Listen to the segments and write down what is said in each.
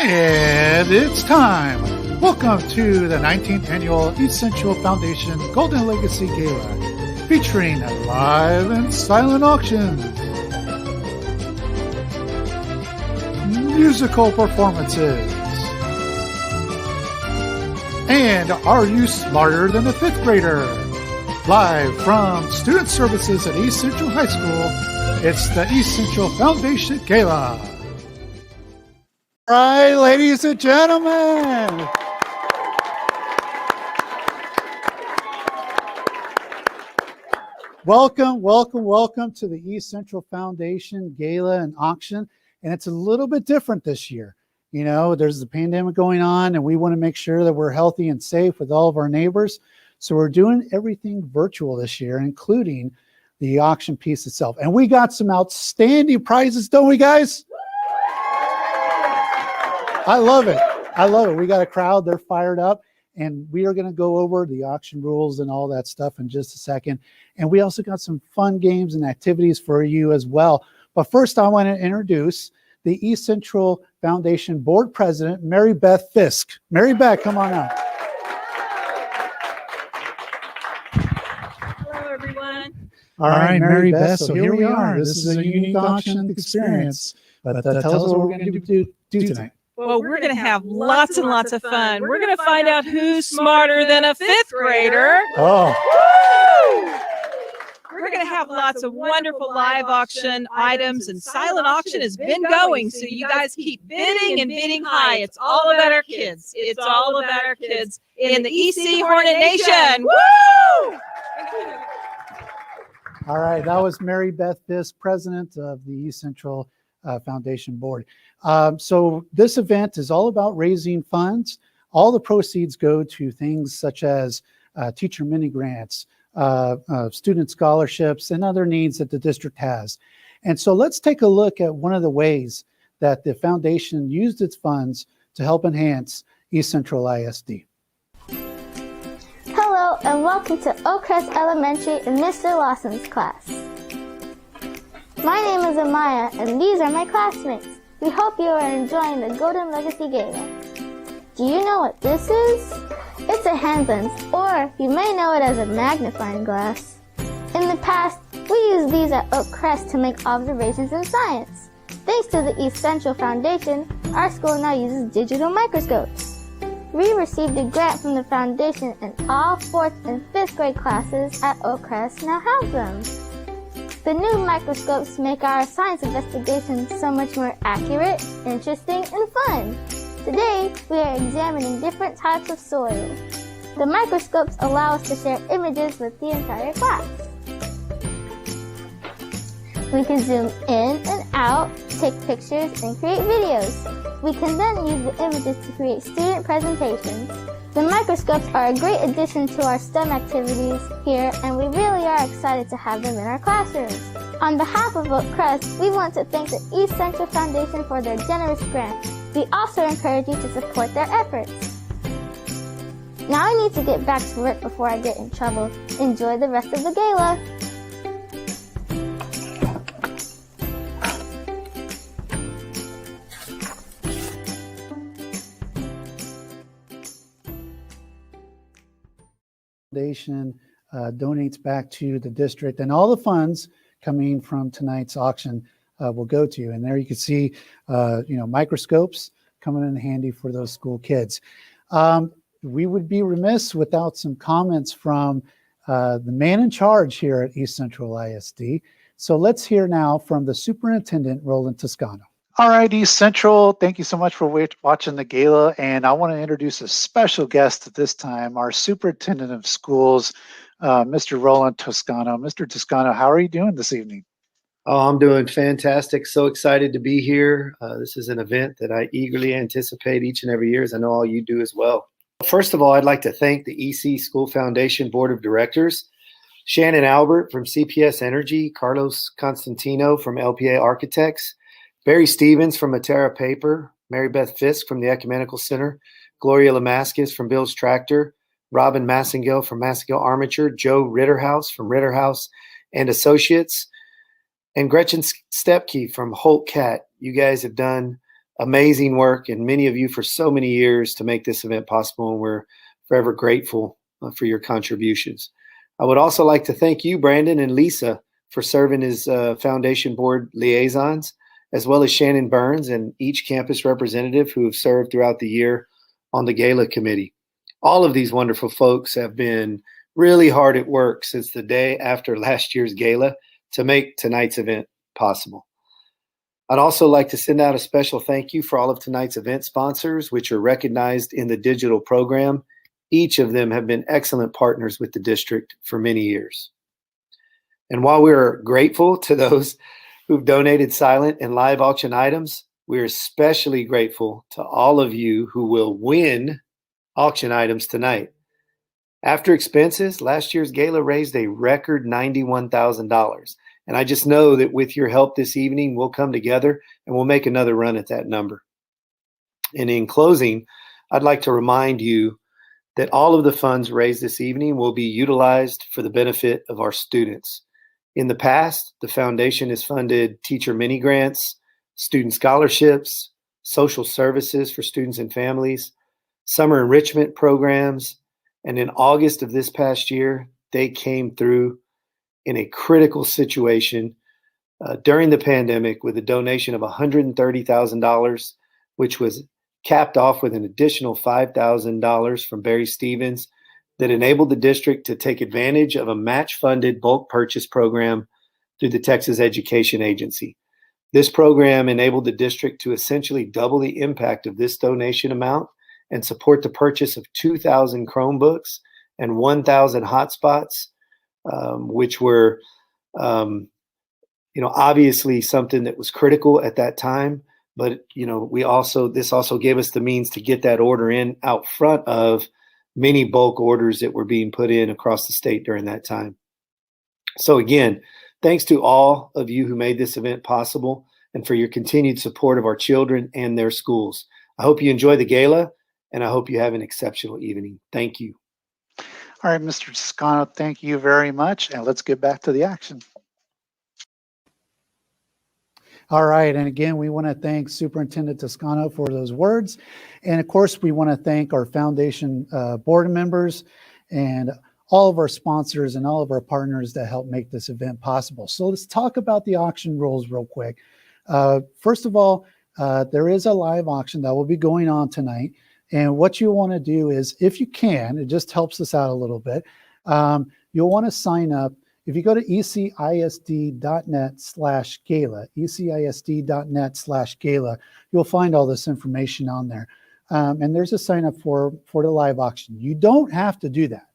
And it's time. Welcome to the 19th Annual East Central Foundation Golden Legacy Gala, featuring live and silent auctions, musical performances, and Are You Smarter Than a Fifth Grader? Live from Student Services at East Central High School, it's the East Central Foundation Gala. All right, ladies and gentlemen. Welcome, welcome, welcome to the East Central Foundation Gala and Auction. And it's a little bit different this year. You know, there's the pandemic going on, and we want to make sure that we're healthy and safe with all of our neighbors. So we're doing everything virtual this year, including the auction piece itself. And we got some outstanding prizes, don't we, guys? I love it. I love it. We got a crowd. They're fired up. And we are going to go over the auction rules and all that stuff in just a second. And we also got some fun games and activities for you as well. But first, I want to introduce the East Central Foundation Board President, Mary Beth Fisk. Mary Beth, come on out. Hello, everyone. All right, Mary Beth, so here we are. This is a unique auction experience. But tell us what we're going to do tonight. Well, we're going to have lots and lots of fun. We're going to find out who's smarter than a fifth grader. Oh. Woo! We're going to have lots of wonderful live auction items, and silent auction has been going, so you guys keep bidding and bidding high. It's all about our kids. It's all about our kids in the EC Hornet Nation. Woo! All right, that was Mary Beth Fisk, president of the East Central Foundation Board. So this event is all about raising funds. All the proceeds go to things such as teacher mini grants, student scholarships, and other needs that the district has. And so let's take a look at one of the ways that the foundation used its funds to help enhance East Central ISD. Hello and welcome to Oakcrest Elementary in Mr. Lawson's class. My name is Amaya and these are my classmates. We hope you are enjoying the Golden Legacy Gala. Do you know what this is? It's a hand lens, or you may know it as a magnifying glass. In the past, we used these at Oakcrest to make observations in science. Thanks to the East Central Foundation, our school now uses digital microscopes. We received a grant from the foundation and all 4th and 5th grade classes at Oakcrest now have them. The new microscopes make our science investigations so much more accurate, interesting, and fun. Today, we are examining different types of soil. The microscopes allow us to share images with the entire class. We can zoom in and out, take pictures, and create videos. We can then use the images to create student presentations. The microscopes are a great addition to our STEM activities here, and we really are excited to have them in our classrooms. On behalf of Oakcrest, we want to thank the East Central Foundation for their generous grant. We also encourage you to support their efforts. Now I need to get back to work before I get in trouble. Enjoy the rest of the gala. Foundation donates back to the district, and all the funds coming from tonight's auction will go to. And there you can see, microscopes coming in handy for those school kids. We would be remiss without some comments from the man in charge here at East Central ISD. So let's hear now from the superintendent, Roland Toscano. All right, East Central, thank you so much for watching the gala. And I want to introduce a special guest at this time, our superintendent of schools, Mr. Roland Toscano. Mr. Toscano, how are you doing this evening? Oh, I'm doing fantastic. So excited to be here. This is an event that I eagerly anticipate each and every year, as I know all you do as well. First of all, I'd like to thank the EC School Foundation Board of Directors, Shannon Albert from CPS Energy, Carlos Constantino from LPA Architects, Barry Stevens from Matera Paper, Mary Beth Fisk from the Ecumenical Center, Gloria Lamascus from Bill's Tractor, Robin Massengale from Massengale Armature, Joe Ritterhouse from Ritterhouse and Associates, and Gretchen Stepke from Holt Cat. You guys have done amazing work, and many of you for so many years to make this event possible, and we're forever grateful for your contributions. I would also like to thank you, Brandon and Lisa, for serving as Foundation Board liaisons, as well as Shannon Burns and each campus representative who have served throughout the year on the Gala committee. All of these wonderful folks have been really hard at work since the day after last year's Gala to make tonight's event possible. I'd also like to send out a special thank you for all of tonight's event sponsors, which are recognized in the digital program. Each of them have been excellent partners with the district for many years. And while we're grateful to those who've donated silent and live auction items, we're especially grateful to all of you who will win auction items tonight. After expenses, last year's Gala raised a record $91,000. And I just know that with your help this evening, we'll come together and we'll make another run at that number. And in closing, I'd like to remind you that all of the funds raised this evening will be utilized for the benefit of our students. In the past, the foundation has funded teacher mini grants, student scholarships, social services for students and families, summer enrichment programs, and in August of this past year, they came through in a critical situation during the pandemic with a donation of $130,000, which was capped off with an additional $5,000 from Barry Stevens that enabled the district to take advantage of a match-funded bulk purchase program through the Texas Education Agency. This program enabled the district to essentially double the impact of this donation amount and support the purchase of 2,000 Chromebooks and 1,000 hotspots, which were, obviously something that was critical at that time. But, this also gave us the means to get that order in out front of many bulk orders that were being put in across the state during that time. So again, thanks to all of you who made this event possible and for your continued support of our children and their schools. I hope you enjoy the Gala, and I hope you have an exceptional evening. Thank you. All right, Mr. Toscano, thank you very much. And let's get back to the action. All right, and again, we want to thank Superintendent Toscano for those words. And of course, we want to thank our foundation board members and all of our sponsors and all of our partners that help make this event possible. So let's talk about the auction rules real quick. First of all, there is a live auction that will be going on tonight. And what you want to do is, if you can, it just helps us out a little bit, you'll want to sign up. If you go to ecisd.net/gala, ecisd.net/gala, you'll find all this information on there. And there's a sign up for the live auction. You don't have to do that.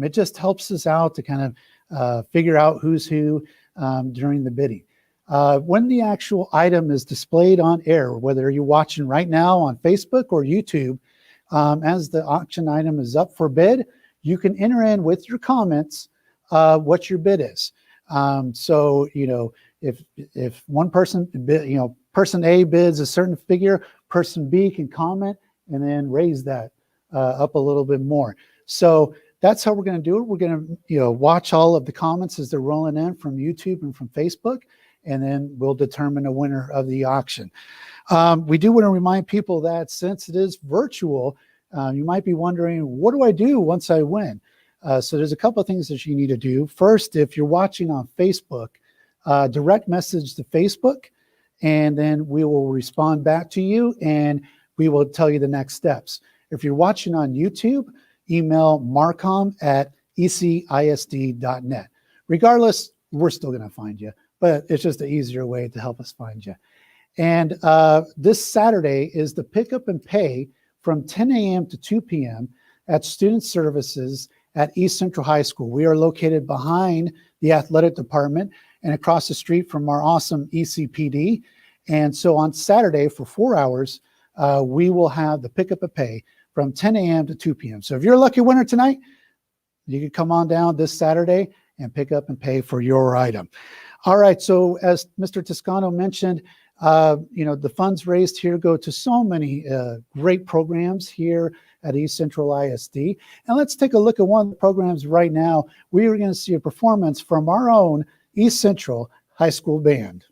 It just helps us out to kind of figure out who's who during the bidding. When the actual item is displayed on air, whether you're watching right now on Facebook or YouTube, as the auction item is up for bid, you can enter in with your comments what your bid is. So, if one person bid, person A bids a certain figure, person B can comment and then raise that up a little bit more. So that's how we're going to do it. We're going to, watch all of the comments as they're rolling in from YouTube and from Facebook, and then we'll determine a winner of the auction. We do want to remind people that since it is virtual, you might be wondering, what do I do once I win? So there's a couple of things that you need to do. First, if you're watching on Facebook, direct message to Facebook, and then we will respond back to you and we will tell you the next steps. If you're watching on YouTube, email marcom@ecisd.net. Regardless, we're still going to find you, but it's just an easier way to help us find you. And this Saturday is the pick up and pay from 10 a.m. to 2 p.m. at Student Services at East Central High School. We are located behind the athletic department and across the street from our awesome ECPD. And so on Saturday for 4 hours, we will have the pick up and pay from 10 a.m. to 2 p.m. So if you're a lucky winner tonight, you can come on down this Saturday and pick up and pay for your item. All right, so as Mr. Toscano mentioned, the funds raised here go to so many great programs here at East Central ISD. And let's take a look at one of the programs right now. We are going to see a performance from our own East Central High School Band.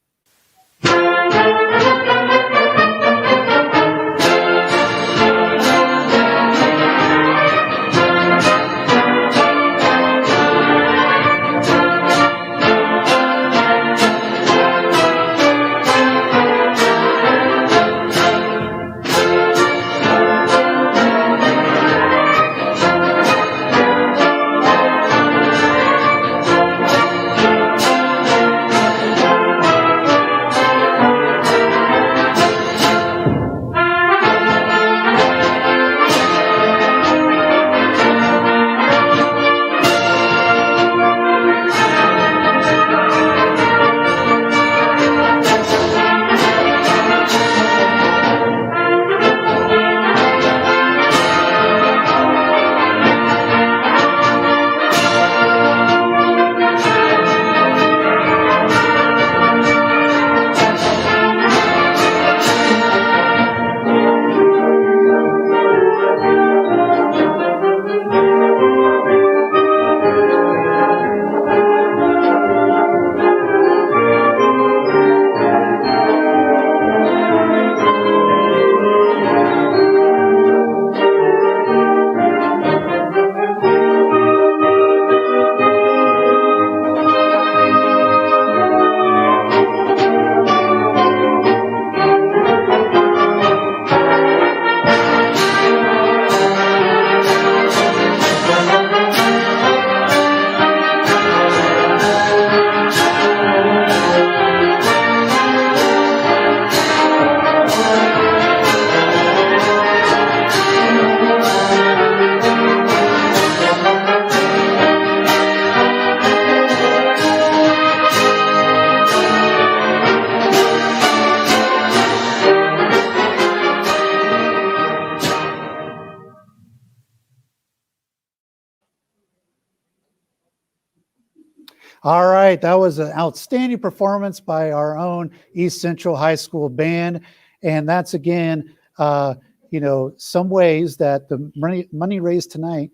All right, that was an outstanding performance by our own East Central High School band. And that's, again, some ways that the money raised tonight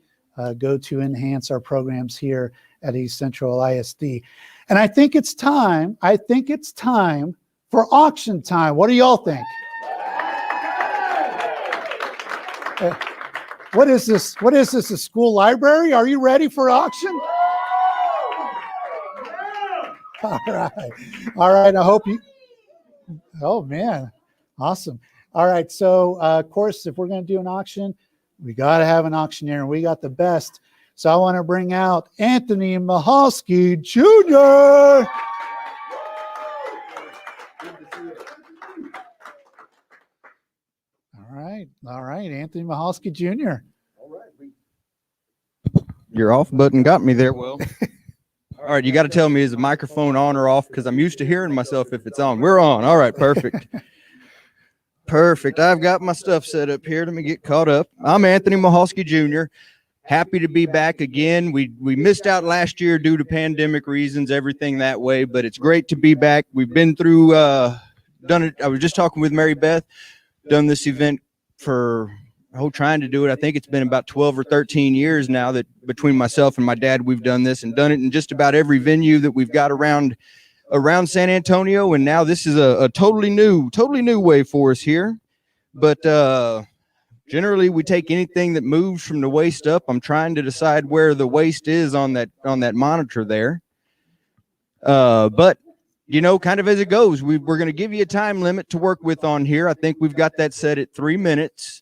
go to enhance our programs here at East Central ISD. And I think it's time for auction time. What do y'all think? What is this? What is this, a school library? Are you ready for auction? All right. I hope you, oh man, awesome. All right. So of course, if we're going to do an auction, we got to have an auctioneer, and we got the best. So I want to bring out Anthony Mahalski Jr. All right, Anthony Mahalski Jr. Your off button got me there. Well, all right, you got to tell me, is the microphone on or off? Because I'm used to hearing myself if it's on. We're on. All right, perfect. Perfect. I've got my stuff set up here. Let me get caught up. I'm Anthony Mahalski Jr. Happy to be back again. We missed out last year due to pandemic reasons, everything that way, but it's great to be back. We've been through, done it. I was just talking with Mary Beth, done this event for, trying to do it. I think it's been about 12 or 13 years now that between myself and my dad, we've done this and done it in just about every venue that we've got around San Antonio. And now this is a totally new way for us here. But generally we take anything that moves from the waist up. I'm trying to decide where the waist is on that monitor there. But kind of as it goes, we're going to give you a time limit to work with on here. I think we've got that set at 3 minutes.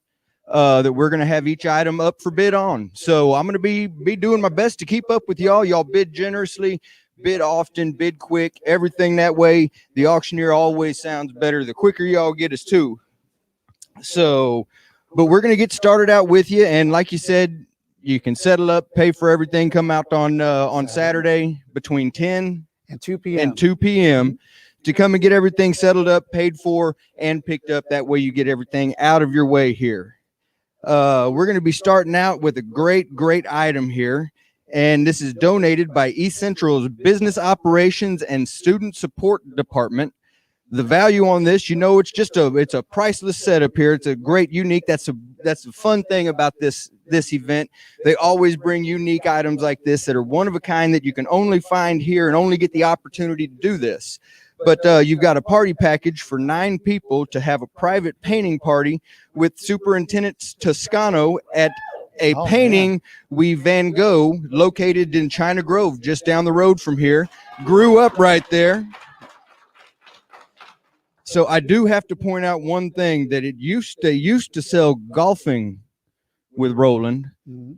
That we're going to have each item up for bid on. So I'm going to be doing my best to keep up with y'all. Y'all bid generously, bid often, bid quick, everything that way. The auctioneer always sounds better the quicker y'all get us to. So, but we're going to get started out with you. And like you said, you can settle up, pay for everything, come out on Saturday between 10 and 2 p.m. To come and get everything settled up, paid for, and picked up. That way you get everything out of your way here. We're going to be starting out with a great item here, and this is donated by East Central's Business Operations and Student Support Department. The value on this, it's a priceless setup here. It's a great, unique. That's the fun thing about this event. They always bring unique items like this that are one of a kind that you can only find here and only get the opportunity to do this. But you've got a party package for 9 people to have a private painting party with Superintendent Toscano at a painting we Van Gogh located in China Grove, just down the road from here. Grew up right there. So I do have to point out one thing, that they used to sell golfing with Roland.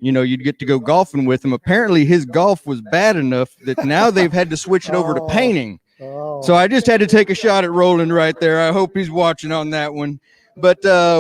You'd get to go golfing with him. Apparently his golf was bad enough that now they've had to switch it over to painting. So I just had to take a shot at Roland right there. I hope he's watching on that one. But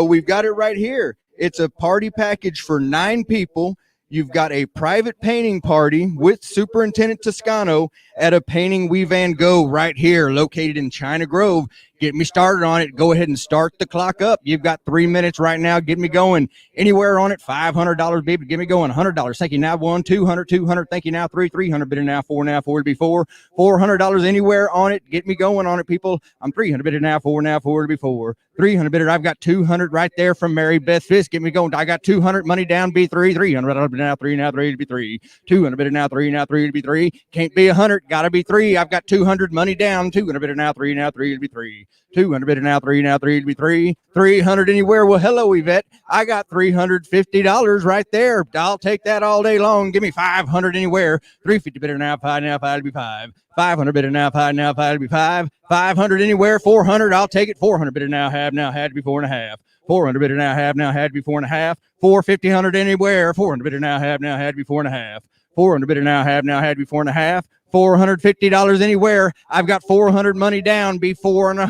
we've got it right here. It's a party package for 9 people. You've got a private painting party with Superintendent Toscano at a painting we Van Gogh right here, located in China Grove. Get me started on it. Go ahead and start the clock up. You've got 3 minutes right now. Get me going. Anywhere on it, $500, baby. Get me going. $100. Thank you. Now 1, 200, 200. Thank you. Now 3, 300. Bidder now 4, now 4 to be 4. $400 anywhere on it. Get me going on it, people. I'm 300 bidder now 4, now 4 to be 4. 300 bidder. I've got 200 right there from Mary Beth Fisk. Get me going. I got 200 money down. Be 3. 300 bidder now 3, now 3 to be 3. 200 bidder now 3, now 3 to be 3. Can't be 100. Gotta be 3. I've got 200 money down. 200 bidder now 3, now 3 to be 3. 200 bidder now 3, now 3 to be 3. 300 anywhere. Well, hello, Yvette. I got $350 right there. I'll take that all day long. Give me 500 anywhere. 350 bidder now 5, now 5 to be 5. 500 bidder now 5, now 5 to be 5. 500 anywhere. 400. I'll take it. 400 bidder now have, now had to be 4.5. 400 bidder now have, now had to be 4.5. 450 100 anywhere. 400 bidder now have, now had to be 4.5. 400 bidder now have, now had to be 4.5. $450 anywhere. I've got 400 money down. Be 400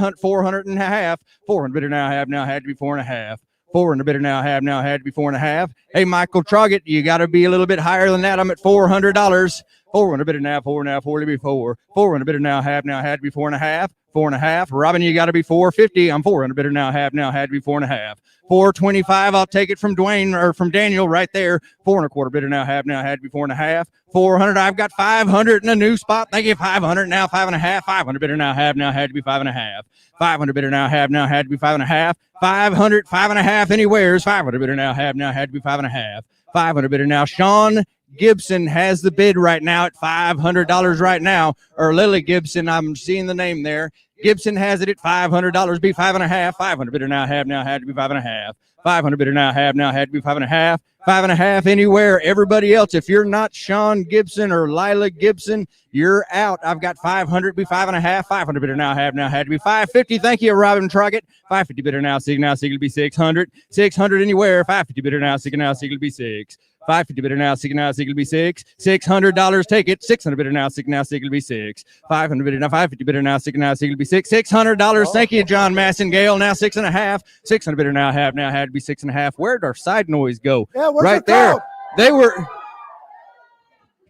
and a half. 400 bidder now have, now had to be 4.5. 400 bidder now have, now had to be 4.5. Hey, Michael Troggett, you got to be a little bit higher than that. I'm at $400. 4 and a bit now, 4 now, 4 to be 4. 4 and a bit now, half now, had to be 4.5. 4.5. Robin, you got to be 450. I'm 4 and a bit now, half now, had to be 4.5. 425. I'll take it from Dwayne or from Daniel right there. 4.25 bit now, half now, had to be 4.5. 400. I've got 500 in a new spot. Thank you. 500 now, 5.5. 500 bit now, half now, had to be 5.5. 500 bit now, half now, had to be 5.5. 500, 5.5 anywheres. 500 bit now, half now, had to be 5.5. 500 bit now. Sean Gibson has the bid right now at $500 right now, or Lily Gibson. I'm seeing the name there. Gibson has it at $500. Be 5.5. 500 bidder now, have now, had to be 5.5. 500 bidder now, have now, had to be 5.5. 5.5 anywhere. Everybody else, if you're not Sean Gibson or Lila Gibson, you're out. I've got 500. Be 5.5. 500 bidder now, have now, had to be 550. Thank you, Robin Troggett. 550 bidder now, Sig be 600. 600 anywhere. 550 bidder now, Sig be 6. 550 bidder now, Sig be 6. $600, take it. 600 bidder now, Sig be 6. 500 bidder now, 550 bidder now, Sig be 6. $600, thank you, John Massengale. Now 6.5. 600 bidder now, have now, had to be 6.5. Where'd our side noise go? Yeah, right there. They were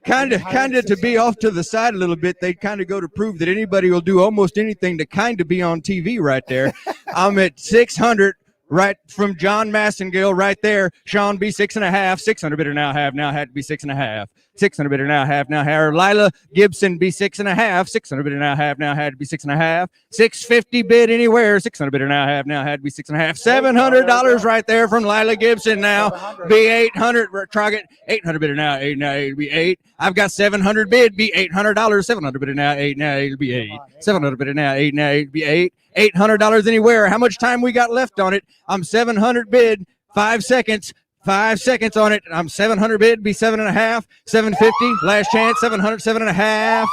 kind of to be off to the side a little bit. They kind of go to prove that anybody will do almost anything to kind of be on TV right there. I'm at 600. Right from John Massengale right there. Sean B 6.5. 600 bidder now, have now, had to be 6.5. 600 bidder now, have now, have Lila Gibson be 6.5. 600 bidder now, have now, had to be 6.5. 650 bid anywhere. 600 bidder now, have now, had to be 6.5. $700 right there from Lila Gibson now. Be 800. Troggett 800 bidder now, 8 now, it'll be 8. I've got 700 bid. Be $800. 700 bidder now, 8 now, it'll be 8. 700 bidder now, 8 now, it'll be 8. $800 anywhere. How much time we got left on it? I'm 700 bid, 5 seconds. 5 seconds on it. I'm 700 bid, be 7.5. 750, last chance, 700, 7.5.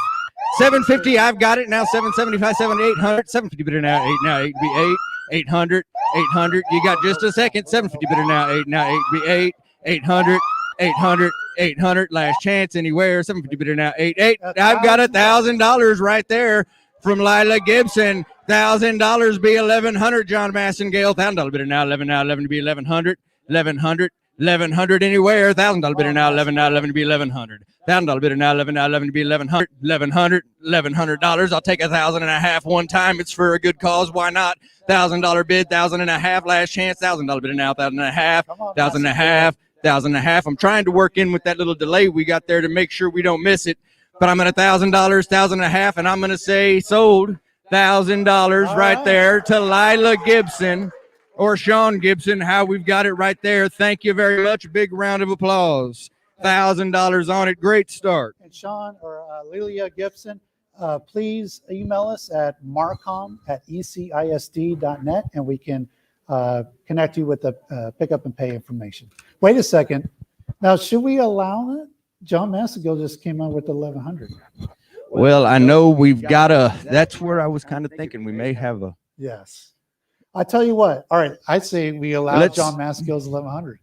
750, I've got it now. 775, 800. 750 bidder now, 8 now, 8 be 8. 800, 800. You got just a second. 750 bidder now, 8 now, 8 be 8. 800, 800, 800. Last chance anywhere. 750 bidder now, 8, 8. I've got $1,000 right there from Lila Gibson. $1,000 be 1,100. John Massengale. $1,000 bidder now, 11 now, 11 to be 1,100. 1,100. 1,100 anywhere. $1,000 bidder now, 11 now, 11 to be 1,100. $1,000 bidder now, 11 now, 11 to be 1,100. 1,100. $1,100. I'll take $1,500 one time. It's for a good cause. Why not? $1,000 bid, $1,500 last chance. $1,000 bidder now, $1,500. $1,500. $1,500. I'm trying to work in with that little delay we got there to make sure we don't miss it. But I'm at $1,000, $1,500, and I'm going to say sold. $1,000 right there to Lila Gibson or Sean Gibson. How we've got it right there. Thank you very much. A big round of applause. $1,000 on it. Great start. And Sean or Lilia Gibson, please email us at marcom@ecisd.net and we can connect you with the pickup and pay information. Wait a second. Now, should we allow that? John Massengale just came out with 1,100. Well, I know we've got that's where I was kind of thinking we may have a. Yes. I tell you what. All right. I say we allow John Massengale's 1,100.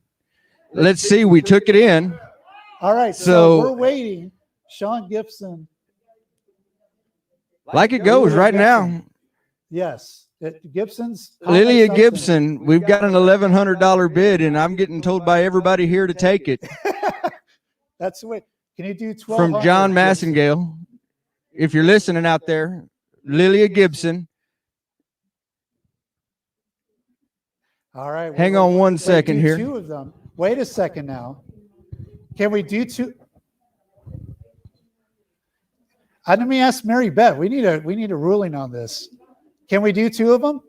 Let's see. We took it in. All right. So we're waiting. Sean Gibson. Like it goes right now. Yes. Gibson's. Lilia Gibson, we've got an $1,100 bid, and I'm getting told by everybody here to take it. That's the way. Can you do 12? From John Massengale. If you're listening out there, Lilia Gibson. All right. Hang on one second here. Two of them. Wait a second now. Can we do two? Let me ask Mary Beth. We need a ruling on this. Can we do two of them?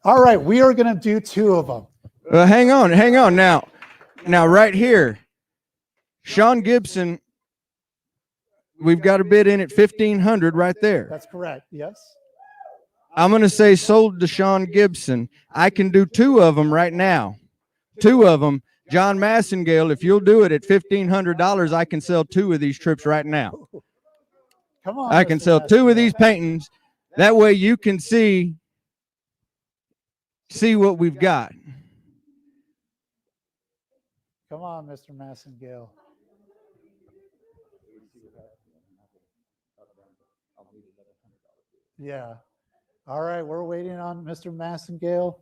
All right. We are going to do two of them. Hang on now. Now right here, Sean Gibson. We've got a bid in at $1,500 right there. That's correct. Yes. I'm going to say sold to Sean Gibson. I can do two of them right now. Two of them. John Massengale, if you'll do it at $1,500, I can sell two of these trips right now. Come on. I can sell two of these paintings. That way you can see what we've got. Come on, Mr. Massengale. Yeah. All right. We're waiting on Mr. Massengale.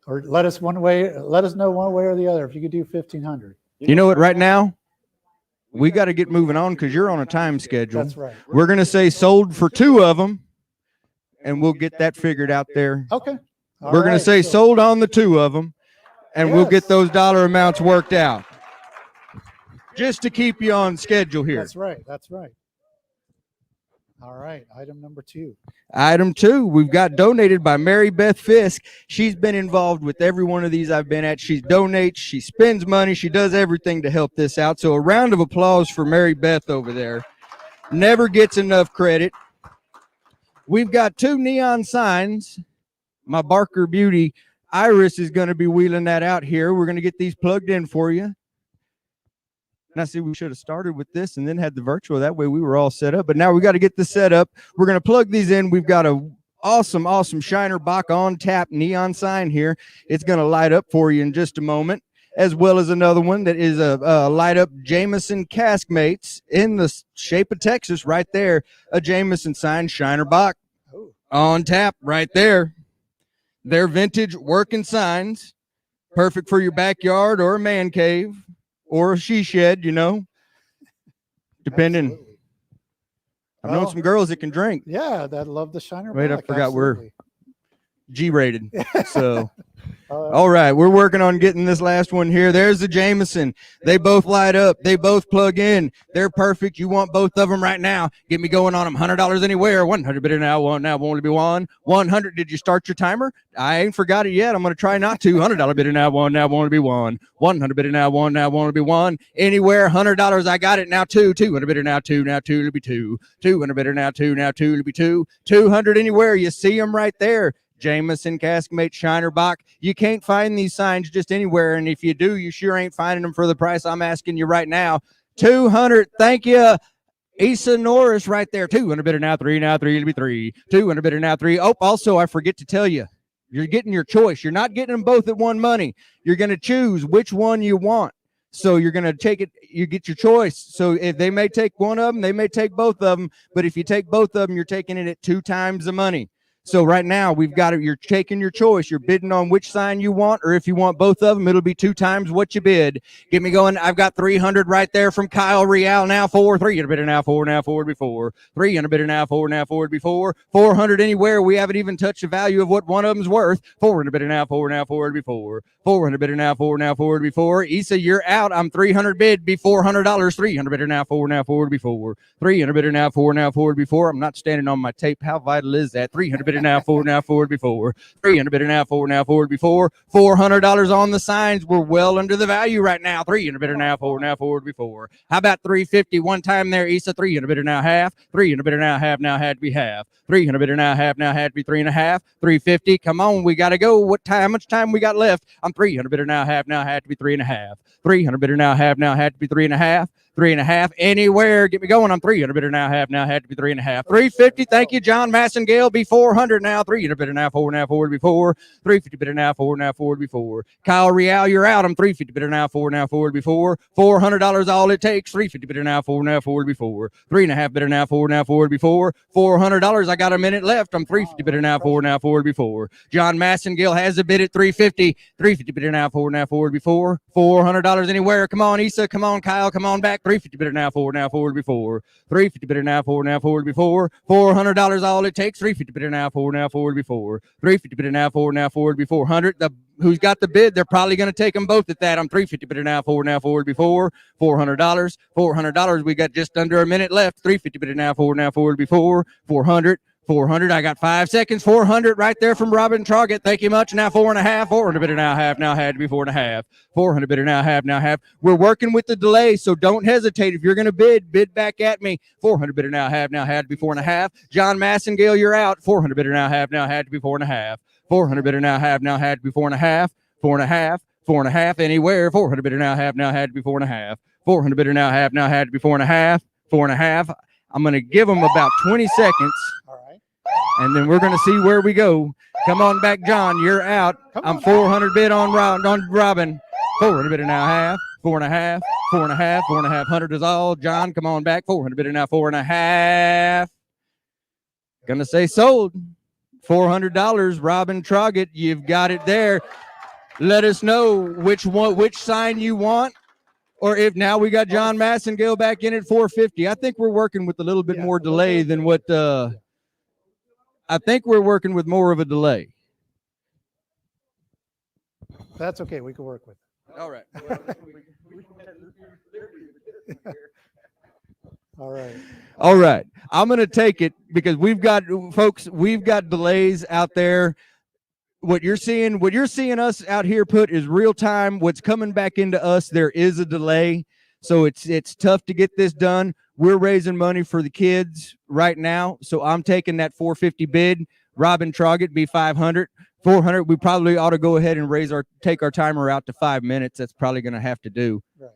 Or let us know one way or the other if you could do 1,500. You know what? Right now, we got to get moving on because you're on a time schedule. That's right. We're going to say sold for 2 of them, and we'll get that figured out there. Okay. All We're going to right, say so- sold on the 2 of them, and we'll get Yes. those dollar amounts worked out. Just to keep you on schedule here. That's right. That's right. All right. Item number 2. Item 2, we've got donated by Mary Beth Fisk. She's been involved with every one of these I've been at. She donates, she spends money, she does everything to help this out. So a round of applause for Mary Beth over there. Never gets enough credit. We've got 2 neon signs. My Barker Beauty Iris is going to be wheeling that out here. We're going to get these plugged in for you. And I see we should have started with this and then had the virtual. That way we were all set up. But now we got to get this set up. We're going to plug these in. We've got a awesome Shiner Bach on tap neon sign here. It's going to light up for you in just a moment, as well as another one that is a light up Jameson Caskmates in the shape of Texas right there. A Jameson sign, Shiner Bach on tap right there. They're vintage working signs, perfect for your backyard or a man cave. Or a she shed, you know, depending. Absolutely. I've known Oh. some girls that can drink. Yeah, that love the Shiner. Wait, I Bach, forgot we're absolutely. G-rated. So, Uh, all right, we're working on getting this last one here. There's the Jameson. They both light up. They both plug in. They're perfect. You want both of them right now. Get me going on them. $100 anywhere. 100 bidder now. One now won't be one. 100. Did you start your timer? I ain't forgot it yet. I'm going to try not to. $100 bidder now. One now won't be one. 100 bidder now. One now won't be one. Anywhere. $100. I got it now. 2. 200 bidder now. 2 now. 2 will be 2. 200 bidder now. 2 now. 2 will be 2. 200 anywhere. You see them right there. Jameson, Caskmate, Shiner Bach. You can't find these signs just anywhere, and if you do, you sure ain't finding them for the price I'm asking you right now. 200. Thank you, Issa Norris, right there. 200 bidder now. 3 now. 3 will be 3. 200 bidder now. 3. Oh, also, I forget to tell you, you're getting your choice. You're not getting them both at one money. You're going to choose which one you want. So you're going to take it, you get your choice. So if they may take one of them, they may take both of them. But if you take both of them, you're taking it at 2 times the money. So right now we've got it. You're taking your choice. You're bidding on which sign you want, or if you want both of them, it'll be 2 times what you bid. Get me going. I've got 300 right there from Kyle Real now. 4, 300 bidder now. 4 now. 4 before 300 bidder now. 4 now. 4 before 400 anywhere. We haven't even touched the value of what one of them's worth. 400 bidder now. 4 now. 4 before 400 bidder now. 4 now. 4 before. Issa, you're out. I'm 300 bid. Be $400. 300 bidder now. 4 now. 4 before 300 bidder now. 4 now. 4 before. I'm not standing on my tape. How vital is that? 300 bidder now. 4 now. 4 before 300 bidder now. 4 now. 4 before $400 on the signs. We're well under the value right now. 300 bidder now. 4 now. 4 before. How about 350 one time there, Issa? 300 bidder now half. 300 bidder now half. Now had to be half. 300 bidder now half. Now had to be 3.5. 350. Come on, we got to go. What time? How much time we got left? I'm 300 bidder now half. Now had to be 3.5. 300 bidder now half. Now had to be 3.5. 3.5 anywhere. Get me going. I'm 300 bidder now half. Now had to be 3.5. 350. Thank you, John Massengale. Be 400 now. 300 bidder now. 4 now. 4 before 350 bidder now. 4 now. 4 before Kyle Real, you're out. I'm 350 bidder now. 4 now. 4 before $400 all it takes. 350 bidder now. 4 now. 4 before 3.5 bidder now. 4 now. 4 before $400. I got a minute left. I'm 350 bidder now. 4 now. 4 before John Massengale has a bid at 350. 350 bidder now. 4 now. 4 before $400 anywhere. Come on, Issa. Come on, Kyle. Come on back. 350 bidder now. 4 now. 4 before 350 bidder now. 4 now. 4 before $400 all it takes. 350 bidder now. 4 now. 4 before 350 bidder now. 4 now. 4 before 100. Who's got the bid? They're probably going to take them both at that. I'm 350 bidder now. 4 now. 4 before $400. $400. We got just under a minute left. 350 bidder now. 4 now. 4 before 400. 400. I got 5 seconds. 400 right there from Robin Troggett. Thank you much. Now 4.5. 400 bidder now half. Now had to be 4.5. 400 bidder now half. Now half. We're working with the delay, so don't hesitate. If you're going to bid back at me. 400 bidder now half. Now had to be 4.5. John Massengale, you're out. 400 bidder now half. Now had to be 4.5. 400 bidder now half. Now had to be 4.5. 4.5. 4.5 anywhere. 400 bidder now half. Now had to be 4.5. 400 bidder now half. Now had to be 4.5. 4.5. I'm going to give them about 20 seconds. And then we're going to see where we go. Come on back, John. You're out. I'm 400 bid on Robin. 400 bidder now half. 4.5. 4.5. 4.5. 100 is all. John, come on back. 400 bidder now 4.5. Gonna say sold. $400. Robin Troggett, you've got it there. Let us know which sign you want. Or if now we got John Massengale back in at 450. I think we're working with a little bit more delay than what I think we're working with more of a delay. That's okay. We can work with it. All right. All right. All right. I'm going to take it because we've got delays out there. What you're seeing us out here put is real time. What's coming back into us, there is a delay. So it's tough to get this done. We're raising money for the kids right now. So I'm taking that 450 bid. Robin Troggett be 500. 400. We probably ought to go ahead and take our timer out to 5 minutes. That's probably going to have to do. Right.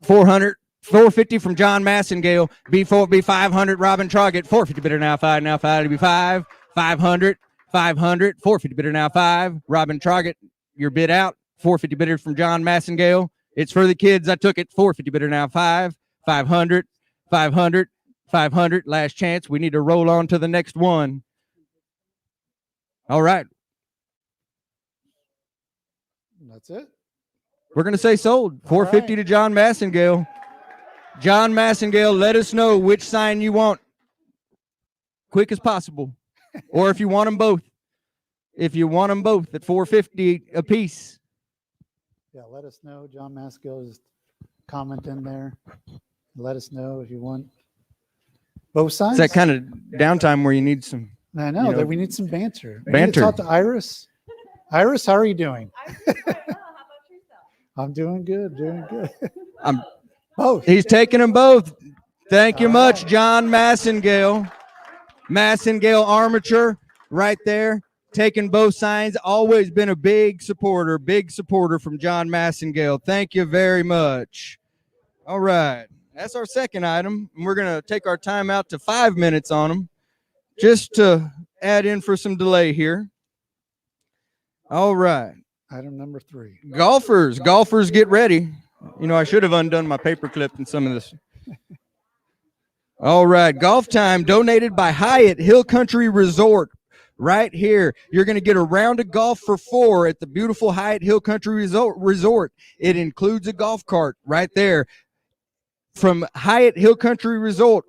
400. 450 from John Massengale. Be 500. Robin Troggett. 450 bidder now 5. Now 5 to be 5. 500. 500. 450 bidder now 5. Robin Troggett, your bid out. 450 bidder from John Massengale. It's for the kids. I took it. 450 bidder now 5. 500. 500. 500. Last chance. We need to roll on to the next one. All right. That's it. We're going to say sold. 450 to John Massengale. John Massengale, let us know which sign you want. Quick as possible. Or if you want them both. If you want them both at 450 a piece. Yeah, let us know. John Maskell is commenting there. Let us know if you want both sides. It's that kind of downtime where you need some. I know that we need some banter. We need Banter. to talk to Iris. Iris, how are you doing? I'm doing quite well. How about yourself? I'm doing good. Doing good. I'm Both. He's taking them both. Thank you All much, right. John Massengale. Massengale Armature right there. Taking both signs. Always been a big supporter from John Massengale. Thank you very much. All right. That's our second item. And we're going to take our time out to 5 minutes on them just to add in for some delay here. All right. Item number 3. Golfers, get ready. You know, I should have undone my paperclip and some of this. All right, golf time donated by Hyatt Hill Country Resort. Right here, you're going to get a round of golf for 4 at the beautiful Hyatt Hill Country Resort. It includes a golf cart right there. From Hyatt Hill Country Resort,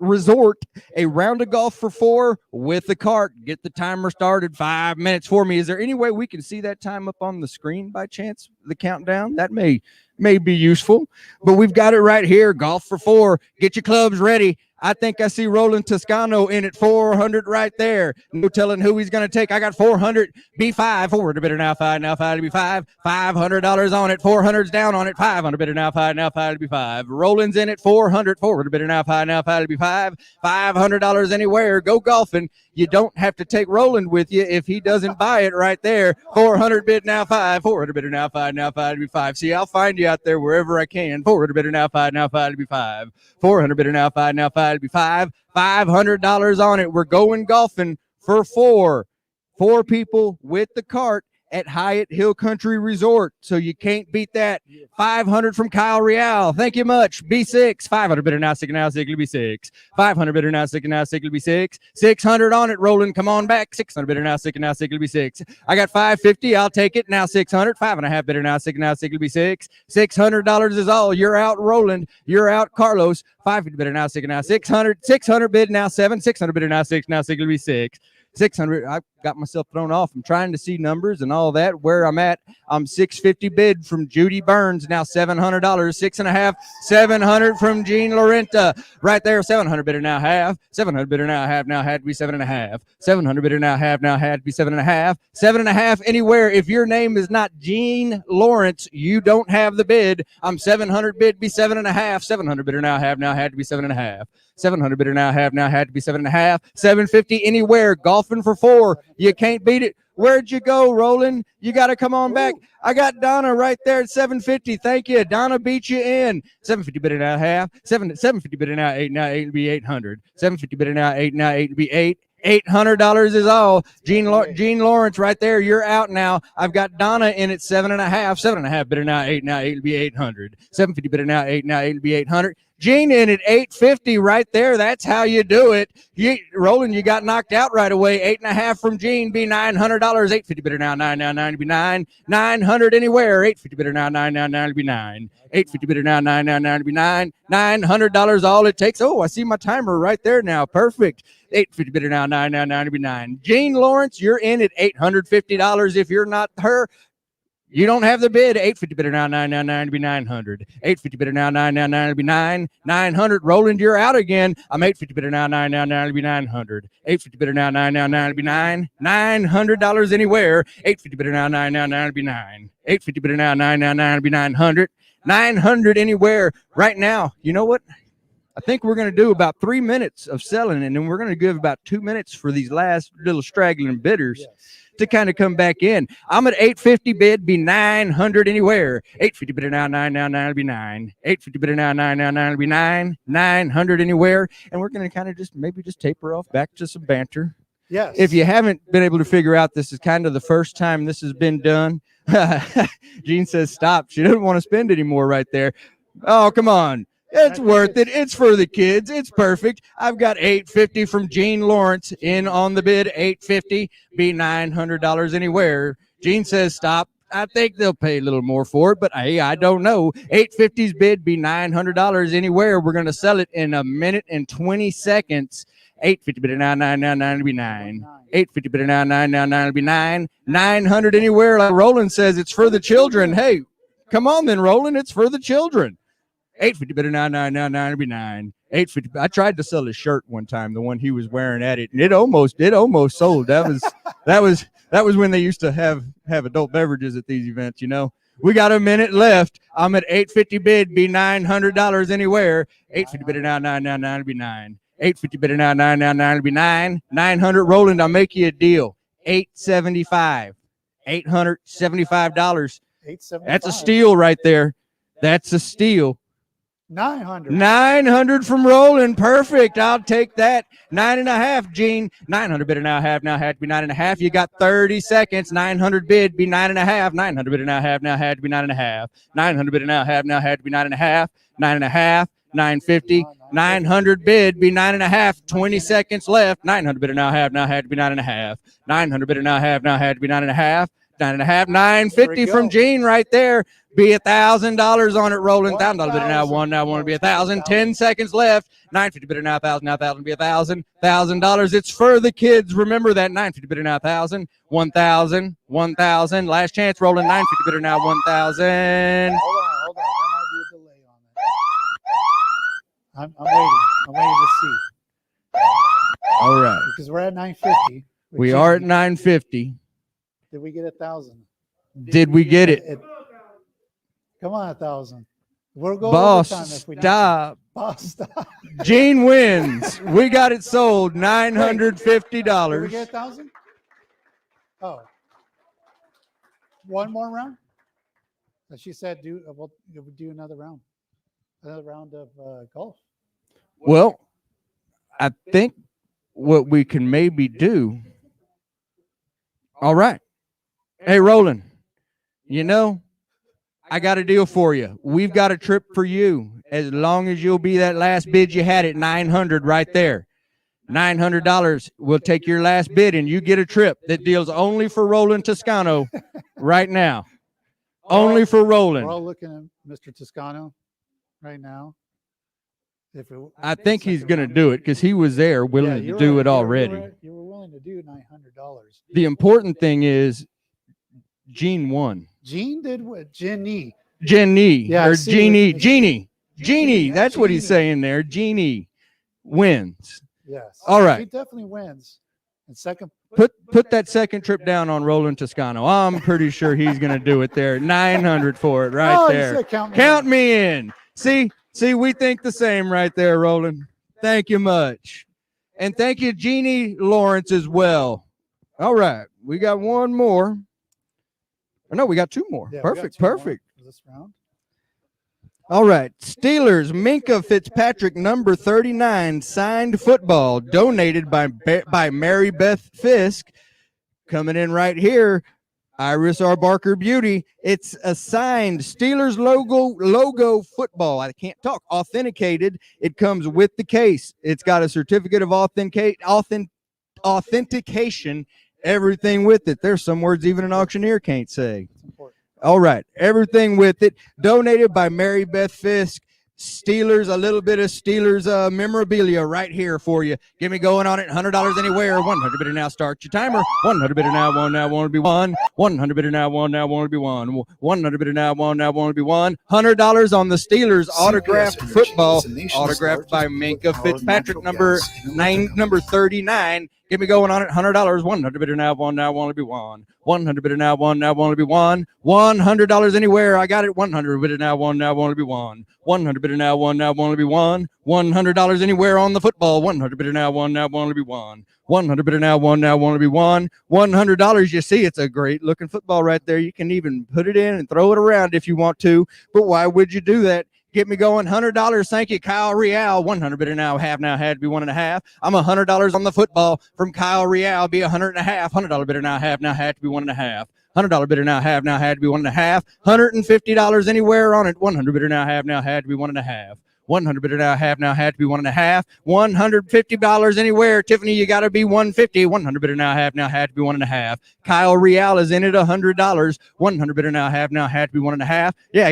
a round of golf for 4 with the cart. Get the timer started. 5 minutes for me. Is there any way we can see that time up on the screen by chance? The countdown? That may be useful, but we've got it right here. Golf for 4. Get your clubs ready. I think I see Roland Toscano in at 400 right there. No telling who he's going to take. I got 400. B5. 400 bidder now 5. Now 5 to be 5. $500 on it. 400's down on it. 500 bidder now 5. Now 5 to be 5. Roland's in at 400. 400 bidder now 5. Now 5 to be 5. $500 anywhere. Go golfing. You don't have to take Roland with you if he doesn't buy it right there. 400 bid now 5. 400 bidder now 5. Now 5 to be 5. See, I'll find you out there wherever I can. 400 bidder now 5. Now 5 to be 5. 400 bidder now 5. Now 5 to be 5. $500 on it. We're going golfing for 4. 4 people with the cart at Hyatt Hill Country Resort. So you can't beat that. 500 from Kyle Real. Thank you much. B6. 500 bidder now, sick now, sick to be 6. 500 bidder now, sick now, sick to be 6. 600 on it. Roland, come on back. 600 bidder now, sick to be 6. I got 550. I'll take it. Now 600. 5.5 bidder now, sick to be 6. $600 is all. You're out, Roland. You're out, Carlos. 550 bidder now, sick now. 600. 600 bid now 7. 600 bidder now 6. Now sick to be 6. 600. I got myself thrown off. I'm trying to see numbers and all that where I'm at. I'm 650 bid from Judy Burns. Now $700. 6.5. 700 from Jean Lorenta. Right there. 700 bidder now half. 700 bidder now half. Now had to be 7.5. 700 bidder now half. Now had to be 7.5. 7.5 anywhere. If your name is not Jean Lawrence, you don't have the bid. I'm 700 bid. Be 7.5. 700 bidder now half. Now had to be 7.5. 700 bidder now half. Now had to be 7.5. 750 anywhere. Golfing for 4. You can't beat it. Where'd you go, Roland? You got to come on back. I got Donna right there at 750. Thank you. Donna beat you in. 750 bidder now half. 750 bidder now 8. Now 8 to be 800. 750 bidder now 8. Now 8 to be 8. $800 is all. Jean Lawrence right there. You're out now. I've got Donna in at 7.5. 7.5 bidder now 8. Now 8 to be 800. 750 bidder now 8. Now 8 to be 800. Gene in at 850 right there. That's how you do it. Roland, you got knocked out right away. 8.5 from Gene, be $900. 850 bidder now, 999 be 9. 900 anywhere. 850 bidder now, 999 be 9. 850 bidder now, 999 be 9. $900 all it takes. Oh, I see my timer right there now. Perfect. 850 bidder now, 999 be 9. Gene Lawrence, you're in at $850. If you're not her, you don't have the bid. 850 bidder now, 999 to be 900. 850 bidder now, 999 to be 9. 900. Roland, you're out again. I'm 850 bidder now, 999 to be 900. 850 bidder now, 999 to be 9. $900 anywhere. 850 bidder now, 999 to be 9. 850 bidder now, 999 to be 900. 900 anywhere. Right now, you know what? I think we're going to do about 3 minutes of selling, and then we're going to give about 2 minutes for these last little straggling bidders to kind of come back in. I'm at 850 bid, be 900 anywhere. 850 bidder now, 999 will be 9. 850 bidder now, 999 will be 9. 900 anywhere. And we're going to kind of just taper off back to some banter. Yes. If you haven't been able to figure out, this is kind of the first time this has been done. Jean says stop. She doesn't want to spend anymore right there. Oh, come on. It's worth it. It's for the kids. It's perfect. I've got 850 from Gene Lawrence in on the bid. 850 be $900 anywhere. Gene says stop. I think they'll pay a little more for it, but hey, I don't know. 850's bid be $900 anywhere. We're going to sell it in a minute and 20 seconds. 850 bid now, 999 to be 9. 850 bid now, 999 to be 9. 900 anywhere. Like Roland says, it's for the children. Hey, come on then, Roland. It's for the children. 850 bidder now, 999 to be 9. 850. I tried to sell his shirt one time, the one he was wearing at it, and it almost sold. That was when they used to have adult beverages at these events, you know. We got a minute left. I'm at 850 bid, be $900 anywhere. 850 bidder now, 999 to be 9. 850 bidder now, 999 to be 9. 900. Roland, I'll make you a deal. 875. $875. That's a steal right there. That's a steal. 900. 900 from Roland. Perfect. I'll take that. 9.5, Gene. 900 bidder now have to be 9.5. You got 30 seconds. 900 bid be 9.5. 900 bidder now had to be 9.5. 900 bidder now had to be 9.5. 9.5. 950. 900 bid be 9.5. 20 seconds left. 900 bidder now had to be 9.5. 900 bidder now had to be 9.5. 9.5. 950 from Gene right there. Be $1,000 on it, Roland. $1,000 bidder now, one to be 1,000. 10 seconds left. 950 bidder now, 1,000. Now 1,000 be 1,000. $1,000. It's for the kids. Remember that. 950 bidder now, 1,000. 1,000. 1,000. Last chance, Roland. 950 bidder now, 1,000. Hold on. There might be a delay on that. I'm waiting to see. All right. Because we're at 950. We are at 950. Did we get 1,000? Did we get it? Come on, 1,000. We'll go Boss, overtime if we stop. Boss, stop. Gene wins. We got it sold. $950. Did we get 1,000? Oh. One more round? She said we'll do another round. Another round of golf. Well, I think what we can maybe do. All right. Hey, Roland, you know, I got a deal for you. We've got a trip for you as long as you'll be that last bid you had at 900 right there. $900. We'll take your last bid and you get a trip. That deal's only for Roland Toscano right now. Only for Roland. We're all looking at Mr. Toscano right now. I think he's going to do it because he was there willing to do it already. You were willing to do $900. The important thing is Gene won. Gene did what? Jenny. Yeah, or Jeannie. Jeannie. That's what he's saying there. Jeannie wins. Yes. All right. He definitely wins. And second. Put that second trip down on Roland Toscano. I'm pretty sure he's going to do it there. 900 for it right there. Count me in. See, we think the same right there, Roland. Thank you much. And thank you, Jeannie Lawrence, as well. All right. We got one more. Oh, no, we got two more. Yeah, perfect. This round. All right. Steelers, Minka Fitzpatrick, number 39, signed football, donated by Mary Beth Fisk. Coming in right here. Iris R. Barker Beauty. It's a signed Steelers logo football. I can't talk. Authenticated. It comes with the case. It's got a certificate of authentication. Everything with it. There's some words even an auctioneer can't say. All right. Everything with it. Donated by Mary Beth Fisk. Steelers, a little bit of Steelers memorabilia right here for you. Give me going on it. $100 anywhere. 100 bidder now. Start your timer. 100 bidder now. One now. Want to be one. 100 bidder now. One now. Want to be one. 100 bidder now. One now. Want to be one. $100 on the Steelers autographed football, autographed by Minka Fitzpatrick, number 39. Give me going on it. $100. 100 bidder now. One now. Want to be one. 100 bidder now. One now. Want to be one. $100 anywhere. I got it. 100 bidder now. One now. Want to be one. 100 bidder now. One now. Want to be one. $100 anywhere on the football. 100 bidder now. One now. Want to be one. 100 bidder now. One now. Want to be one. $100. You see, it's a great looking football right there. You can even put it in and throw it around if you want to. But why would you do that? Get me going. $100. Thank you, Kyle Real. 100 bidder now. Have now. Had to be 1.5. I'm $100 on the football from Kyle Real. Be 100.5. $100 bidder now. Have now. Had to be 1.5. $100 bidder now. Have now. Had to be 1.5. $150 anywhere on it. 100 bidder now. Have now. Had to be 1.5. 100 bidder now. Have now. Had to be 1.5. $150 anywhere. Tiffany, you got to be 150. 100 bidder now. Have now. Had to be 1.5. Kyle Real is in it. $100. 100 bidder now. Have now. Had to be 1.5. Yeah,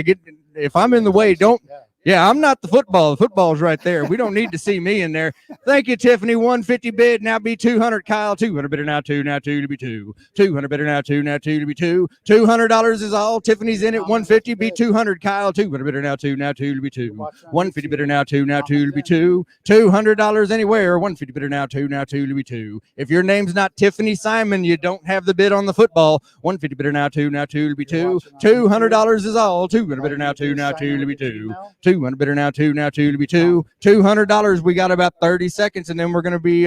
if I'm in the way, don't. Yeah, I'm not the football. The football's right there. We don't need to see me in there. Thank you, Tiffany. 150 bid. Now be 200. Kyle, 200 bidder now. Two. Now two to be two. 200 bidder now. Two. Now two to be two. $200 is all. Tiffany's in it. 150 be 200. Kyle, 200 bidder now. Two. Now two to be two. 150 bidder now. Two. Now two to be two. $200 anywhere. 150 bidder now. Two. Now two to be two. If your name's not Tiffany Simon, you don't have the bid on the football. 150 bidder now. Two. Now two to be two. $200 is all. 200 bidder now. Two. Now two to be two. 200 bidder now. Two. Now two to be two. $200. We got about 30 seconds, and then we're going to be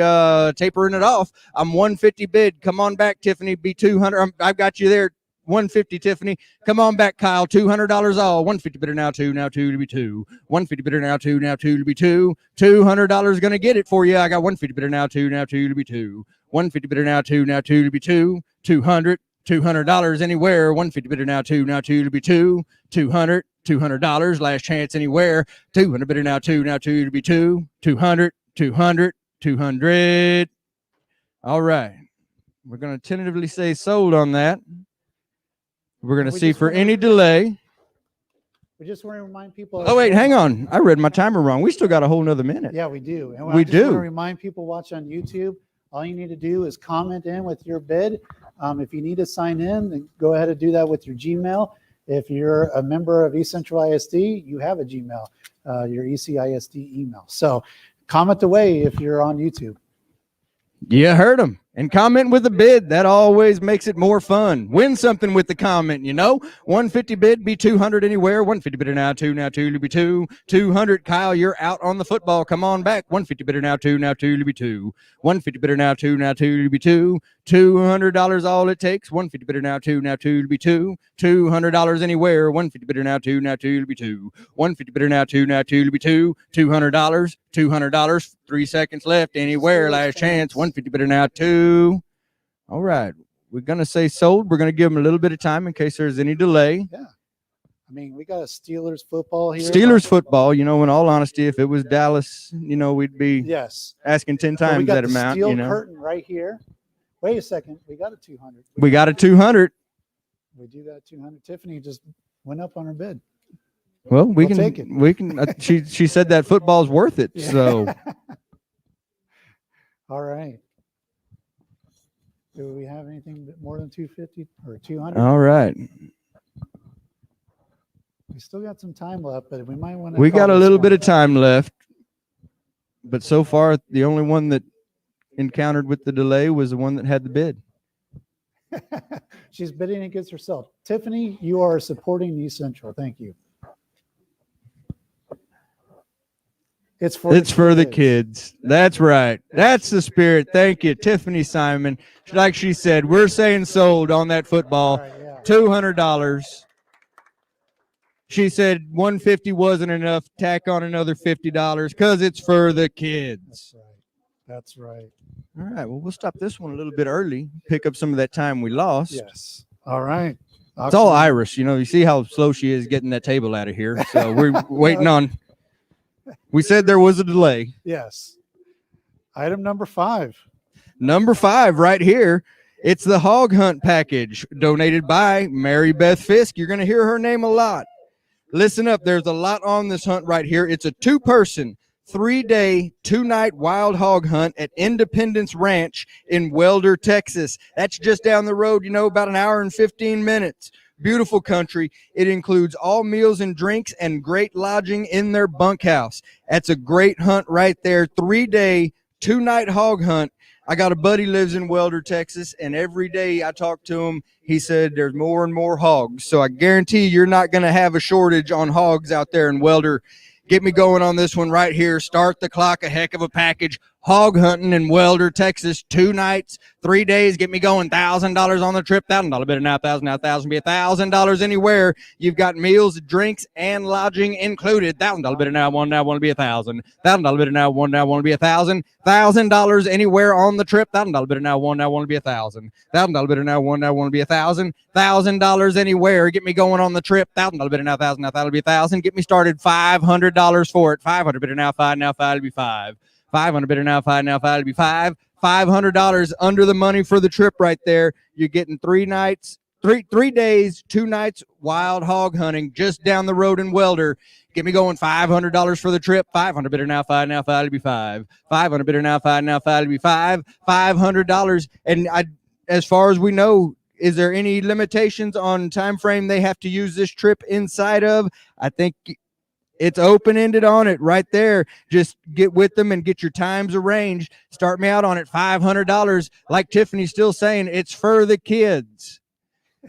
tapering it off. I'm 150 bid. Come on back, Tiffany. Be 200. I've got you there. 150, Tiffany. Come on back, Kyle. $200 all. 150 bidder now. Two. Now two to be two. 150 bidder now. Two. Now two to be two. $200 going to get it for you. I got 150 bidder now. Two. Now two to be two. 150 bidder now. Two. Now two to be two. $200 anywhere. 150 bidder now. Two. Now two to be two. $200. Last chance anywhere. 200 bidder now. Two. Now two to be two. 200. All right. We're going to tentatively say sold on that. We're going to see for any delay. We just want to remind people. Oh, wait, hang on. I read my timer wrong. We still got a whole nother minute. Yeah, we do. And We I just want do. to remind people watching on YouTube, all you need to do is comment in with your bid. If you need to sign in, then go ahead and do that with your Gmail. If you're a member of East Central ISD, you have a Gmail, your ECISD email. So comment away if you're on YouTube. You heard them. And comment with a bid. That always makes it more fun. Win something with the comment, you know. 150 bid, be 200 anywhere. 150 bidder now. Two. Now two to be two. 200. Kyle, you're out on the football. Come on back. 150 bidder now. Two. Now two to be two. 150 bidder now. Two. Now two to be two. $200 all it takes. 150 bidder now. Two. Now two to be two. $200 anywhere. 150 bidder now. Two. Now two to be two. 150 bidder now. Two. Now two to be two. $200. $200. 3 seconds left. Anywhere. Last chance. 150 bidder now. Two. All right. We're going to say sold. We're going to give them a little bit of time in case there's any delay. Yeah. I mean, we got a Steelers football here. Steelers football, you know, in all honesty, if it was Dallas, you know, we'd be asking 10 Well, we times got that the amount, steel you know. curtain right here. Wait a second. We got a 200. We got a 200. We do got a 200. Tiffany just went up on her bid. Well, we We'll take it. She said that football's worth it. Yeah. So All right. Do we have anything more than 250 or 200? all right. We still got some time left, but we might want to. We got a little bit of time left. But so far, the only one that encountered with the delay was the one that had the bid. She's bidding against herself. Tiffany, you are supporting East Central. Thank you. It's for the kids. That's right. That's the spirit. Thank you, Tiffany Simon. Like she said, we're saying sold on that football. All right, yeah. $200. She said 150 wasn't enough. Tack on another $50 because it's for the kids. That's right. All right. Well, we'll stop this one a little bit early. Pick up some of that time we lost. Yes. All right. It's all Irish. You know, you see how slow she is getting that table out of here. So we're waiting on. We said there was a delay. Yes. Item number 5. Number 5 right here. It's the hog hunt package donated by Mary Beth Fisk. You're going to hear her name a lot. Listen up. There's a lot on this hunt right here. It's a 2-person, 3-day, 2-night wild hog hunt at Independence Ranch in Welder, Texas. That's just down the road, you know, about an hour and 15 minutes. Beautiful country. It includes all meals and drinks and great lodging in their bunkhouse. That's a great hunt right there. 3-day, 2-night hog hunt. I got a buddy lives in Welder, Texas, and every day I talk to him, he said there's more and more hogs. So I guarantee you're not going to have a shortage on hogs out there in Welder. Get me going on this one right here. Start the clock. A heck of a package. Hog hunting in Welder, Texas. 2 nights, 3 days. Get me going. $1,000 on the trip. $1,000 bid now. $1,000 be $1,000 anywhere. You've got meals, drinks, and lodging included. $1,000 bid now. One now want to be $1,000. $1,000 bid now. One now want to be $1,000. $1,000 anywhere on the trip. $1,000 bid now. One now want to be $1,000. $1,000 bid now. One now want to be $1,000. $1,000 anywhere. Get me going on the trip. $1,000 bid now. $1,000 now. That'll be $1,000. Get me started. $500 for it. $500 bid now. $5 now. $5 will be $5. $500 bidder now, $5 now, $5 will be $5. $500 under the money for the trip right there. You're getting 3 nights, 3 days, 2 nights wild hog hunting just down the road in Welder. Get me going. $500 for the trip. $500 bidder now, $5 now, $5 will be $5. $500 bidder now, $5 now, $5 will be $5. $500. And as far as we know, is there any limitations on time frame they have to use this trip inside of? I think it's open-ended on it right there. Just get with them and get your times arranged. Start me out on it. $500. Like Tiffany's still saying, it's for the kids.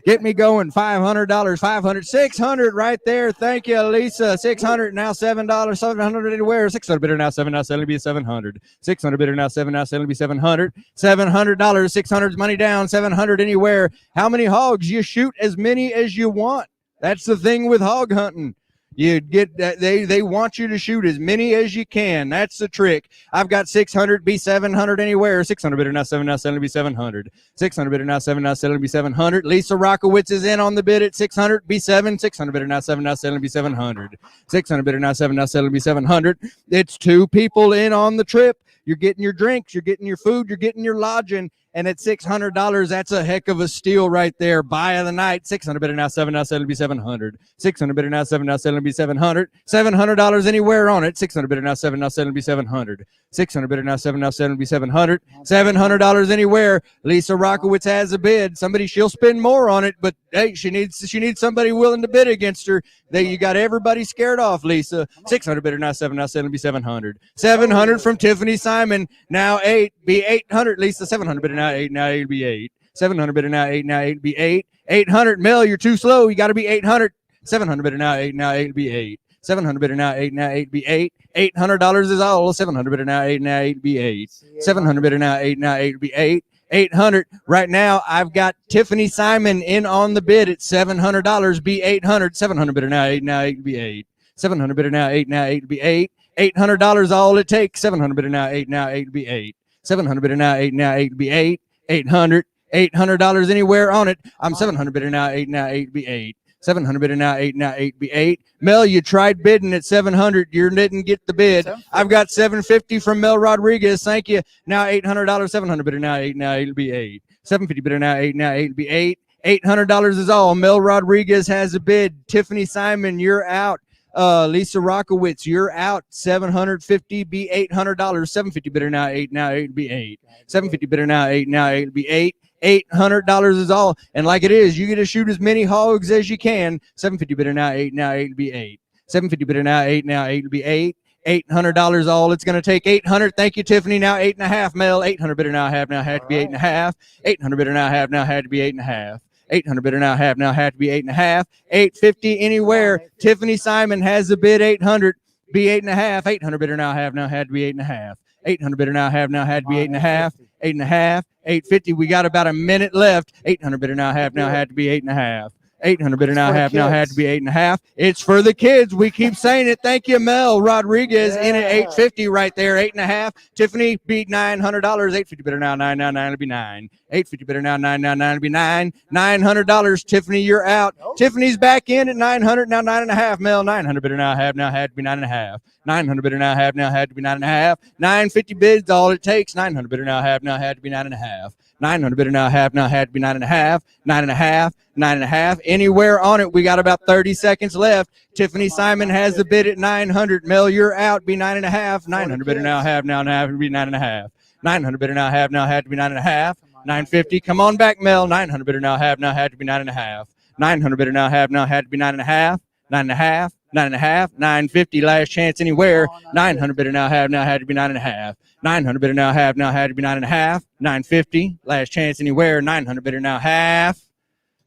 Get me going. $500, $500, $600 right there. Thank you, Lisa. $600 now, $7, $700 anywhere. $600 bidder now, $7 now, $7 be $700. $600 bidder now, $7 now, $7 be $700. $700, $600 money down, $700 anywhere. How many hogs? You shoot as many as you want. That's the thing with hog hunting. You get that they want you to shoot as many as you can. That's the trick. I've got 600, be 700 anywhere. 600 bidder now, 7 now, 7 be 700. 600 bidder now, 7 now, 7 be 700. Lisa Rockowitz is in on the bid at 600, be 7. 600 bidder now, 7 now, 7 be 700. 600 bidder now, 7 now, 7 be 700. It's 2 people in on the trip. You're getting your drinks, you're getting your food, you're getting your lodging. And at $600, that's a heck of a steal right there. Buy of the night. 600 bidder now, 7 now, 7 be 700. 600 bidder now, 7 now, 7 be 700. $700 anywhere on it. 600 bidder now, 7 now, 7 be 700. 600 bidder now, 7 now, 7 be 700. $700 anywhere. Lisa Rockowitz has a bid. She'll spend more on it, but hey, she needs somebody willing to bid against her. You got everybody scared off, Lisa. 600 bidder now, 7 now, 7 be 700. 700 from Tiffany Simon. Now 8 be 800. Lisa, 700 bidder now, 8 now, 8 be 8. 700 bidder now, 8 now, 8 be 8. 800 Mel, you're too slow. You got to be 800. 700 bidder now, 8 now, 8 be 8. 700 bidder now, 8 now, 8 be 8. $800 is all. 700 bidder now, 8 now, 8 be 8. 700 bidder now, 8 now, 8 be 8. 800 right now. I've got Tiffany Simon in on the bid at $700. Be 800. 700 bidder now, 8 now, 8 be 8. 700 bidder now, 8 now, 8 be 8. $800 all it takes. 700 bidder now, 8 now, 8 be 8. 700 bidder now, 8 now, 8 be 8. 800. $800 anywhere on it. I'm 700 bidder now, 8 now, 8 be 8. 700 bidder now, 8 now, 8 be 8. Mel, you tried bidding at 700. You didn't get the bid. I've got 750 from Mel Rodriguez. Thank you. Now $800. 700 bidder now, 8 now, 8 be 8. 750 bidder now, 8 now, 8 be 8. $800 is all. Mel Rodriguez has a bid. Tiffany Simon, you're out. Lisa Rockowitz, you're out. 750 be $800. 750 bidder now, 8 now, 8 be 8. 750 bidder now, 8 now, 8 be 8. $800 is all. And like it is, you get to shoot as many hogs as you can. 750 bidder now, 8 now, 8 be 8. 750 bidder now, 8 now, 8 be 8. $800 all it's going to take. 800. Thank you, Tiffany. Now 8.5. Mel, 800 bidder now, have now had to be 8.5. 800 bidder now, have now had to be 8.5. 800 bidder now, have now had to be 8.5. 850 anywhere. Tiffany Simon has a bid. 800 be 8.5. 800 bidder now, have now had to be 8.5. 800 bidder now, have now had to be 8.5. 8.5. 850. We got about a minute left. 800 bidder now, have now had to be 8.5. 800 bidder It's now for the half now had kids. to be 8.5. It's for the kids. We keep saying it. Thank you, Mel Rodriguez in at Yeah. 850 right there. 8.5. Tiffany beat $900. 850 bidder now 999 to be 9. 850 bidder now 999 to be 9. $900. Tiffany, you're out. Nope. Tiffany's back in at 900 now 9.5. Mel 900 bidder now have now had to be 9.5. 900 bidder now have now had to be 9.5. 950 bids all it takes. 900 bidder now have now had to be 9.5. 900 bidder now have now had to be 9.5. 9.5. 9.5. Anywhere on it. We got about 30 seconds left. Tiffany Simon has the bid at 900. Mel, you're out. Be 9.5. 900 bidder now have now have to be 9.5. 900 bidder now have now had to be 9.5. 950. Come on back, Mel. 900 bidder now have now had to be 9.5. 900 bidder now have now had to be 9.5. 9.5. 9.5. 950. Last chance anywhere. 900 bidder now have now had to be 9.5. 900 bidder now have now had to be 9.5. 950. Last chance anywhere. 900 bidder now half.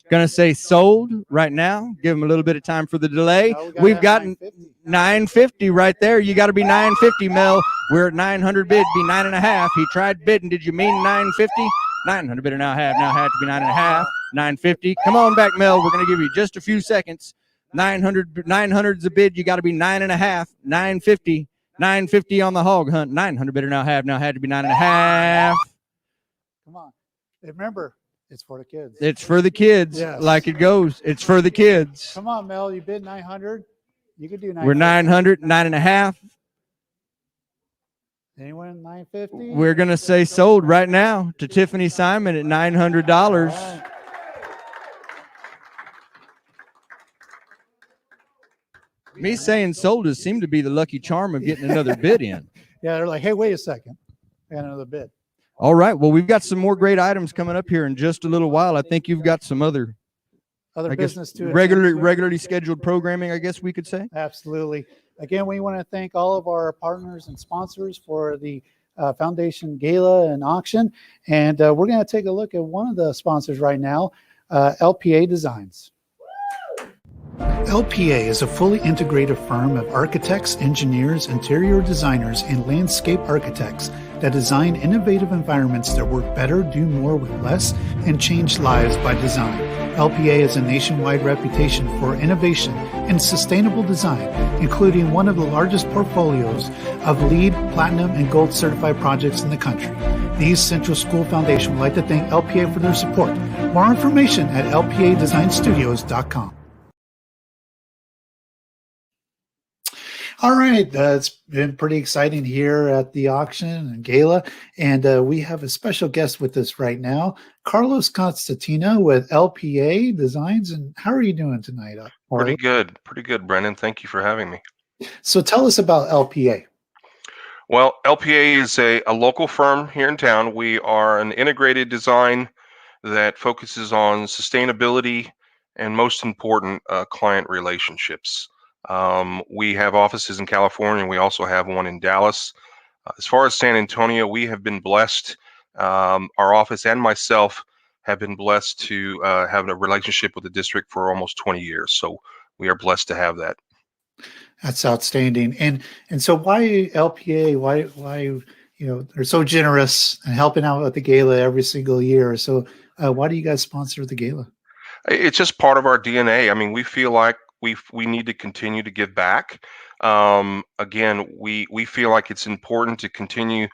Gonna say sold right now. Give them a little bit of time for the delay. No, We've got 950. 950 right there. You got to be 950, Mel. We're at 900 bid. Be 9.5. He tried bidding. Did you mean 950? 900 bidder now had to be 9.5. 950. Come on back, Mel. We're gonna give you just a few seconds. 900's a bid. You got to be 9.5. 950. 950 on the hog hunt. 900 bidder now had to be 9.5. Come on. Remember, it's for the kids. It's for the kids. Yes. Like it goes. It's for the kids. Come on, Mel. You bid 900. You could do 900. We're 900, 9.5. Anyone 950? We're going to say sold right now to Tiffany Simon at $900. All right. Me saying sold has seemed to be the lucky charm of getting another bid in. Yeah, they're like, hey, wait a second. I got another bid. All right. Well, we've got some more great items coming up here in just a little while. I think you've got some other, Other I guess, business to attend to. regularly scheduled programming, I guess we could say. Absolutely. Again, we want to thank all of our partners and sponsors for the Foundation Gala and auction. And we're going to take a look at one of the sponsors right now, Lpa Designs. LPA is a fully integrated firm of architects, engineers, interior designers, and landscape architects that design innovative environments that work better, do more with less, and change lives by design. LPA has a nationwide reputation for innovation and sustainable design, including one of the largest portfolios of LEED, Platinum, and Gold certified projects in the country. The East Central School Foundation would like to thank LPA for their support. More information at lpadesignstudios.com. All right, it's been pretty exciting here at the auction and gala, and we have a special guest with us right now, Carlos Constantino with Lpa Designs. And how are you doing tonight? Pretty good, Brendan. Thank you for having me. So tell us about Lpa. Well, Lpa is a local firm here in town. We are an integrated design that focuses on sustainability and, most important, client relationships. We have offices in California. We also have one in Dallas. As far as San Antonio, we have been blessed. Our office and myself have been blessed to have a relationship with the district for almost 20 years. So we are blessed to have that. That's outstanding. And so why Lpa? Why they're so generous and helping out at the gala every single year. So why do you guys sponsor the gala? It's just part of our DNA. I mean, we feel like we need to continue to give back. Again, we feel like it's important to continue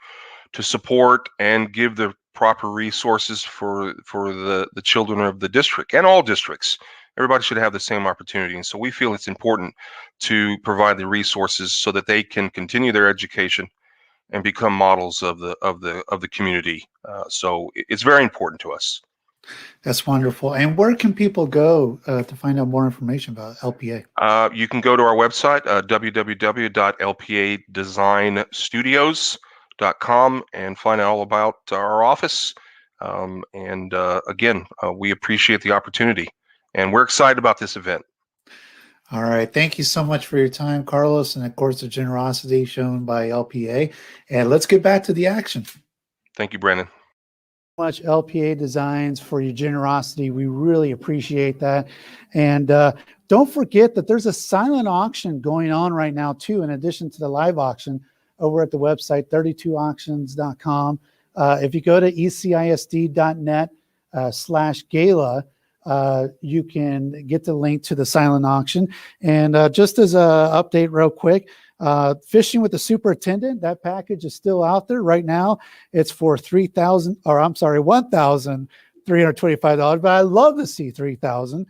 to support and give the proper resources for the children of the district and all districts. Everybody should have the same opportunity, and so we feel it's important to provide the resources so that they can continue their education and become models of the community. So it's very important to us. That's wonderful. And where can people go to find out more information about Lpa? You can go to our website, www.lpadesignstudios.com, and find out all about our office. Again, we appreciate the opportunity, and we're excited about this event. All right. Thank you so much for your time, Carlos, and of course, the generosity shown by Lpa. And let's get back to the action. Thank you, Brendan. Much Lpa Designs for your generosity. We really appreciate that. And don't forget that there's a silent auction going on right now too, in addition to the live auction over at the website 32auctions.com. If you go to ecisd.net/gala, you can get the link to the silent auction. And just as a update real quick, Fishing with the Superintendent, that package is still out there right now. It's for $1,325, but I love to see $3,000.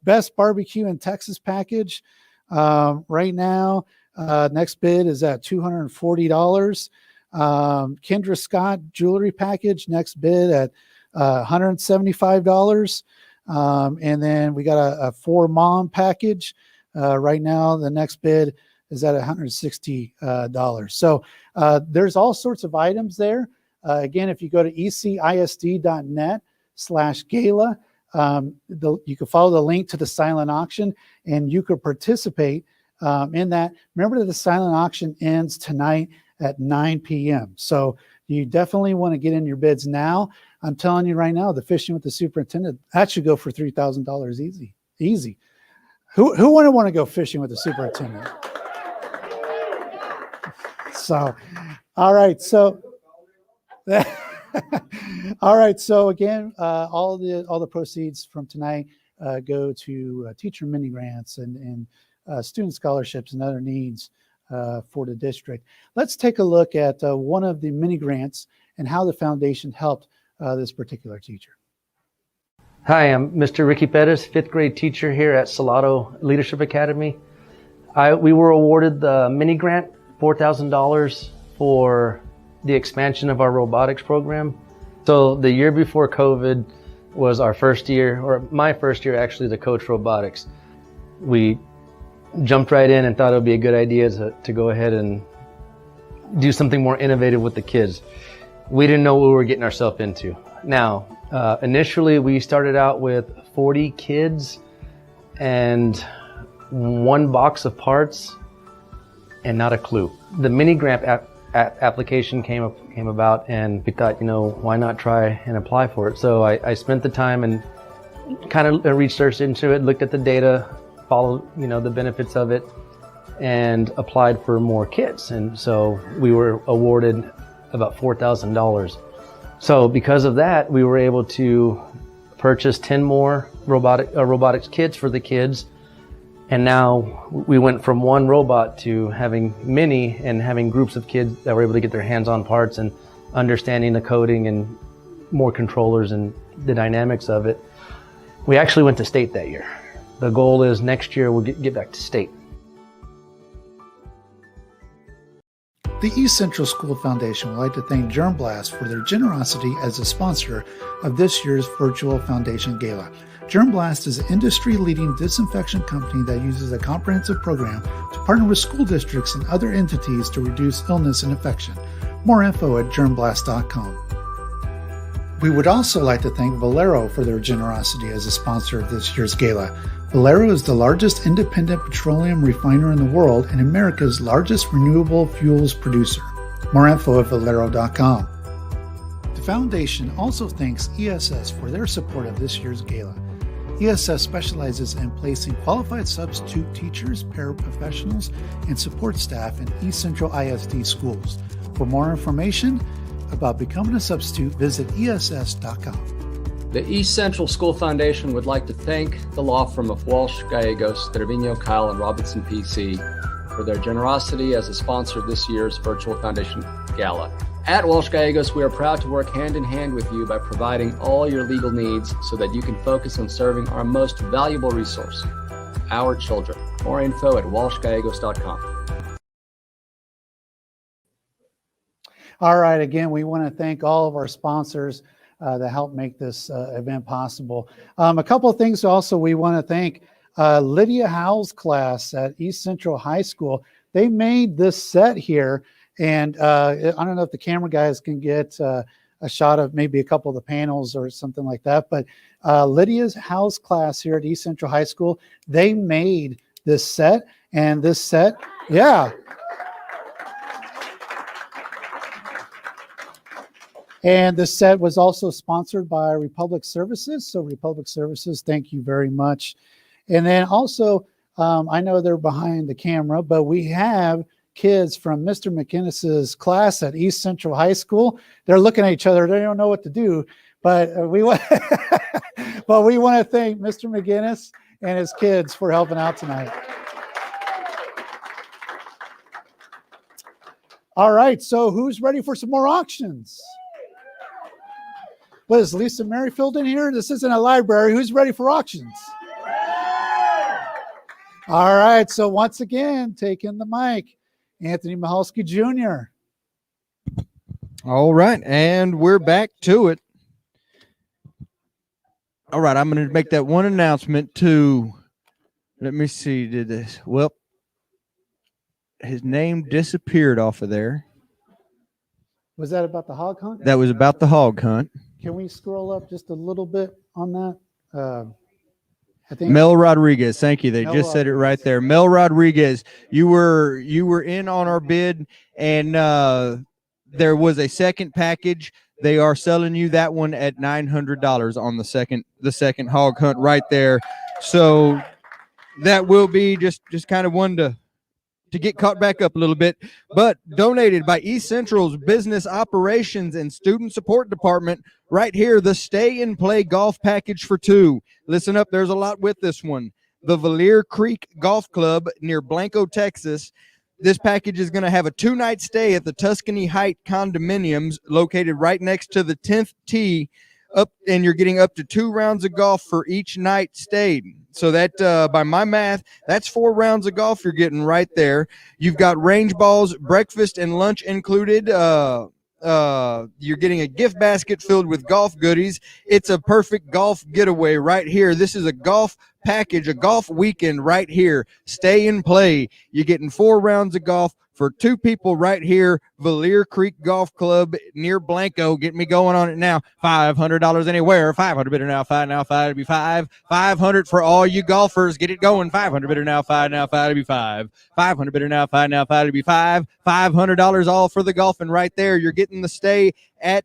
Best Barbecue in Texas package right now. Next bid is at $240. Kendra Scott jewelry package, next bid at $175. And then we got a for mom package. Right now, the next bid is at $160. So there's all sorts of items there. Again, if you go to ecisd.net/gala, you can follow the link to the silent auction and you could participate in that. Remember that the silent auction ends tonight at 9 p.m. So you definitely want to get in your bids now. I'm telling you right now, the Fishing with the Superintendent, that should go for $3,000 easy. Who wouldn't want to go fishing with the superintendent? So, all right. So, all right. So again, all the proceeds from tonight go to teacher mini grants and student scholarships and other needs for the district. Let's take a look at one of the mini grants and how the foundation helped this particular teacher. Hi, I'm Mr. Ricky Pettis, 5th grade teacher here at Salado Leadership Academy. We were awarded the mini grant, $4,000 for the expansion of our robotics program. So the year before COVID was our first year, or my first year actually, to coach robotics. We jumped right in and thought it would be a good idea to go ahead and do something more innovative with the kids. We didn't know what we were getting ourselves into. Now, initially we started out with 40 kids and one box of parts and not a clue. The mini grant application came about, and we thought, why not try and apply for it? So I spent the time and kind of researched into it, looked at the data, followed the benefits of it, and applied for more kits. And so we were awarded about $4,000. So because of that, we were able to purchase 10 more robotics kits for the kids. And now we went from one robot to having many and having groups of kids that were able to get their hands on parts and understanding the coding and more controllers and the dynamics of it. We actually went to state that year. The goal is next year we'll get back to state. The East Central School Foundation would like to thank Germ Blast for their generosity as a sponsor of this year's virtual foundation gala. Germ Blast is an industry-leading disinfection company that uses a comprehensive program to partner with school districts and other entities to reduce illness and infection. More info at germblast.com. We would also like to thank Valero for their generosity as a sponsor of this year's gala. Valero is the largest independent petroleum refiner in the world and America's largest renewable fuels producer. More info at valero.com. The foundation also thanks ESS for their support of this year's gala. ESS specializes in placing qualified substitute teachers, paraprofessionals, and support staff in East Central ISD schools. For more information about becoming a substitute, visit ESS.com. The East Central School Foundation would like to thank the law firm of Walsh, Gallegos, Trevino, Kyle, and Robinson PC for their generosity as a sponsor of this year's Virtual Foundation Gala. At Walsh Gallegos, we are proud to work hand in hand with you by providing all your legal needs so that you can focus on serving our most valuable resource, our children. More info at walshgallegos.com. All right, again, we want to thank all of our sponsors that help make this event possible. A couple of things also we want to thank Lydia Howell's class at East Central High School. They made this set here, and I don't know if the camera guys can get a shot of maybe a couple of the panels or something like that, but Lydia Howell's class here at East Central High School, they made this set, and this set, yeah. And the set was also sponsored by Republic Services. So Republic Services, thank you very much. And then also, I know they're behind the camera, but we have kids from Mr. McInnes's class at East Central High School. They're looking at each other. They don't know what to do, but we want, but we want to thank Mr. McInnes and his kids for helping out tonight. All right, so who's ready for some more auctions? What is Lisa Merrifield in here? This isn't a library. Who's ready for auctions? All right, so once again, taking the mic, Anthony Mihalski Jr. All right, and we're back to it. All right, I'm going to make that one announcement to, let me see, did this, well, his name disappeared off of there. Was that about the hog hunt? That was about the hog hunt. Can we scroll up just a little bit on that? I think Mel Rodriguez, thank you. They Mel just said it Rodriguez. right there. Mel Rodriguez, you were in on our bid, and there was a second package. They are selling you that one at $900 on the second hog hunt right there. So that will be just kind of one to get caught back up a little bit, but donated by East Central's Business Operations and Student Support Department right here, the Stay and Play Golf Package for 2. Listen up, there's a lot with this one. The Valier Creek Golf Club near Blanco, Texas. This package is going to have a 2-night stay at the Tuscany Height condominiums located right next to the 10th tee up, and you're getting up to 2 rounds of golf for each night stayed. So that, by my math, that's 4 rounds of golf you're getting right there. You've got range balls, breakfast, and lunch included. You're getting a gift basket filled with golf goodies. It's a perfect golf getaway right here. This is a golf package, a golf weekend right here. Stay and play. You're getting 4 rounds of golf for 2 people right here. Valier Creek Golf Club near Blanco. Get me going on it now. $500 anywhere. 500 bidder now. 5 now. 5 to be 5. 500 for all you golfers. Get it going. 500 bidder now. 5 now. 5 to be 5. 500 bidder now. 5 now. 5 to be 5. $500 all for the golfing right there. You're getting the stay at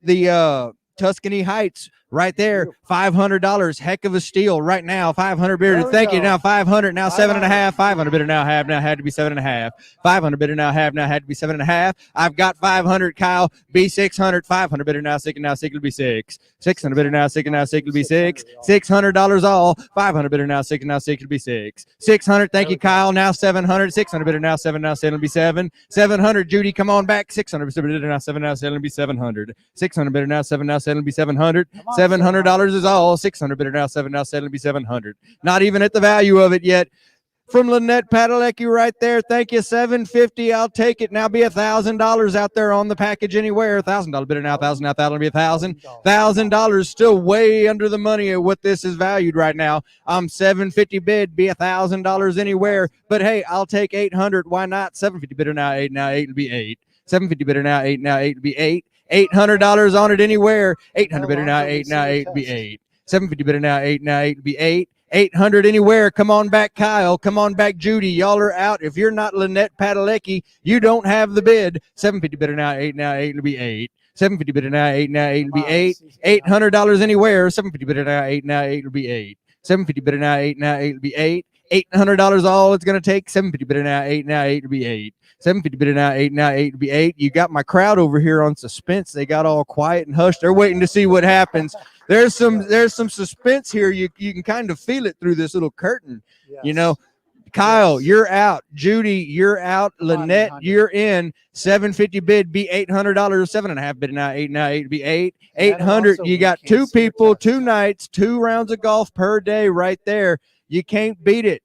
the Tuscany Heights right there. $500. Heck of a steal right now. 500 bidder. Thank you. Now 500. Now 7.5. 500 bidder now. Have now had to be 7.5. 500 bidder now. Have now had to be 7.5. I've got 500. Kyle. Be 600. 500 bidder now. Sick now. Sick will be 6. 600 bidder now. Sick now. Sick will be 6. $600 all. 500 bidder now. Sick now. Sick will be 6. 600. Thank you, Kyle. Now 700. 600 bidder now. 7 now. 7 will be 7. 700. Judy, come on back. 600 bidder now. 7 now. 7 will be 700. 600 bidder now. 7 now. 7 will be 700. $700 is all. 600 bidder now. 7 now. 7 will be 700. Not even at the value of it yet. From Lynette Padalecki right there. Thank you. $750. I'll take it. Now be $1,000 out there on the package anywhere. $1,000 bidder now. 1,000 now. That'll be 1,000. $1,000 still way under the money of what this is valued right now. I'm $750 bid. Be $1,000 anywhere. But hey, I'll take 800. Why not? $750 bidder now. 8 now. 8 will be 8. $750 bidder now. 8 now. 8 will be 8. $800 on it anywhere. 800 bidder now. 8 now. 8 will be 8. $750 bidder now. 8 now. 8 will be 8. 800 anywhere. Come on back, Kyle. Come on back, Judy. Y'all are out. If you're not Lynette Padalecki, you don't have the bid. $750 bidder now. 8 now. 8 will be 8. $750 bidder now. 8 now. 8 will be 8. $800 anywhere. $750 bidder now. 8 now. 8 will be 8. $750 bidder now. 8 now. 8 will be 8. $800 all it's going to take. $750 bidder now. 8 now. 8 will be 8. $750 bidder now. 8 now. 8 will be 8. You got my crowd over here on suspense. They got all quiet and hushed. They're waiting to see what happens. There's some suspense here. You can kind of feel it through this little curtain. Yes. You know, Kyle, you're out. Judy, you're out. Lynette, you're in. $750 bid, be $800. 7.5 bid now. 8 now. 8 be 8. 800. You got 2 people, 2 nights, 2 rounds of golf per day right there. You can't beat it.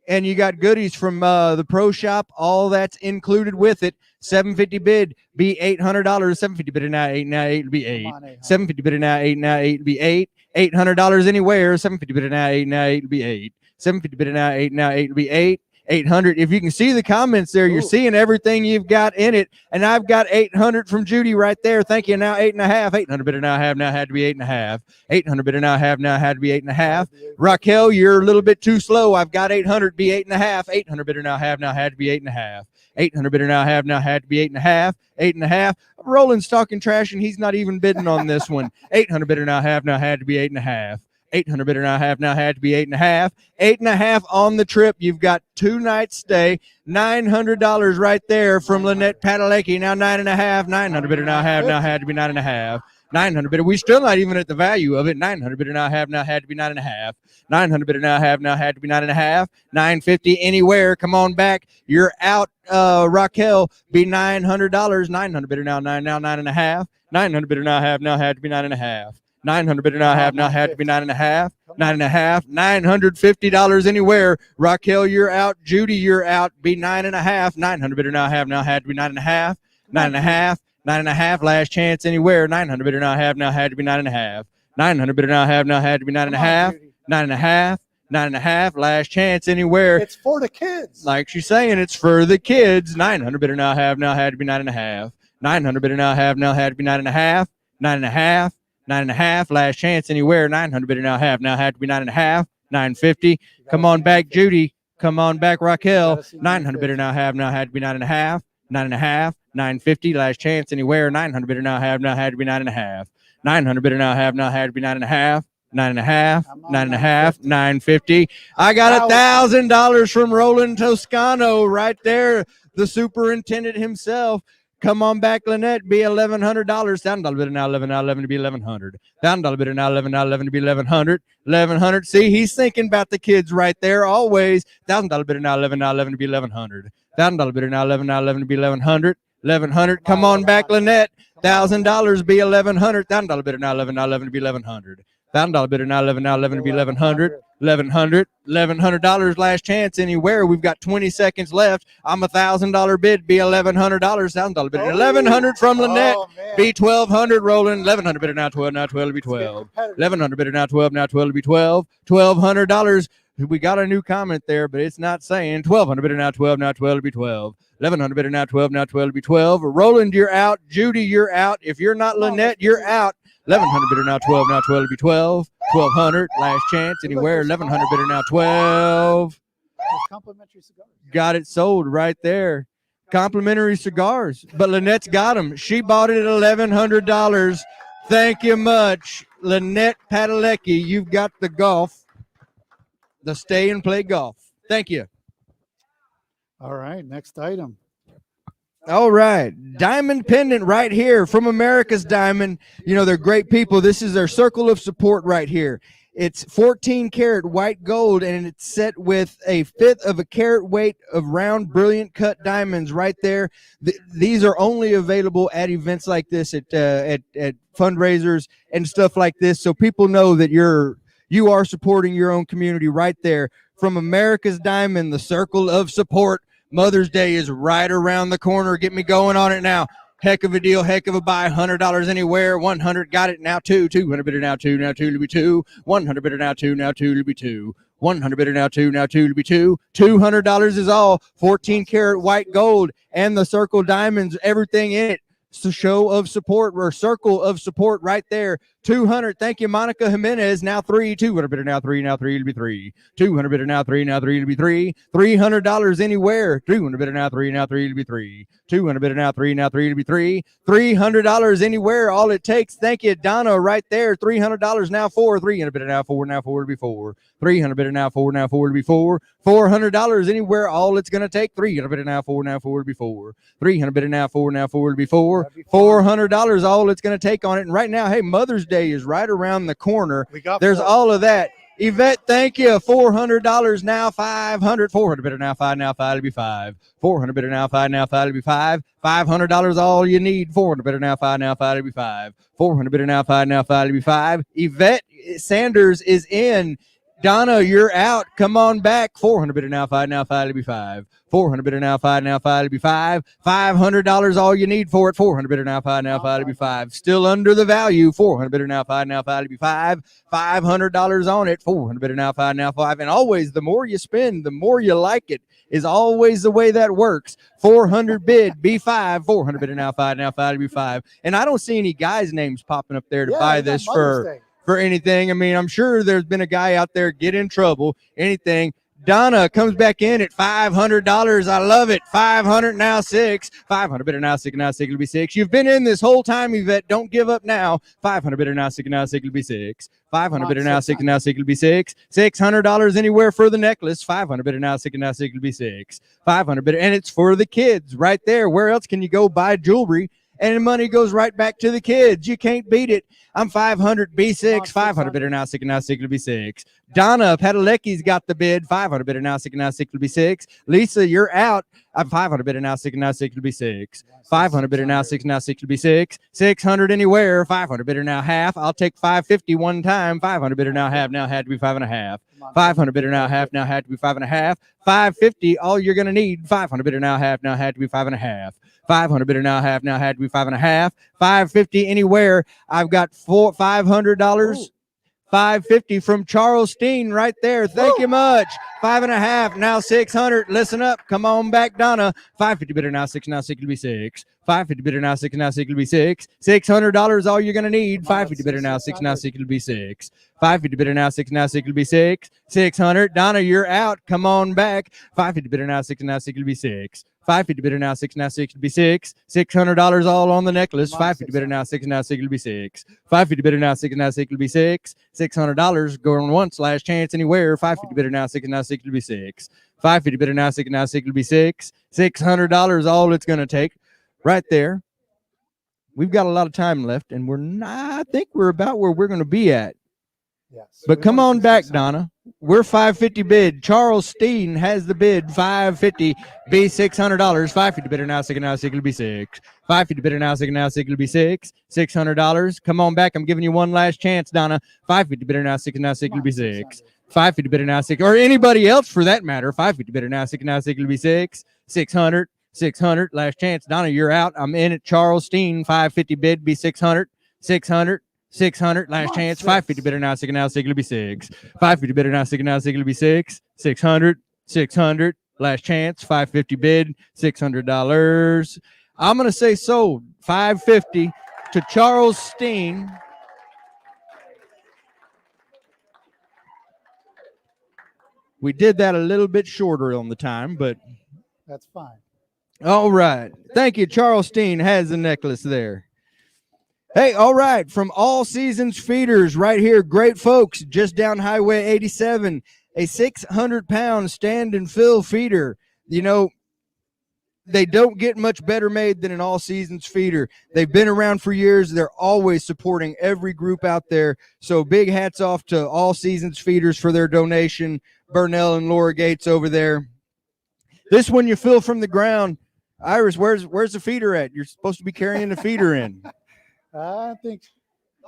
And you got goodies from the pro shop. All that's included with it. $750 bid, be $800. $750 bid now. 8 now. 8 will be 8. $750 bid now. 8 now. 8 will be 8. $800 anywhere. $750 bid now. 8 now. 8 will be 8. $750 bid now. 8 now. 8 will be 8. 800. If you can see the comments there, you're seeing everything you've got in it. And I've got 800 from Judy right there. Thank you. Now 8.5. 800 bidder now have now had to be 8.5. 800 bidder now have now had to be 8.5. Raquel, you're a little bit too slow. I've got 800 be 8.5. 800 bidder now have now had to be 8.5. 800 bidder now have now had to be 8.5. 8.5. Roland's talking trash and he's not even bidding on this one. 800 bidder now have now had to be 8.5. 800 bid and a half now had to be 8.5. 8.5 on the trip. You've got 2 nights stay. $900 right there from Lynette Padalecki. Now 9.5. 900 bid and a half now had to be 9.5. 900 bid. We still not even at the value of it. 900 bid and a half now had to be 9.5. 900 bid and a half now had to be 9.5. 950 anywhere. Come on back. You're out, Raquel. Be $900. 900 bid and now 9.5. 900 bid and a half now had to be 9.5. 900 bid and a half now had to be 9.5. 9.5. $950 anywhere. Raquel, you're out. Judy, you're out. Be 9.5. 900 bid and a half now had to be 9.5. 9.5. 9.5. Last chance anywhere. 900 bid and a half now had to be 9.5. 900 bid and a half now had to be 9.5. 9.5. 9.5. Last chance anywhere. It's for the kids. Like she's saying, it's for the kids. 900 bid and a half now had to be 9.5. 900 bid and a half now had to be 9.5. 9.5. 9.5. Last chance anywhere. 900 bid and a half now had to be 9.5. 950. Come on back, Judy. Come on back, Raquel. 900 bid and a half now had to be 9.5. 9.5. 950. Last chance anywhere. 900 bid and a half now had to be 9.5. 900 bid and a half now had to be 9.5. 9.5. 9.5. 950. I got $1,000 from Roland Toscano right there. The superintendent himself. Come on back, Lynette. Be $1,100. $1,000 bid now 11 now 11 to be 1,100. $1,000 bid now 11 now 11 to be 1,100. 1,100. See, he's thinking about the kids right there always. $1,000 bid now 11 now 11 to be 1,100. $1,000 bid now 11 now 11 to be 1,100. 1,100. Come on back, Lynette. $1,000 be 1,100. $1,000 bid now 11 now 11 to be 1,100. $1,000 bid now 11 now 11 to be 1,100. 1,100. $1,100 last chance anywhere. We've got 20 seconds left. I'm $1,000 bid. Be $1,100. $1,000 bid. 1,100 from Lynette. Be 1,200 rolling. 1,100 bid now 12. Now 12 to be 12. 1,100 bid now 12. Now 12 to be 12. $1,200. We got a new comment there, but it's not saying 1,200 bid now 12. Now 12 to be 12. 1,100 bid now 12. Now 12 to be 12. Roland, you're out. Judy, you're out. If you're not Lynette, you're out. 1,100 bidder now 12. Now 12 to be 12. 1,200. Last chance anywhere. 1,100 bidder now 12. Complimentary cigars. Got it sold right there. Complimentary cigars. But Lynette's got them. She bought it at $1,100. Thank you much, Lynette Padalecki. You've got the golf. The stay and play golf. Thank you. All right, next item. All right. Diamond pendant right here from America's Diamond. You know, they're great people. This is their circle of support right here. It's 14 karat white gold, and it's set with a 1/5 of a carat weight of round, brilliant cut diamonds right there. These are only available at events like this, at fundraisers and stuff like this. So people know that you are supporting your own community right there. From America's Diamond, the circle of support. Mother's Day is right around the corner. Get me going on it now. Heck of a deal, heck of a buy. $100 anywhere. 100 got it now 2. 200 bidder now 2. Now 2 to be 2. 100 bidder now 2. Now 2 to be 2. 100 bidder now 2. Now 2 to be 2. $200 is all. 14 karat white gold and the circle diamonds. Everything in it. It's a show of support or circle of support right there. 200. Thank you, Monica Jimenez. Now 3. 200 bidder now 3. Now 3 to be 3. 200 bidder now 3. Now 3 to be 3. $300 anywhere. 200 bidder now 3. Now 3 to be 3. 200 bidder now 3. Now 3 to be 3. $300 anywhere. All it takes. Thank you, Donna. Right there. $300 now 4. 300 bidder now 4. Now 4 to be 4. 300 bidder now 4. Now 4 to be 4. $400 anywhere. All it's gonna take. 300 bidder now 4. Now 4 to be 4. 300 bidder now 4. Now 4 to be 4. $400 all it's gonna take on it. And right now, hey, Mother's Day is right around the corner. There's all of that. Yvette, thank you. $400 now 500. 400 bidder now 5. Now 5 to be 5. 400 bidder now 5. Now 5 to be 5. $500 all you need. 400 bidder now 5. Now 5 to be 5. 400 bidder now 5. Now 5 to be 5. Yvette Sanders is in. Donna, you're out. Come on back. 400 bidder now 5. Now 5 to be 5. 400 bidder now 5. Now 5 to be 5. $500 all you need for it. 400 bidder now 5. Now 5 to be 5. Still under the value. 400 bidder now 5. Now 5 to be 5. $500 on it. 400 bidder now 5. Now 5. And always, the more you spend, the more you like it. Is always the way that works. 400 bid, be 5. 400 bidder now 5. Now 5 to be 5. And I don't see any guys' names popping up there to buy this for anything. I mean, I'm sure there's been a guy out there get in trouble, anything. Donna comes back in at $500. I love it. 500 now 6. 500 bidder now 6 now 6 will be 6. You've been in this whole time, Yvette. Don't give up now. 500 bidder now 6 now 6 will be 6. 500 bidder now 6 now 6 will be 6. $600 anywhere for the necklace. 500 bidder now 6 now 6 will be 6. 500 bidder, and it's for the kids right there. Where else can you go buy jewelry? And the money goes right back to the kids. You can't beat it. I'm 500 B6. 500 bidder now 6 now 6 will be 6. Donna Padalecki's got the bid. 500 bidder now 6 now 6 will be 6. Lisa, you're out. I'm 500 bidder now 6 now 6 will be 6. 500 bidder now 6 now 6 will be 6. 600 anywhere. 500 bidder now half. I'll take 550 one time. 500 bidder now half. Now had to be 5.5. 500 bidder now half. Now had to be 5.5. 550. All you're gonna need. 500 bidder now half. Now had to be 5.5. 500 bidder now half. Now had to be 5.5. 550 anywhere. I've got $500. 550 from Charles Steen right there. Thank you much. 5.5 now 600. Listen up. Come on back, Donna. 550 bidder now 6 now 6 will be 6. 550 bidder now 6 now 6 will be 6. $600 all you're gonna need. 550 bidder now 6 now 6 will be 6. 550 bidder now 6 now 6 will be 6. 600. Donna, you're out. Come on back. 550 bidder now 6 now 6 will be 6. 550 bidder now 6 now 6 will be 6. $600 all on the necklace. 550 bidder now 6 now 6 will be 6. 550 bidder now 6 now 6 will be 6. $600 going once, last chance anywhere. 550 bidder now 6 now 6 will be 6. 550 bidder now 6 now 6 will be 6. $600 all it's going to take right there. We've got a lot of time left, and I think we're about where we're going to be at. Yes. But come on back, Donna. We're 550 bid. Charles Steen has the bid. 550 be $600. 550 bidder now 6 now 6 will be 6. 550 bidder now 6 now 6 will be 6. $600. Come on back. I'm giving you one last chance, Donna. 550 bidder now 6 now 6 will be 6. 550 bidder now 6, or anybody else for that matter. 550 bidder now 6 now 6 will be 6. 600. 600. Last chance. Donna, you're out. I'm in at Charles Steen. 550 bid be 600. 600. 600. Last chance. 550 bidder now 6 now 6 will be 6. 550 bidder now 6 now 6 will be 6. 600. 600. Last chance. 550 bid. $600. I'm gonna say sold. 550 to Charles Steen. We did that a little bit shorter on the time, but That's fine. all right. Thank you. Charles Steen has the necklace there. Hey, all right. From All Seasons Feeders right here. Great folks just down Highway 87. A 600-pound stand and fill feeder. You know, they don't get much better made than an All Seasons feeder. They've been around for years. They're always supporting every group out there. So big hats off to All Seasons Feeders for their donation. Burnell and Laura Gates over there. This one you fill from the ground. Iris, where's the feeder at? You're supposed to be carrying the feeder in. I think.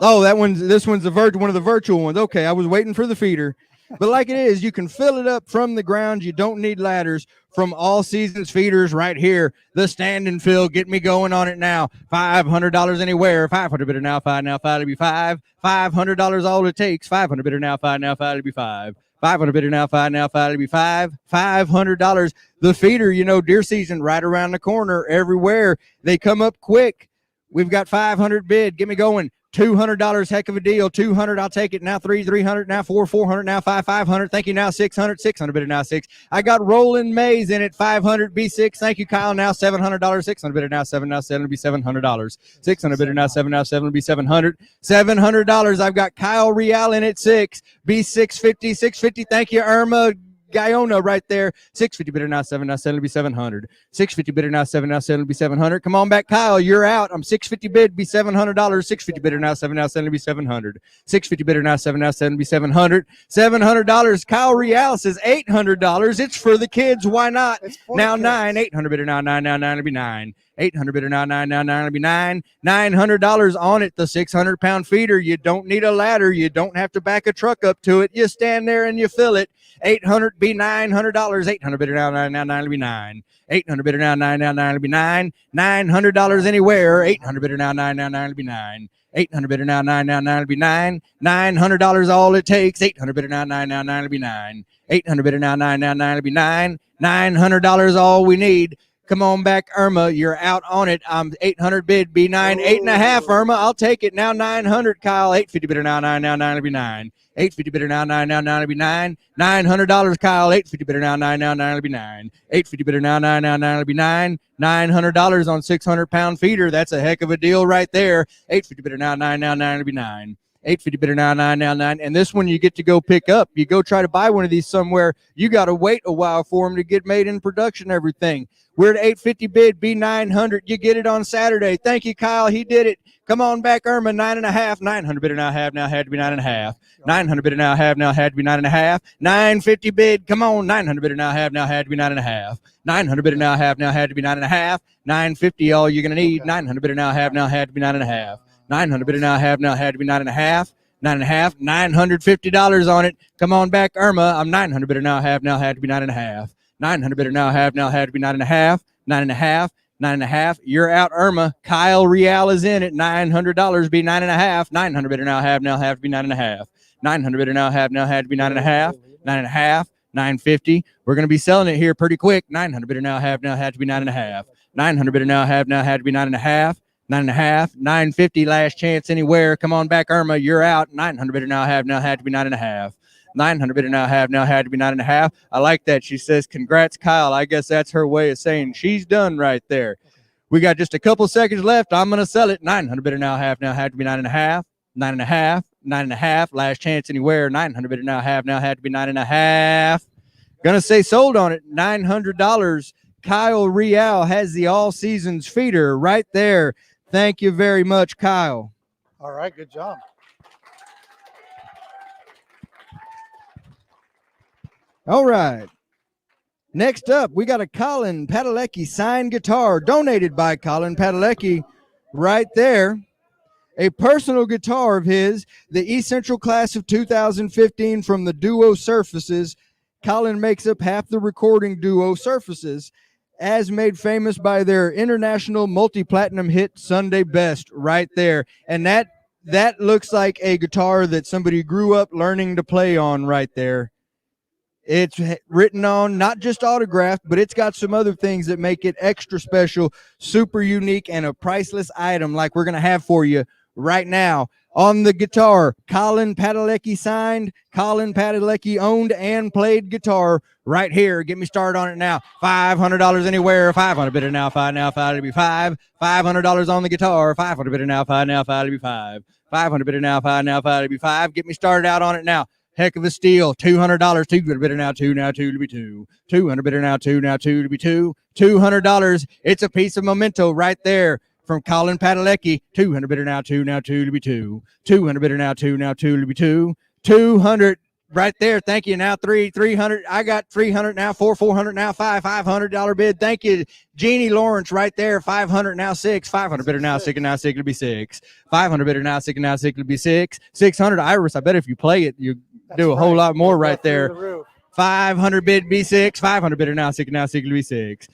Oh, this one's one of the virtual ones. Okay, I was waiting for the feeder. But like it is, you can fill it up from the ground. You don't need ladders. From All Seasons Feeders right here. The stand and fill. Get me going on it now. $500 anywhere. 500 bidder now. 5 now. 5 to be 5. $500 all it takes. 500 bidder now. 5 now. 5 to be 5. 500 bidder now. 5 now. 5 to be 5. $500. The feeder, you know, deer season right around the corner. Everywhere. They come up quick. We've got 500 bid. Get me going. $200, heck of a deal. 200, I'll take it. Now 300, now 400, now 500. Thank you. Now 600 bidder now 6. I got Roland Mays in at 500 B6. Thank you, Kyle. Now $700. 600 bidder now 7. Now 7 will be $700. 600 bidder now 7. Now 7 will be $700. $700. I've got Kyle Real in at 6. B650. 650. Thank you, Irma Guyona right there. 650 bidder now 7. Now 7 will be 700. 650 bidder now 7. Now 7 will be 700. Come on back, Kyle. You're out. I'm 650 bid. Be $700. 650 bidder now 7. Now 7 will be 700. 650 bidder now 7. Now 7 will be 700. $700. Kyle Real says $800. It's for the kids. Why not? Now 9. 800 bidder now 9. Now 9 will be 9. 800 bidder now 9. Now 9 will be 9. $900 on it. The 600-pound feeder. You don't need a ladder. You don't have to back a truck up to it. You stand there and you fill it. 800 be $900. 800 bidder now 9. Now 9 will be 9. 800 bidder now 9. Now 9 will be 9. $900 anywhere. 800 bidder now 9. Now 9 will be 9. 800 bidder now 9. Now 9 will be 9. $900 all it takes. 800 bidder now 9. Now 9 will be 9. 800 bidder now 9. Now 9 will be 9. $900 all we need. Come on back, Irma. You're out on it. I'm 800 bid, B9, 8.5, Irma. I'll take it. Now 900, Kyle. 850 bidder now, 9 will be 9. 850 bidder now, 9 will be 9. $900, Kyle. 850 bidder now, 9 will be 9. 850 bidder now, 9 will be 9. $900 on 600-pound feeder. That's a heck of a deal right there. 850 bidder now, 9 will be 9. 850 bidder now, 9. And this one you get to go pick up. You go try to buy one of these somewhere. You got to wait a while for them to get made in production, everything. We're at 850 bid, B900. You get it on Saturday. Thank you, Kyle. He did it. Come on back, Irma, 9.5. 900 bidder now had to be 9.5. 900 bidder now had to be 9.5. 950 bid. Come on, 900 bidder now had to be 9.5. 900 bidder now had to be 9.5. 950, all you're gonna need. 900 bidder now had to be 9.5. 900 bidder now had to be 9.5. 9.5. $950 on it. Come on back, Irma. I'm 900 bidder now had to be 9.5. 900 bidder now had to be 9.5. 9.5. 9.5. You're out, Irma. Kyle Real is in at $900. Be 9.5. 900 bidder now have to be 9.5. 900 bidder now had to be 9.5. 9.5. 950. We're going to be selling it here pretty quick. 900 bidder now had to be 9.5. 900 bidder now had to be 9.5. 9.5. 950. Last chance anywhere. Come on back, Irma. You're out. 900 bidder now had to be 9.5. 900 bidder now had to be 9.5. I like that. She says, congrats, Kyle. I guess that's her way of saying she's done right there. We got just a couple seconds left. I'm going to sell it. 900 bidder now had to be 9.5. 9.5. 9.5. Last chance anywhere. 900 bidder now had to be 9.5. Gonna say sold on it. $900. Kyle Real has the all seasons feeder right there. Thank you very much, Kyle. All right, good job. All right. Next up, we got a Colin Padalecki signed guitar donated by Colin Padalecki right there. A personal guitar of his, the E Central class of 2015 from the duo Surfaces. Colin makes up half the recording duo Surfaces, as made famous by their international multi-platinum hit Sunday Best right there. And that looks like a guitar that somebody grew up learning to play on right there. It's written on, not just autographed, but it's got some other things that make it extra special, super unique, and a priceless item like we're going to have for you right now. On the guitar, Colin Padalecki signed, Colin Padalecki owned and played guitar right here. Get me started on it now. $500 anywhere. 500 bidder now. 5 to be 5. $500 on the guitar. 500 bidder now. 5 to be 5. 500 bidder now. 5 to be 5. Get me started out on it now. Heck of a steal. $200. 2 bidder now. 2 to be 2. 200 bidder now. 2 to be 2. $200. It's a piece of memento right there from Colin Padalecki. 200 bidder now. 2 to be 2. 200 bidder now. 2 to be 2. 200 right there. Thank you. Now 300. I got 300 now. 400 now. $500 bid. Thank you, Jeannie Lawrence right there. 500 now. 6. 500 bidder now. 6 to be 6. 500 bidder now. 6 to be 6. 600. Iris, I bet if you play it, you do a whole lot more right there. 500 bid B6. 500 bidder now. 6 to be 6.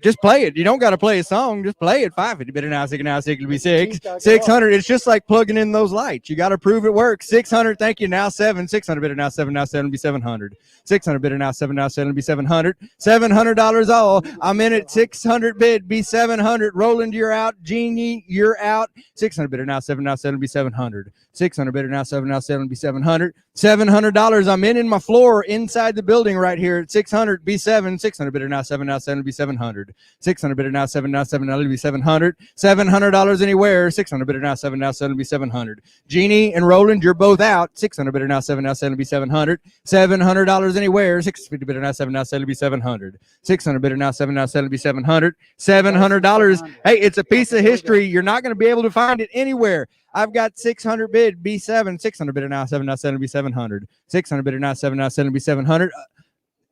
Just play it. You don't got to play a song. Just play it. 550 bidder now. 6 to be 6. 600. It's just like plugging in those lights. You got to prove it works. 600. Thank you. Now 7. 600 bidder now. 7 to be 700. 600 bidder now. 7 to be 700. $700 all. I'm in at 600 bid. Be 700. Roland, you're out. Jeannie, you're out. 600 bidder now. 7 to be 700. 600 bidder now. 7 to be 700. $700. I'm in my floor inside the building right here at 600. B7. 600 bidder now. 7 to be 700. 600 bidder now. 7 to be 700. $700 anywhere. 600 bidder now. 7 to be 700. Jeannie and Roland, you're both out. 600 bidder now. 7 to be 700. $700 anywhere. 650 bidder now. 7 to be 700. 600 bidder now. 7 to be 700. $700. Hey, it's a piece of history. You're not going to be able to find it anywhere. I've got 600 bid B7. 600 bidder now. 7 to be 700. 600 bidder now. 7 to be 700.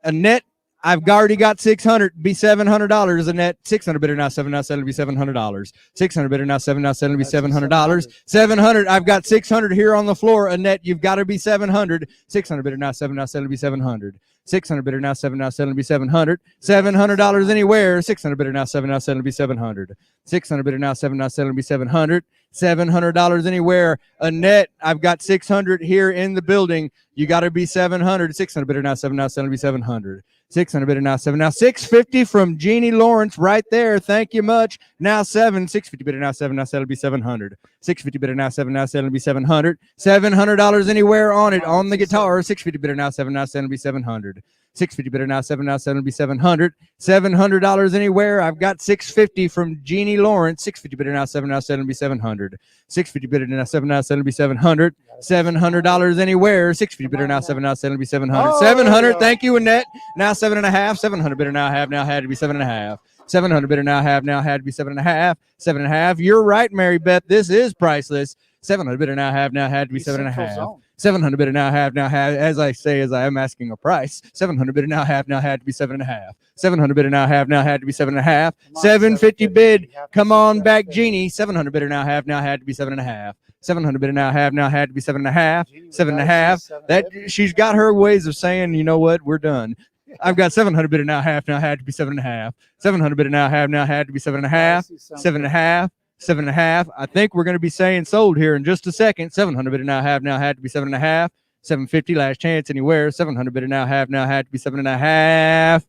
Annette, I've already got 600. Be $700. Annette, 600 bidder now. 7 to be $700. 600 bidder now. 7 to be $700. 700. I've got 600 here on the floor. Annette, you've got to be 700. 600 bidder now. 7 to be 700. 600 bidder now. 7 to be 700. $700 anywhere. 600 bidder now. 7 to be 700. 600 bidder now. 7 to be 700. $700 anywhere. Annette, I've got 600 here in the building. You got to be 700. 600 bidder now. 7 to be 700. 600 bid now 7. Now 650 from Jeannie Lawrence right there. Thank you much. Now 7. 650 bid now 7. Now 7 will be 700. 650 bid now 7. Now 7 will be 700. $700 anywhere on it on the guitar. 650 bid now 7. Now 7 will be 700. 650 bid now 7. Now 7 will be 700. $700 anywhere. I've got 650 from Jeannie Lawrence. 650 bid now 7. Now 7 will be 700. 650 bid now 7. Now 7 will be 700. $700 anywhere. 650 bid now 7. Now 7 will be 700. 700. Thank you, Annette. Now 7.5. 700 bidder now have now had to be 7.5. 700 bidder now have now had to be 7.5. 7.5. You're right, Mary Beth. This is priceless. 700 bidder now have now had to be 7.5. 700 bidder now have now had, as I say, as I am asking a price. 700 bidder now have now had to be 7.5. 700 bidder now have now had to be 7.5. 750 bid. Come on back, Jeannie. 700 bidder now have now had to be 7.5. 700 bidder now have now had to be 7.5. 7.5. That she's got her ways of saying, you know what, we're done. I've got 700 bidder now have now had to be 7.5. 700 bidder now have now had to be 7.5. 7.5. 7.5. I think we're going to be saying sold here in just a second. 700 bidder now have now had to be 7.5. 750 last chance anywhere. 700 bidder now have now had to be 7.5.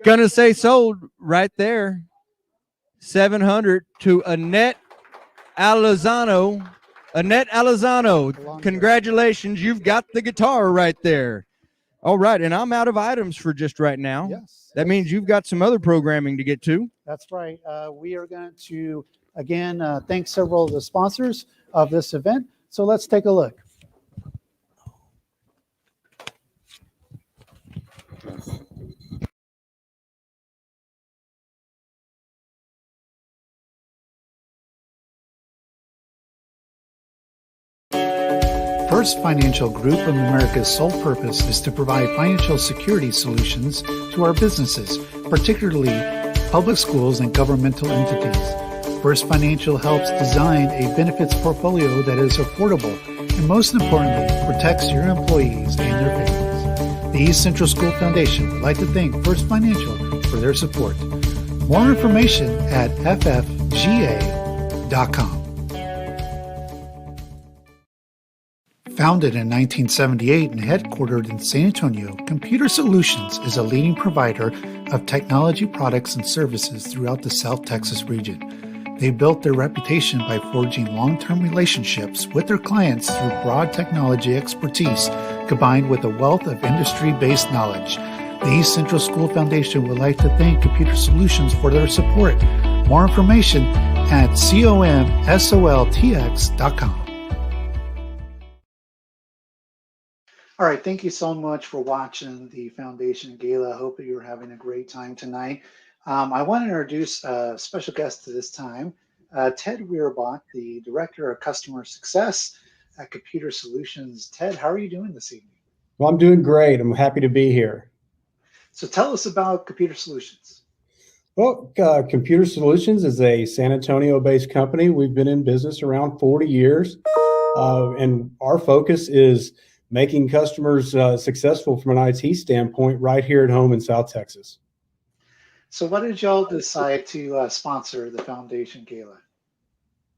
Gonna say sold right there. 700 to Annette Alizano. Annette Alizano, congratulations. You've got the guitar right there. All right, and I'm out of items for just right now. Yes. That means you've got some other programming to get to. That's right. We are going to, again, thank several of the sponsors of this event. So let's take a look. First Financial Group of America's sole purpose is to provide financial security solutions to our businesses, particularly public schools and governmental entities. First Financial helps design a benefits portfolio that is affordable and, most importantly, protects your employees and their families. The East Central School Foundation would like to thank First Financial for their support. More information at ffga.com. Founded in 1978 and headquartered in San Antonio, Computer Solutions is a leading provider of technology products and services throughout the South Texas region. They built their reputation by forging long-term relationships with their clients through broad technology expertise combined with a wealth of industry-based knowledge. The East Central School Foundation would like to thank Computer Solutions for their support. More information at comsoltx.com. All right, thank you so much for watching the Foundation Gala. I hope that you're having a great time tonight. I want to introduce a special guest to this time, Ted Wierbaugh, the Director of Customer Success at Computer Solutions. Ted, how are you doing this evening? Well, I'm doing great. I'm happy to be here. So tell us about Computer Solutions. Well, Computer Solutions is a San Antonio-based company. We've been in business around 40 years, and our focus is making customers successful from an IT standpoint right here at home in South Texas. So what did y'all decide to sponsor the Foundation Gala?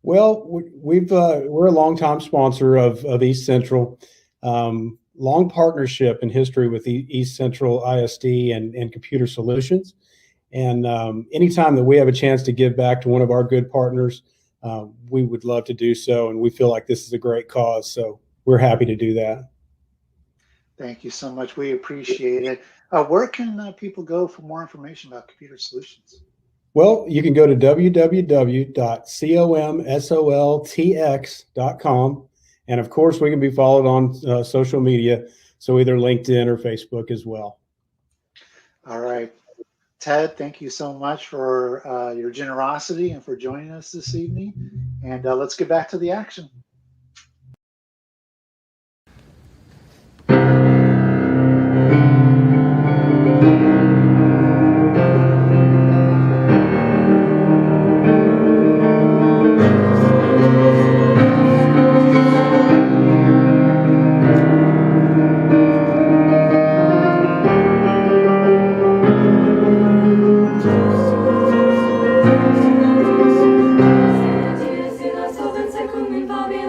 Well, we're a longtime sponsor of East Central, long partnership and history with East Central ISD and Computer Solutions. And anytime that we have a chance to give back to one of our good partners, we would love to do so. And we feel like this is a great cause. So we're happy to do that. Thank you so much. We appreciate it. Where can people go for more information about Computer Solutions? Well, you can go to www.comsoltx.com. And of course, we can be followed on social media. So either LinkedIn or Facebook as well. All right. Ted, thank you so much for your generosity and for joining us this evening. And let's get back to the action. Come in, Bobby.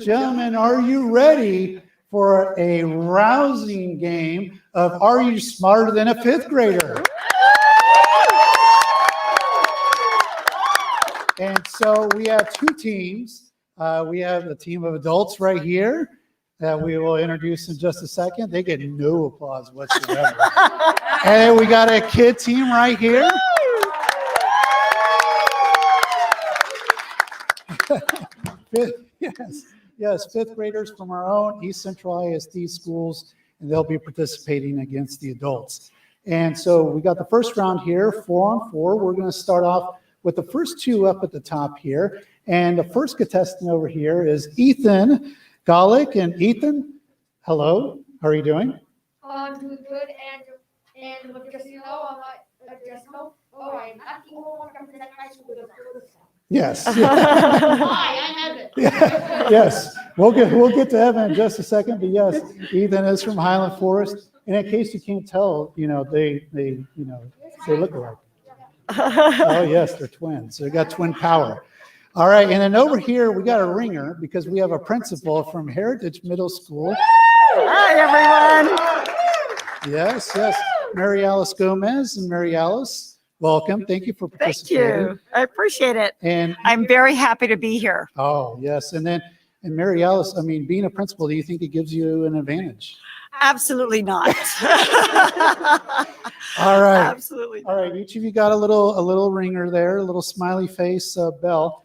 Gentlemen, are you ready for a rousing game of Are You Smarter Than a Fifth Grader? And so we have two teams. We have the team of adults right here that we will introduce in just a second. They get no applause whatsoever. And we got a kid team right here. Yes, fifth graders from our own East Central ISD schools, and they'll be participating against the adults. And so we got the first round here, 4-on-4. We're going to start off with the first two up at the top here. And the first contestant over here is Ethan Gollick. And Ethan, hello, how are you doing? I'm doing good, and just you know, I'm not the only one from the high school with a Yes. Hi, I'm Evan. Yes, we'll get to Evan in just a second, but yes, Ethan is from Highland Forest. And in case you can't tell, they look alike. Oh yes, they're twins. So they got twin power. All right, and then over here we got a ringer because we have a principal from Heritage Middle School. Hi everyone. Yes, Mary Alice Gomez. And Mary Alice, welcome. Thank you for participating. Thank you. I appreciate it. And I'm very happy to be here. oh yes, and Mary Alice, I mean, being a principal, do you think it gives you an advantage? Absolutely not. All right. Absolutely. All right, each of you got a little ringer there, a little smiley face bell.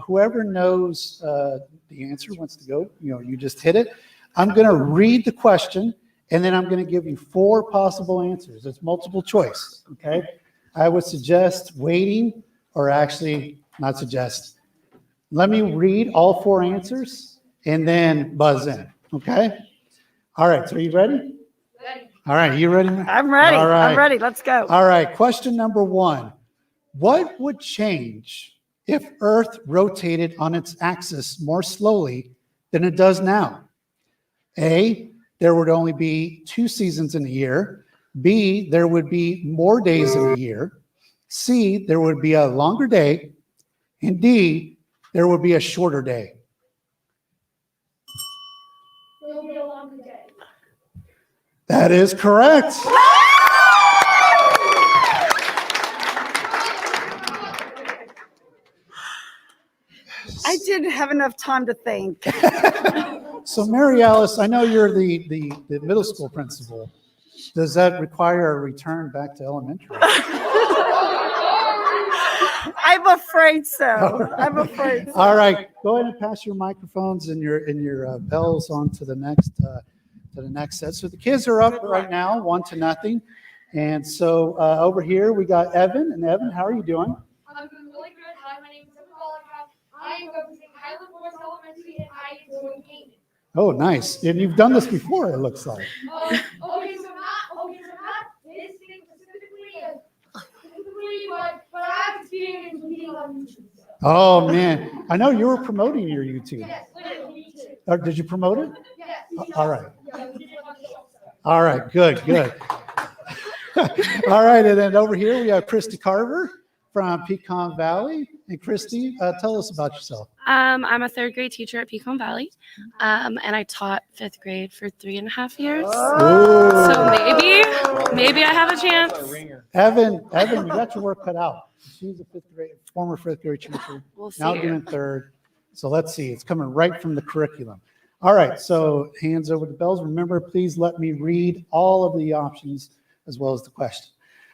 Whoever knows the answer wants to go, you just hit it. I'm going to read the question, and then I'm going to give you 4 possible answers. It's multiple choice, okay? I would suggest waiting, or actually not suggest. Let me read all 4 answers, and then buzz in, okay? All right, so are you ready? Ready. All right, you ready? I'm ready. All right. I'm ready. Let's go. All right, question number 1. What would change if Earth rotated on its axis more slowly than it does now? A, there would only be 2 seasons in a year. B, there would be more days in a year. C, there would be a longer day. And D, there would be a shorter day. It'll be a longer day. That is correct. I didn't have enough time to think. So Mary Alice, I know you're the middle school principal. Does that require a return back to elementary? I'm afraid so. I'm afraid so. All right, go ahead and pass your microphones and your bells on to the next set. So the kids are up right now, 1-0, and so over here we got Evan. And Evan, how are you doing? I'm doing really good. Hi, my name is Isabella. I am representing Highland Forest Elementary, and I enjoy gaming. Oh, nice. And you've done this before, it looks like. Okay, so not this thing specifically, but I have experience with being on YouTube. Oh, man. I know you were promoting your YouTube. Yes, literally, me too. Or did you promote it? Yes. All right. Yeah, we did it on the show. All right, good. All right, and then over here we have Christy Carver from Pecan Valley. And Christy, tell us about yourself. I'm a third grade teacher at Pecan Valley, and I taught fifth grade for 3.5 years. Ooh. So maybe I have a chance. Evan, you got your work cut out. She's a former fifth grade teacher, We'll see. now doing third. So let's see, it's coming right from the curriculum. All right, so hands over the bells. Remember, please let me read all of the options as well as the question.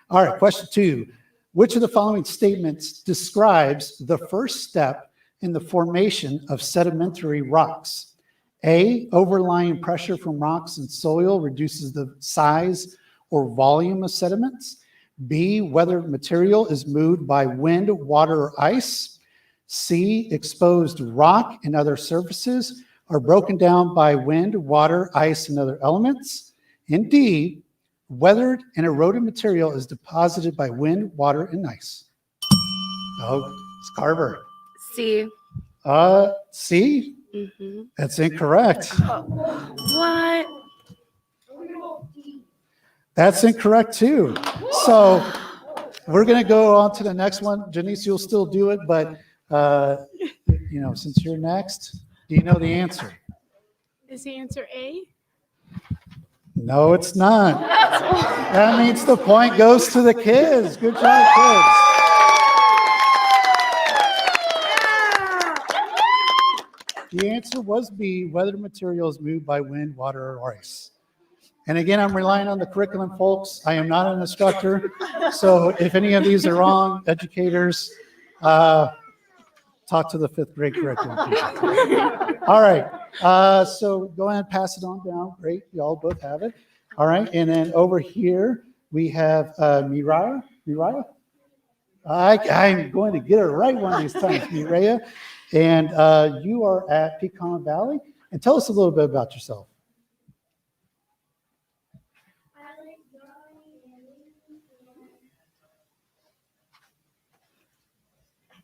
All right, question 2. Which of the following statements describes the first step in the formation of sedimentary rocks? A, overlying pressure from rocks and soil reduces the size or volume of sediments. B, whether material is moved by wind, water, or ice. C, exposed rock and other surfaces are broken down by wind, water, ice, and other elements. And D, weathered and eroded material is deposited by wind, water, and ice. Oh, it's Carver. C. C? Mm-hmm. That's incorrect. What? That's incorrect too. So we're going to go on to the next one. Janiece, you'll still do it, but since you're next, do you know the answer? Is the answer A? No, it's not. That means the point goes to the kids. Good job, kids. The answer was B, whether material is moved by wind, water, or ice. And again, I'm relying on the curriculum, folks. I am not an instructor. So if any of these are wrong, educators, talk to the fifth grade curriculum teacher. All right. So go ahead and pass it on down. Great. Y'all both have it. All right. And then over here, we have Mariah. I'm going to get it right one of these times, Mariah. And you are at Pecan Valley. And tell us a little bit about yourself.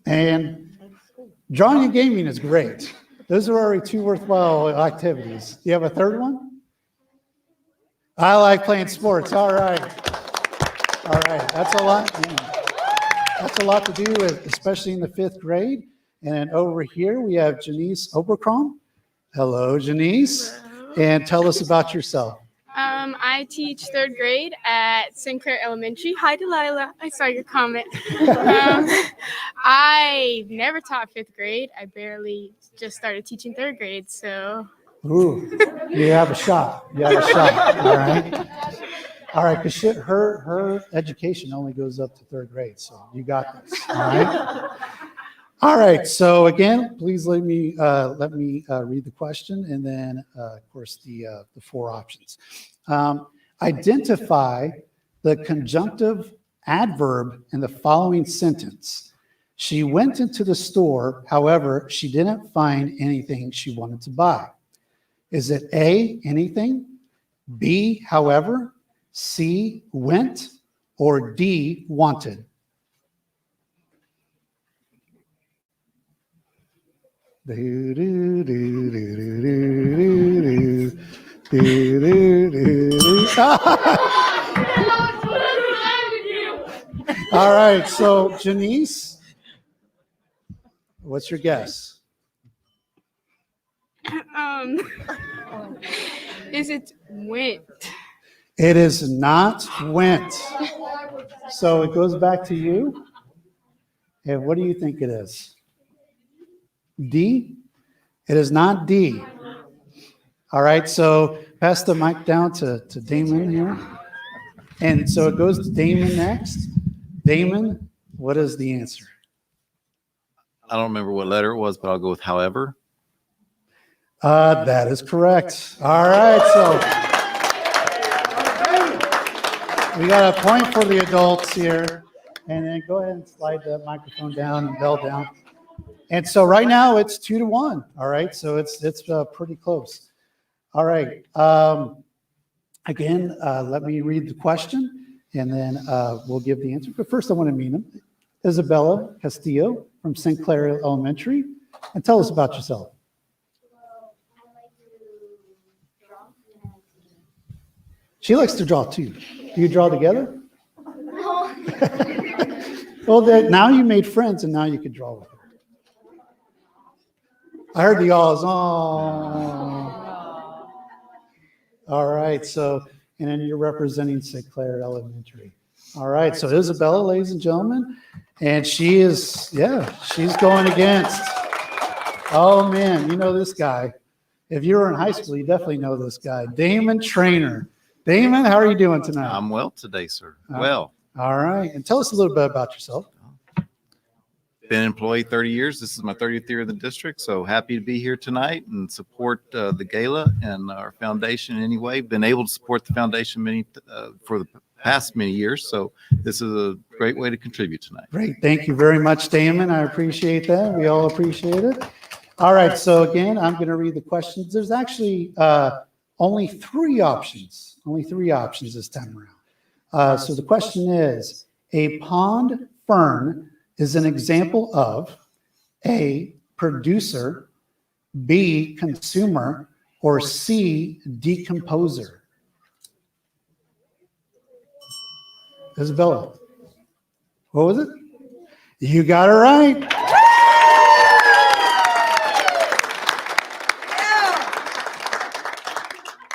And drawing and gaming is great. Those are already 2 worthwhile activities. Do you have a third one? I like playing sports. All right. That's a lot. That's a lot to do with, especially in the 5th grade. And over here we have Janiece Oberkrum. Hello, Janiece. And tell us about yourself. I teach 3rd grade at Sinclair Elementary. Hi, Delilah. I saw your comment. I never taught 5th grade. I barely just started teaching 3rd grade, so. Ooh, you have a shot. All right. All right, because her education only goes up to 3rd grade, so you got this. All right. All right. So again, please let me read the question, and then of course the 4 options. Identify the conjunctive adverb in the following sentence. She went into the store, however, she didn't find anything she wanted to buy. Is it A, anything, B, however, C, went, or D, wanted? All right, so Janiece, what's your guess? Is it went? It is not went. So it goes back to you. And what do you think it is? D? It is not D. All right, so pass the mic down to Damon here. And so it goes to Damon next. Damon, what is the answer? I don't remember what letter it was, but I'll go with however. That is correct. All right, so we got a point for the adults here. And then go ahead and slide the microphone down and bell down. And so right now it's 2-1. All right, so it's pretty close. All right. Again, let me read the question, and then we'll give the answer. But first, I want to meet them. Isabella Castillo from St. Clair Elementary, and tell us about yourself. She likes to draw too. Do you draw together? No. Well, now you made friends, and now you can draw with her. I heard the y'alls. Oh. All right. So, and then you're representing St. Clair Elementary. All right. So Isabella, ladies and gentlemen, and she is, she's going against. Oh man, you know this guy. If you were in high school, you definitely know this guy, Damon Trainer. Damon, how are you doing tonight? I'm well today, sir. Well. All right. And tell us a little bit about yourself. Been an employee 30 years. This is my 30th year in the district, so happy to be here tonight and support the Gala and our foundation in any way. Been able to support the foundation for the past many years, so this is a great way to contribute tonight. Great. Thank you very much, Damon. I appreciate that. We all appreciate it. All right. So again, I'm going to read the questions. There's actually only 3 options. Only 3 options this time around. So the question is, a pond fern is an example of A, producer, B, consumer, or C, decomposer. Isabella, what was it? You got it right.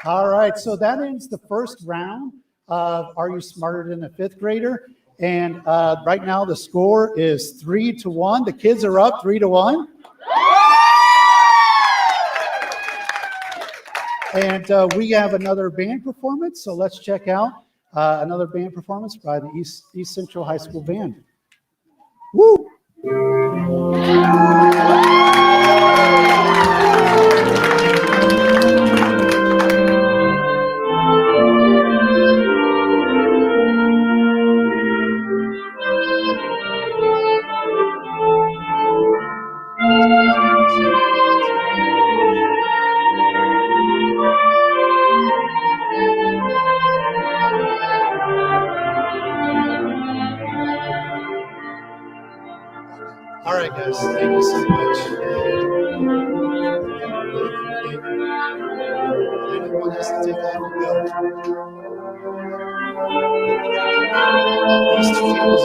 All right, so that ends the first round of Are You Smarter Than a Fifth Grader? And right now the score is 3-1. The kids are up 3-1. And we have another band performance, so let's check out another band performance by the East Central High School Band. Woo! All right, guys, thank you so much. Anyone has to take off and go. These 2 tables,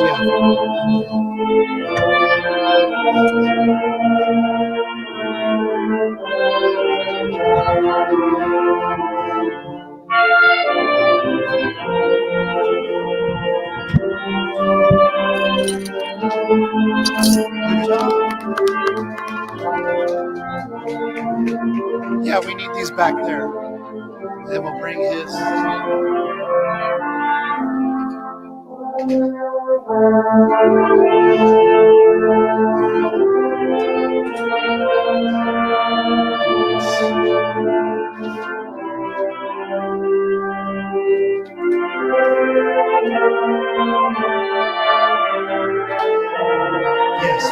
Yeah, we need these back there. And then we'll bring his. Yes.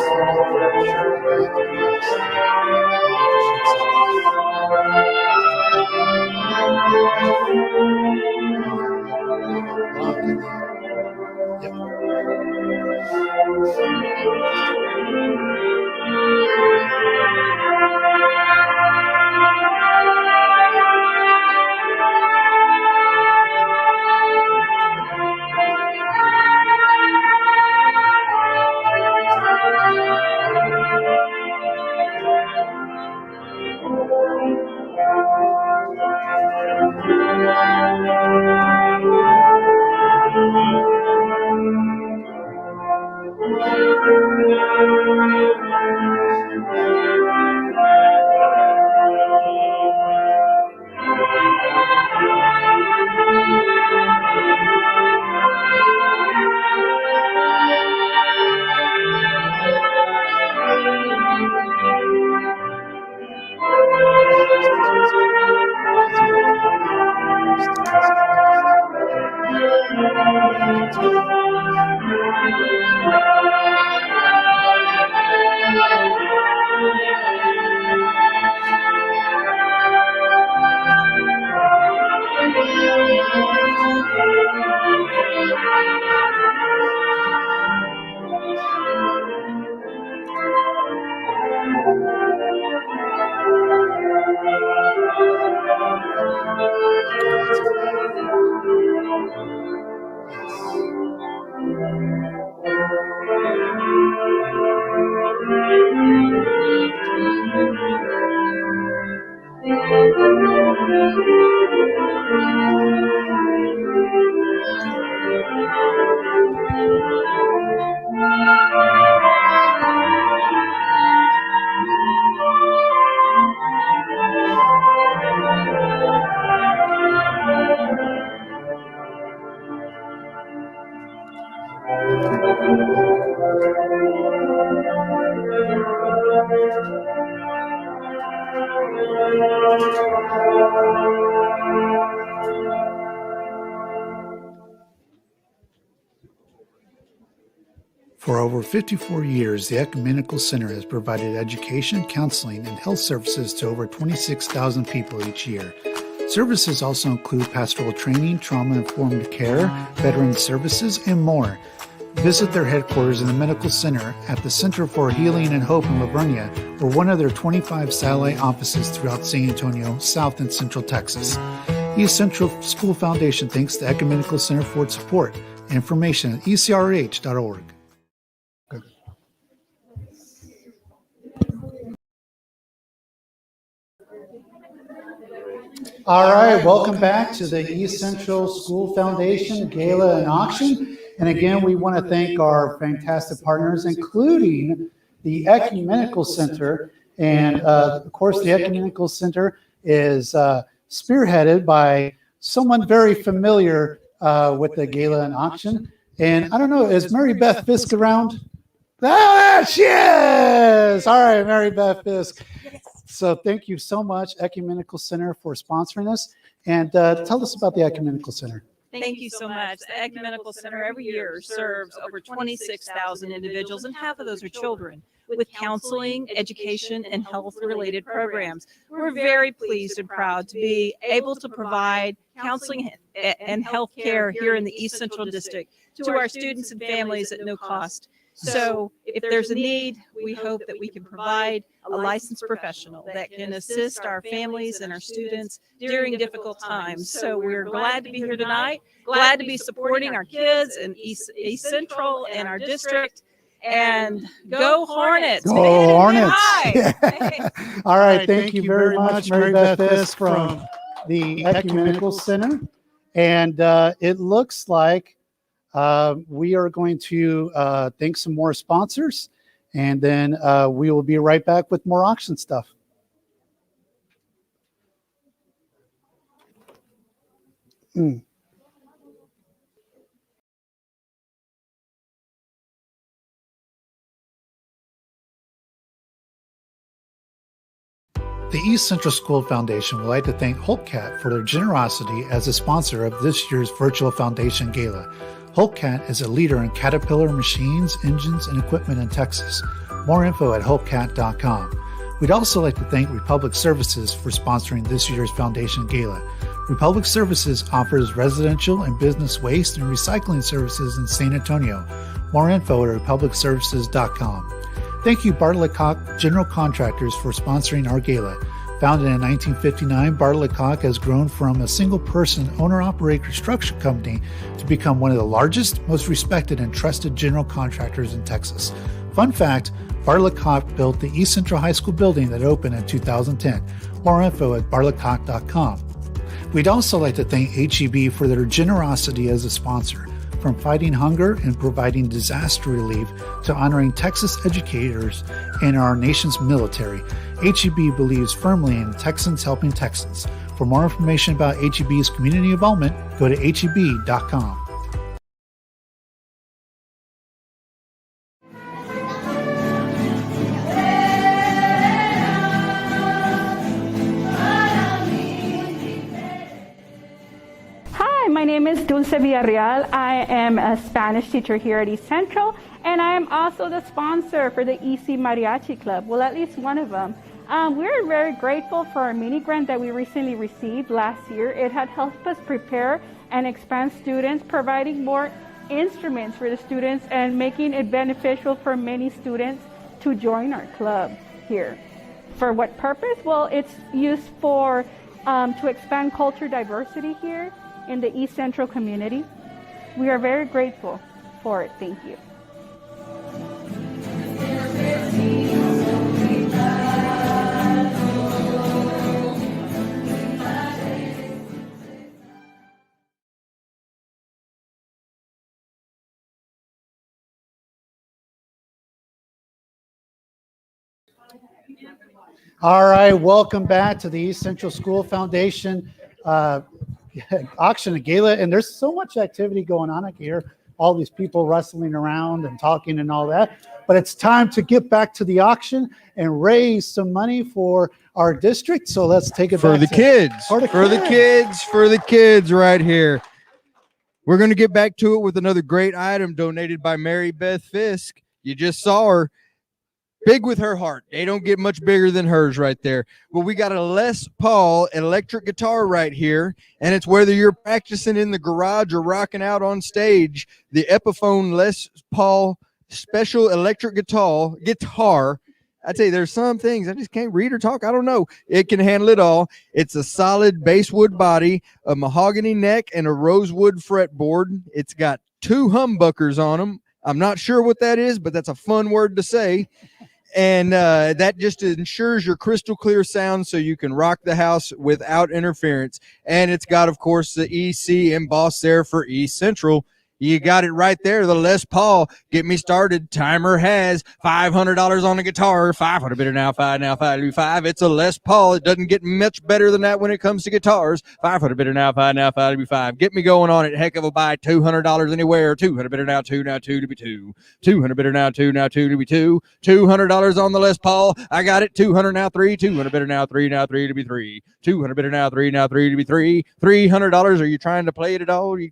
For over 54 years, the Ecumenical Center has provided education, counseling, and health services to over 26,000 people each year. Services also include pastoral training, trauma-informed care, veteran services, and more. Visit their headquarters in the Medical Center at the Center for Healing and Hope in Lavernia, or one of their 25 satellite offices throughout San Antonio, South and Central Texas. East Central School Foundation thanks the Ecumenical Center for its support. Information at ecrh.org. All right, welcome back to the East Central School Foundation Gala and Auction. And again, we want to thank our fantastic partners, including the Ecumenical Center. And of course, the Ecumenical Center is spearheaded by someone very familiar with the Gala and Auction. And I don't know, is Mary Beth Fisk around? Ah, she is! All right, Mary Beth Fisk. So thank you so much, Ecumenical Center, for sponsoring us. And tell us about the Ecumenical Center. Thank you so much. The Ecumenical Center every year serves over 26,000 individuals, and half of those are children, with counseling, education, and health-related programs. We're very pleased and proud to be able to provide counseling and health care here in the East Central District to our students and families at no cost. So if there's a need, we hope that we can provide a licensed professional that can assist our families and our students during difficult times. So we're glad to be here tonight, glad to be supporting our kids in East Central and our district. And go Hornets! Go Hornets! All right, thank you very much, Mary Beth Fisk from the Ecumenical Center. And it looks like we are going to thank some more sponsors, and then we will be right back with more auction stuff. The East Central School Foundation would like to thank Holtcat for their generosity as a sponsor of this year's Virtual Foundation Gala. Holtcat is a leader in Caterpillar machines, engines, and equipment in Texas. More info at holtcat.com. We'd also like to thank Republic Services for sponsoring this year's Foundation Gala. Republic Services offers residential and business waste and recycling services in San Antonio. More info at republicservices.com. Thank you, Bartlett Cock General Contractors, for sponsoring our gala. Founded in 1959, Bartlett Cock has grown from a single-person owner-operated construction company to become one of the largest, most respected, and trusted general contractors in Texas. Fun fact, Bartlett Cock built the East Central High School building that opened in 2010. More info at bartlettcock.com. We'd also like to thank HEB for their generosity as a sponsor. From fighting hunger and providing disaster relief to honoring Texas educators and our nation's military, HEB believes firmly in Texans helping Texans. For more information about HEB's community involvement, go to heb.com. My name is Dulce Villarreal. I am a Spanish teacher here at East Central, and I am also the sponsor for the EC Mariachi Club, well, at least one of them. We're very grateful for our mini grant that we recently received last year. It had helped us prepare and expand students, providing more instruments for the students and making it beneficial for many students to join our club here. For what purpose? Well, it's used for to expand culture diversity here. in the East Central community. We are very grateful for it. Thank you. All right, welcome back to the East Central School Foundation auction and gala. And there's so much activity going on. I can hear all these people rustling around and talking and all that. But it's time to get back to the auction and raise some money for our district. So let's take it for back the kids, for the kids right here. We're going to get back to it with another great item donated by Mary Beth Fisk. You just saw her. Big with her heart. They don't get much bigger than hers right there. Well, we got a Les Paul electric guitar right here, and it's whether you're practicing in the garage or rocking out on stage, the Epiphone Les Paul special electric guitar. I tell you, there's some things I just can't read or talk. I don't know. It can handle it all. It's a solid basswood body, a mahogany neck, and a rosewood fretboard. It's got 2 humbuckers on them. I'm not sure what that is, but that's a fun word to say. And that just ensures your crystal clear sound so you can rock the house without interference. And it's got, of course, the EC embossed there for East Central. You got it right there, the Les Paul. Get me started. Timer has $500 on the guitar. 500 bidder now, 5 now, 5 to 5. It's a Les Paul. It doesn't get much better than that when it comes to guitars. 500 bidder now, 5 now, 5 to be 5. Get me going on it. Heck of a buy. $200 anywhere. 200 bidder now, 2 now, 2 to be 2. 200 bidder now, 2 now, 2 to be 2. $200 on the Les Paul. I got it. 200 now, 3. 200 bidder now, 3 now, 3 to be 3. 200 bidder now, 3 now, 3 to be 3. $300. Are you trying to play it at all? You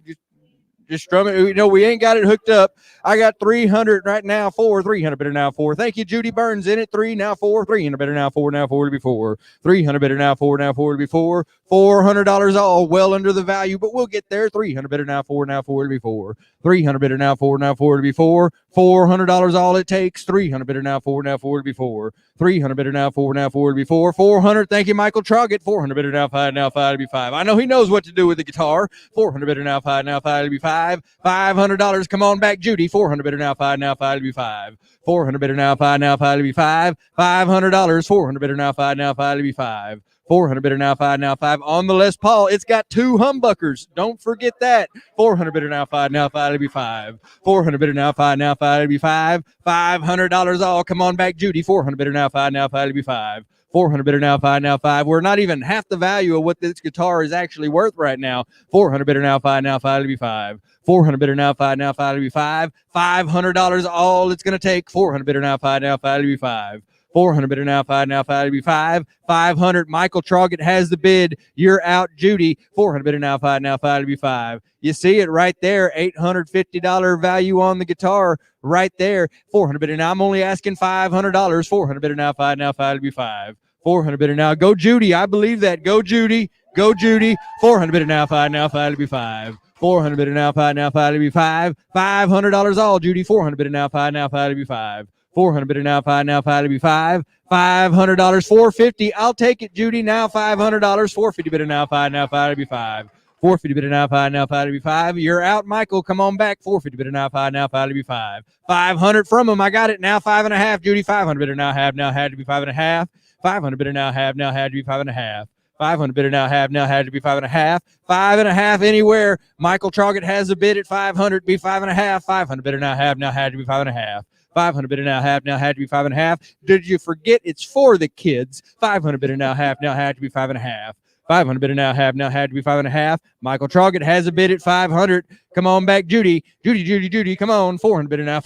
just strum it. You know, we ain't got it hooked up. I got 300 right now, 4, 300 bidder now, 4. Thank you, Judy Burns in it. 3 now, 4, 300 bidder now, 4 now, 4 to be 4. 300 bidder now, 4 now, 4 to be 4. $400 all, well under the value, but we'll get there. 300 bidder now, 4 now, 4 to be 4. 300 bidder now, 4 now, 4 to be 4. $400 all it takes. 300 bidder now, 4 now, 4 to be 4. 300 bidder now, 4 now, 4 to be 4. 400. Thank you, Michael Troggett. 400 bidder now, 5 now, 5 to be 5. I know he knows what to do with the guitar. 400 bidder now, 5 now, 5 to be 5. $500. Come on back, Judy. 400 bidder now, 5 now, 5 to be 5. 400 bidder now, 5 now, 5 to be 5. $500. 400 bidder now, 5 now, 5 to be 5. 400 bidder now, 5 now, 5 on the Les Paul. It's got 2 humbuckers. Don't forget that. 400 bidder now, 5 now, 5 to be 5. 400 bidder now, 5 now, 5 to be 5. $500 all. Come on back, Judy. 400 bidder now, 5 now, 5 to be 5. 400 bidder now, 5 now, 5. We're not even half the value of what this guitar is actually worth right now. 400 bidder now, 5 now, 5 to be 5. 400 bidder now, 5 now, 5 to be 5. $500 all it's going to take. 400 bidder now, 5 now, 5 to be 5. 400 bidder now, 5 now, 5 to be 5. 500. Michael Troggett has the bid. You're out, Judy. 400 bidder now, 5 now, 5 to be 5. You see it right there. $850 value on the guitar right there. 400 bidder now. I'm only asking $500. 400 bidder now, 5 now, 5 to be 5. 400 bidder now. Go, Judy. I believe that. Go, Judy. Go, Judy. 400 bidder now, 5 now, 5 to be 5. 400 bidder now, 5 now, 5 to be 5. $500 all, Judy. 400 bidder now, 5 now, 5 to be 5. 400 bidder now, 5 now, 5 to be 5. $500, $450. I'll take it, Judy. Now $500. $450 bidder now, 5 now, 5 to be 5. 450 bidder now, 5 now, 5 to be 5. You're out, Michael. Come on back. 450 bidder now, 5 now, 5 to be 5. 500 from him. I got it now. 5.5, Judy. 500 bidder now, have now, had to be 5.5. 500 bidder now, have now, had to be 5.5. 500 bidder now, have now, had to be 5.5. 5.5 anywhere. Michael Troggett has a bid at 500. Be 5.5. 500 bidder now, have now, had to be 5.5. 500 bidder now, half now, had to be 5.5. Did you forget it's for the kids? 500 bidder now, half now, had to be 5.5. 500 bidder now, half now, had to be 5.5. Michael Troggett has a bid at 500. Come on back, Judy. Judy, come on. 400 bidder now.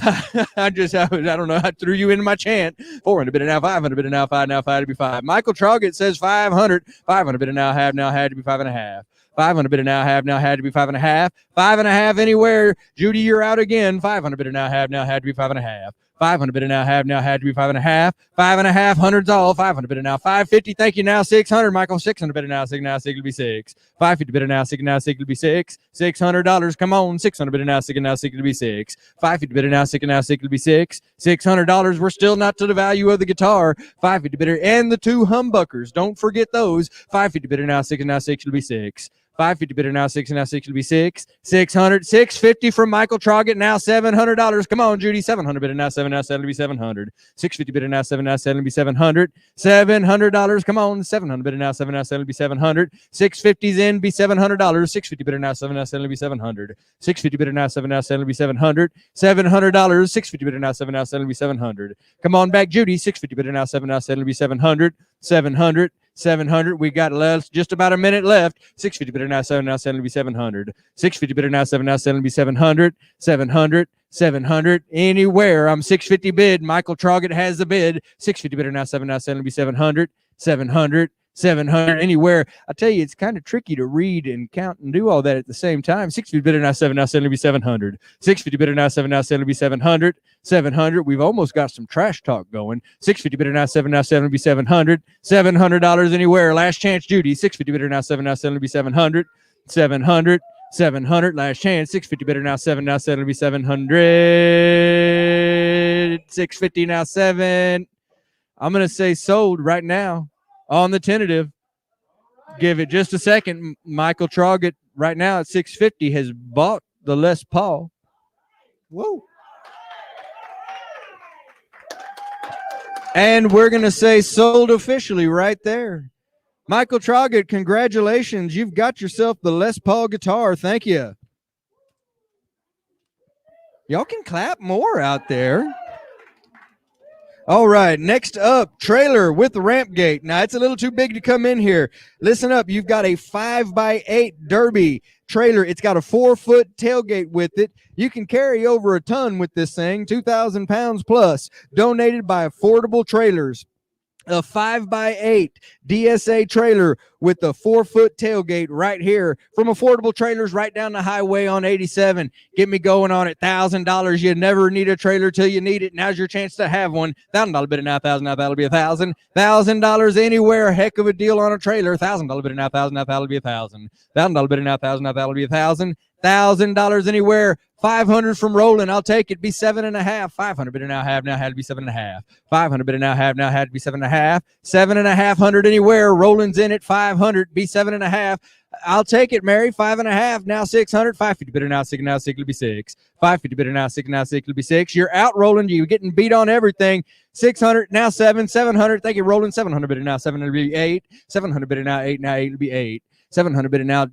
I don't know. I threw you into my chant. 400 bidder now, 500 bidder now, 5 now, 5 to be 5. Michael Troggett says 500. 500 bidder now, half now, had to be 5.5. 500 bidder now, have now, had to be 5.5. 5.5 anywhere. Judy, you're out again. 500 bidder now, have now, had to be 5.5. 500 bidder now, have now, had to be 5.5. 5.5 hundreds all. 500 bidder now, 550. Thank you now. 600, Michael. 600 bidder now, 6 now, 6 will be 6. 550 bidder now, 6 now, 6 will be 6. $600. Come on. 600 bidder now, 6 now, 6 will be 6. 550 bidder now, 6 now, 6 will be 6. $600. We're still not to the value of the guitar. 550 bidder and the 2 humbuckers. Don't forget those. 550 bidder now, 6 now, 6 will be 6. 550 bidder now 6 and now 6 will be 6. 600, 650 from Michael Troggett. Now $700. Come on, Judy. 700 bidder now 7 now 7 will be 700. 650 bidder now 7 now 7 will be 700. $700. Come on, 700 bidder now 7 now 7 will be 700. 650's in be $700. 650 bidder now 7 now 7 will be 700. 650 bidder now 7 now 7 will be 700. $700. 650 bidder now 7 now 7 will be 700. Come on back, Judy. 650 bidder now 7 now 7 will be 700. 700. 700. We got just about a minute left. 650 bidder now 7 now 7 will be 700. 650 bidder now 7 now 7 will be 700. 700. 700. Anywhere. I'm 650 bid. Michael Troggett has the bid. 650 bidder now 7 now 7 will be 700. 700. 700. Anywhere. I tell you, it's kind of tricky to read and count and do all that at the same time. 650 bidder now 7 now 7 will be 700. 650 bidder now 7 now 7 will be 700. 700. We've almost got some trash talk going. 650 bidder now 7 now 7 will be 700. $700 anywhere. Last chance, Judy. 650 bidder now 7 now 7 will be 700. 700. 700. Last chance. 650 bidder now 7 now 7 will be 700. 650 now 7. I'm going to say sold right now on the tentative. Give it just a second. Michael Troggett right now at 650 has bought the Les Paul. Whoa. And we're going to say sold officially right there. Michael Troggett, congratulations. You've got yourself the Les Paul guitar. Thank you. Y'all can clap more out there. All right, next up, trailer with the ramp gate. Now, it's a little too big to come in here. Listen up, you've got a 5x8 Derby trailer. It's got a 4-foot tailgate with it. You can carry over a ton with this thing, 2,000 pounds plus. Donated by Affordable Trailers. A 5x8 DSA trailer with a 4-foot tailgate right here from Affordable Trailers right down the highway on 87. Get me going on it. $1,000. You never need a trailer till you need it. Now's your chance to have one. $1,000 bid now, 1,000 now, that'll be 1,000. $1,000 anywhere. Heck of a deal on a trailer. $1,000 bid now, 1,000 now, that'll be 1,000. $1,000 bid now, 1,000 now, that'll be 1,000. $1,000 anywhere. 500 from Roland. I'll take it. Be 7.5. 500 bidder now have now had to be 7.5. 500 bidder now have now had to be 7.5. 7.500 anywhere. Roland's in at 500. Be 7.5. I'll take it, Mary. 5.5. Now 600. 550 bidder now 6. Now 6 will be 6. 550 bidder now 6. Now 6 will be 6. You're out, Roland. You're getting beat on everything. 600. Now 7. 700. Thank you, Roland. 700 bidder now 7 will be 8. 700 bidder now 8. Now 8 will be 8. 700 bidder now.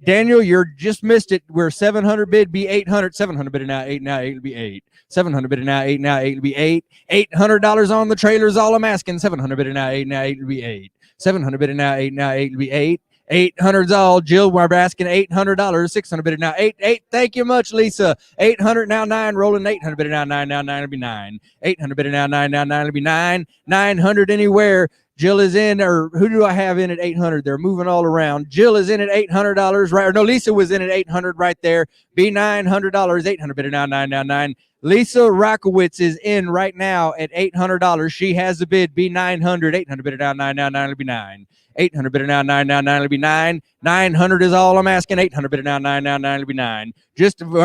Daniel, you're just missed it. We're 700 bid, be 800. 700 bid now 8. Now 8 will be 8. 700 bid now 8. Now 8 will be 8. $800 on the trailer is all I'm asking. 700 bid now 8. Now 8 will be 8. 700 bid now 8. Now 8 will be 8. 800's all. Jill, we're asking $800. 600 bid now 8. 8. Thank you much, Lisa. 800 now 9. Rolling 800 bid now 9. Now 9 will be 9. 800 bid now 9. Now 9 will be 9. 900 anywhere. Jill is in, or who do I have in at 800? They're moving all around. Jill is in at $800, right? Or no, Lisa was in at 800 right there. Be $900. 800 bidder now 999. Lisa Rockowitz is in right now at $800. She has the bid. Be 900. 800 bidder now 999 will be 9. 800 bidder now 999 will be 9. 900 is all I'm asking. 800 bidder now 999 will be 9.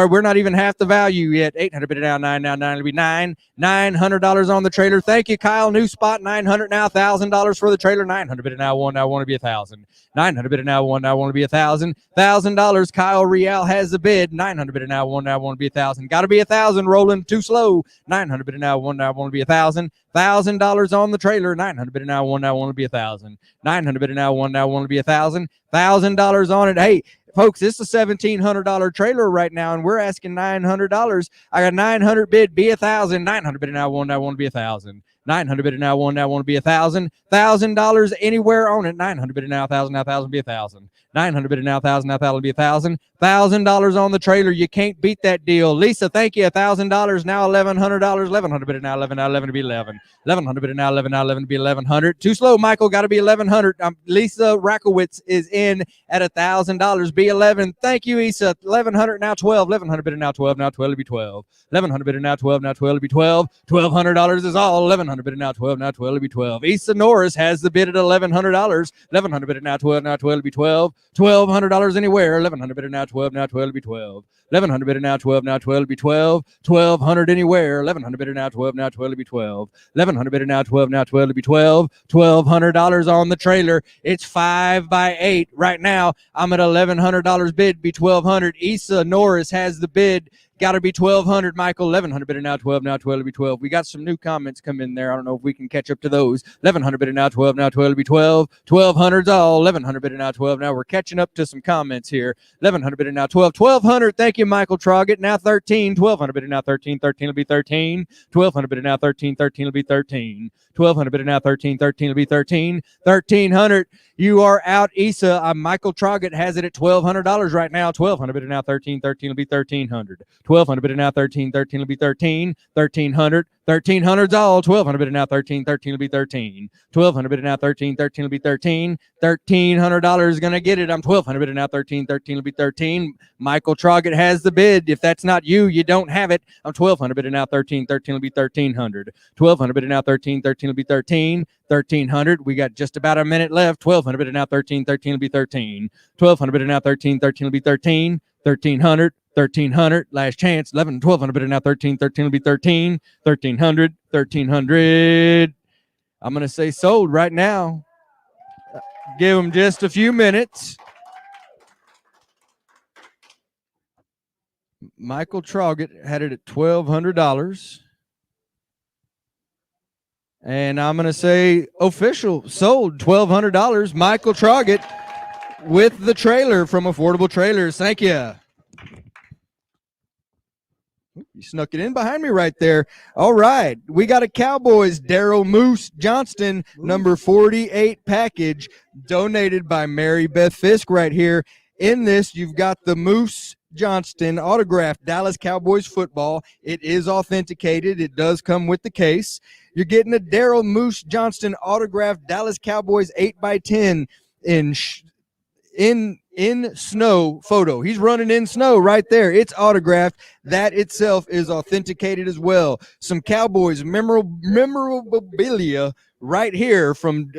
We're not even half the value yet. 800 bidder now 999 will be 9. $900 on the trailer. Thank you, Kyle. New spot. 900 now. $1,000 for the trailer. 900 bidder now 1. Now want to be 1,000. 900 bidder now 1. Now want to be 1,000. $1,000. Kyle Real has the bid. 900 bidder now 1. Now want to be 1,000. Got to be 1,000. Rolling too slow. 900 bidder now 1. Now want to be 1,000. $1,000 on the trailer. 900 bidder now 1. Now want to be 1,000. 900 bidder now 1. Now want to be 1,000. $1,000 on it. Hey, folks, this is a $1,700 trailer right now, and we're asking $900. I got 900 bid, be 1,000. 900 bid now 1. Now want to be 1,000. 900 bid now 1. Now want to be 1,000. $1,000 anywhere on it. 900 bid now 1,000. Now 1,000 be 1,000. 900 bid now 1,000. Now 1,000 be 1,000. $1,000 on the trailer. You can't beat that deal. Lisa, thank you. $1,000 now $1,100. 1,100 bid now 11. Now 11 to be 11. 1,100 bid now 11. Now 11 to be 1,100. Too slow, Michael. Got to be 1,100. Lisa Rakowitz is in at $1,000. Be 11. Thank you, Isa. 1,100 now 12. 1,100 bid now 12. Now 12 to be 12. 1,100 bid now 12. Now 12 to be 12. $1,200 is all. 1,100 1,100 bid it now 12, now 12 will be 12. Issa Norris has the bid at $1,100. 1,100 bid it now 12, now 12 will be 12. $1,200 anywhere. 1,100 bid it now 12, now 12 will be 12. 1,100 bid it now 12, now 12 will be 12. 1,200 anywhere. 1,100 bid it now 12, now 12 will be 12. 1,100 bid it now 12, now 12 will be 12. $1,200 on the trailer. It's 5 by 8 right now. I'm at $1,100 bid, be 1,200. Issa Norris has the bid. Got to be 1,200, Michael. 1,100 bid it now 12, now 12 will be 12. We got some new comments come in there. I don't know if we can catch up to those. 1,100 bid it now 12, now 12 will be 12. 1,200's all. 1,100 bid it now 12. Now we're catching up to some comments here. 1,100 bid it now 12. 1,200. Thank you, Michael Troggett. Now 13. 1,200 bid it now 13. 13 will be 13. 1,200 bid it now 13. 13 will be 13. 1,200 bid it now 13. 13 will be 13. 1,300. You are out, Issa. Michael Troggett has it at $1,200 right now. 1,200 bid it now 13. 13 will be 1,300. 1,200 bid it now 13. 13 will be 13. 1,300. 1,300's all. 1,200 bid it now 13. 13 will be 13. 1,200 bid it now 13. 13 will be 13. $1,300 is going to get it. I'm 1,200 bid it now 13. 13 will be 13. Michael Troggett has the bid. If that's not you, you don't have it. I'm 1,200 bid it now 13. 13 will be 1,300. 1,200 bid it now 13. 13 will be 13. 1,300. We got just about a minute left. 1,200 bid it now 13. 13 will be 13. 1,200 bid it now 13. 13 will be 13. 1,300. 1,300. Last chance. 1,200 bid it now 13. 13 will be 13. 1,300. 1,300. I'm going to say sold right now. Give them just a few minutes. Michael Troggett had it at $1,200. And I'm going to say official sold $1,200. Michael Troggett with the trailer from Affordable Trailers. Thank you. You snuck it in behind me right there. All right. We got a Cowboys Daryl Moose Johnston number 48 package donated by Mary Beth Fisk right here. In this, you've got the Moose Johnston autographed Dallas Cowboys football. It is authenticated. It does come with the case. You're getting a Daryl Moose Johnston autographed Dallas Cowboys 8x10 in snow photo. He's running in snow right there. It's autographed. That itself is authenticated as well. Some Cowboys memorabilia right here from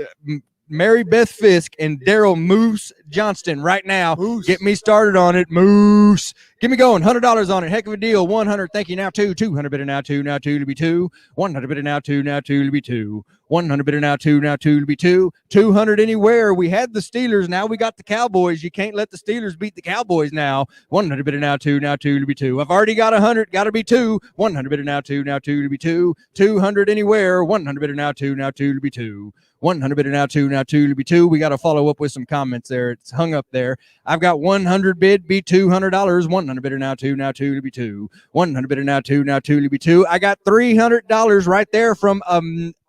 Mary Beth Fisk and Daryl Moose Johnston right now. Moose. Get me started on it. Moose. Get me going. $100 on it. Heck of a deal. 100. Thank you. Now 2. 200 bid it now 2. Now 2 to be 2. 100 bid it now 2. Now 2 to be 2. 100 bid it now 2. Now 2 to be 2. 200 anywhere. We had the Steelers. Now we got the Cowboys. You can't let the Steelers beat the Cowboys now. 100 bid it now 2. Now 2 to be 2. I've already got 100. Got to be 2. 100 bid it now 2. Now 2 to be 2. 200 anywhere. 100 bid it now 2. Now 2 to be 2. 100 bid it now 2. Now 2 to be 2. We got to follow up with some comments there. It's hung up there. I've got 100 bid be $200. 100 bid it now 2. Now 2 to be 2. 100 bid it now 2. Now 2 to be 2. I got $300 right there from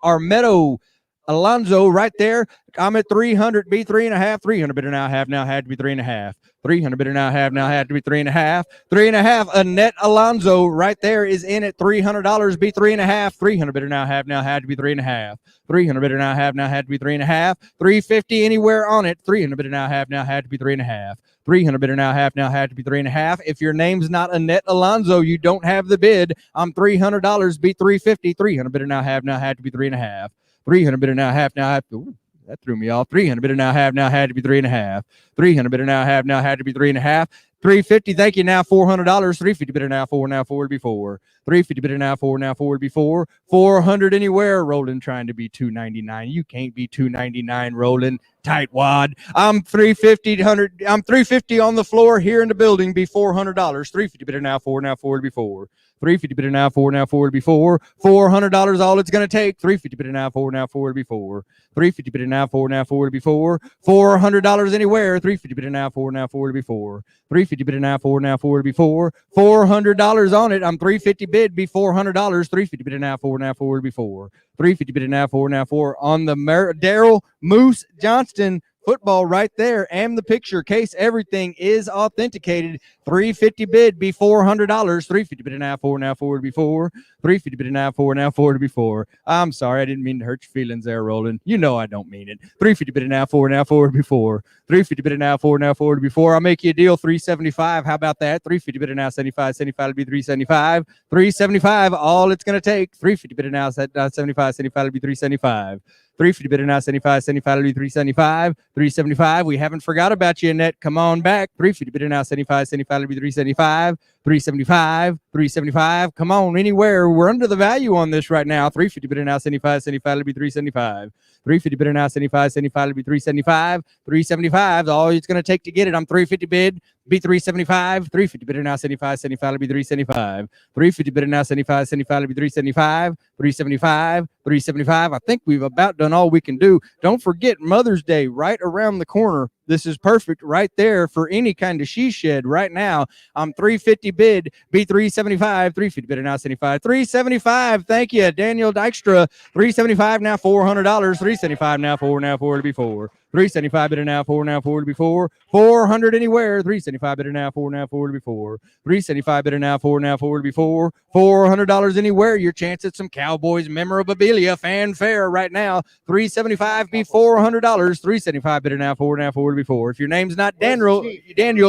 Armedo Alonzo right there. I'm at 300 be 3.5. 300 bid it now half. Now had to be 3.5. 300 bid it now half. Now had to be 3.5. 3.5. Annette Alonzo right there is in at $300 be 3.5. 300 bid it now half. Now had to be 3.5. 300 bid it now half. Now had to be 3.5. 350 anywhere on it. 300 bid it now half. Now had to be 3.5. 300 bid it now half. Now had to be 3.5. If your name's not Annette Alonzo, you don't have the bid. I'm $300 be 350. 300 bid it now half. Now had to be 3.5. 300 bid it now half. Now had to. Ooh, that threw me off. 300 bid it now half. Now had to be 3.5. 300 bid it now half. Now had to be 3.5. 350. Thank you. Now $400. 350 bid it now 4. Now 4 to be 4. 350 bid it now 4. Now 4 to be 4. 400 anywhere. Roland trying to be 299. You can't be 299, Roland. Tight wad. I'm 350. I'm 350 on the floor here in the building. Be $400. 350 bid it now 4. Now 4 to be 4. 350 bid it now 4. Now 4 to be 4. $400 all it's going to take. 350 bid it now 4. Now 4 to be 4. 350 bid it now 4. Now 4 to be 4. $400 anywhere. 350 bid it now 4. Now 4 to be 4. 350 bid it now 4. Now 4 to be 4. $400 on it. I'm 350 bid be $400. 350 bid it now 4. Now 4 to be 4. 350 bid it now 4. Now 4 on the Daryl Moose Johnston football right there, and the picture case. Everything is authenticated. $350 bid, be $400. $350 bid now, forward before. $350 bid now, forward before. I'm sorry, I didn't mean to hurt your feelings there, Roland. You know I don't mean it. $350 bid now, forward before. $350 bid now, forward before. I'll make you a deal. $375. How about that? $350 bid now, 75. 75 will be $375. $375. All it's gonna take. $350 bid now, 75. 75 will be $375. $350 bid now, 75. 75 will be $375. $375. We haven't forgot about you, Annette. Come on back. $350 bid now, 75. 75 will be $375. $375. $375. Come on, anywhere. We're under the value on this right now. $350 bid now, 75. 75 will be $375. $350 bid now, 75. 75 will be $375. $375 is all it's going to take to get it. I'm $350 bid. Be $375. $350 bid now, 75. 75 will be $375. $350 bid now, 75. 75 will be $375. $375. $375. I think we've about done all we can do. Don't forget Mother's Day right around the corner. This is perfect right there for any kind of she shed right now. I'm $350 bid, be $375. $350 bid now, 75. $375. Thank you, Daniel Dykstra. $375 now, $400. $375 now, forward before. $375 bid now, forward before. $400 anywhere. $375 bid now, forward before. $375 bid now, forward before. $400 anywhere. Your chance at some Cowboys memorabilia fanfare right now. $375 be $400. $375 bid now, forward before. If your name's not Daniel,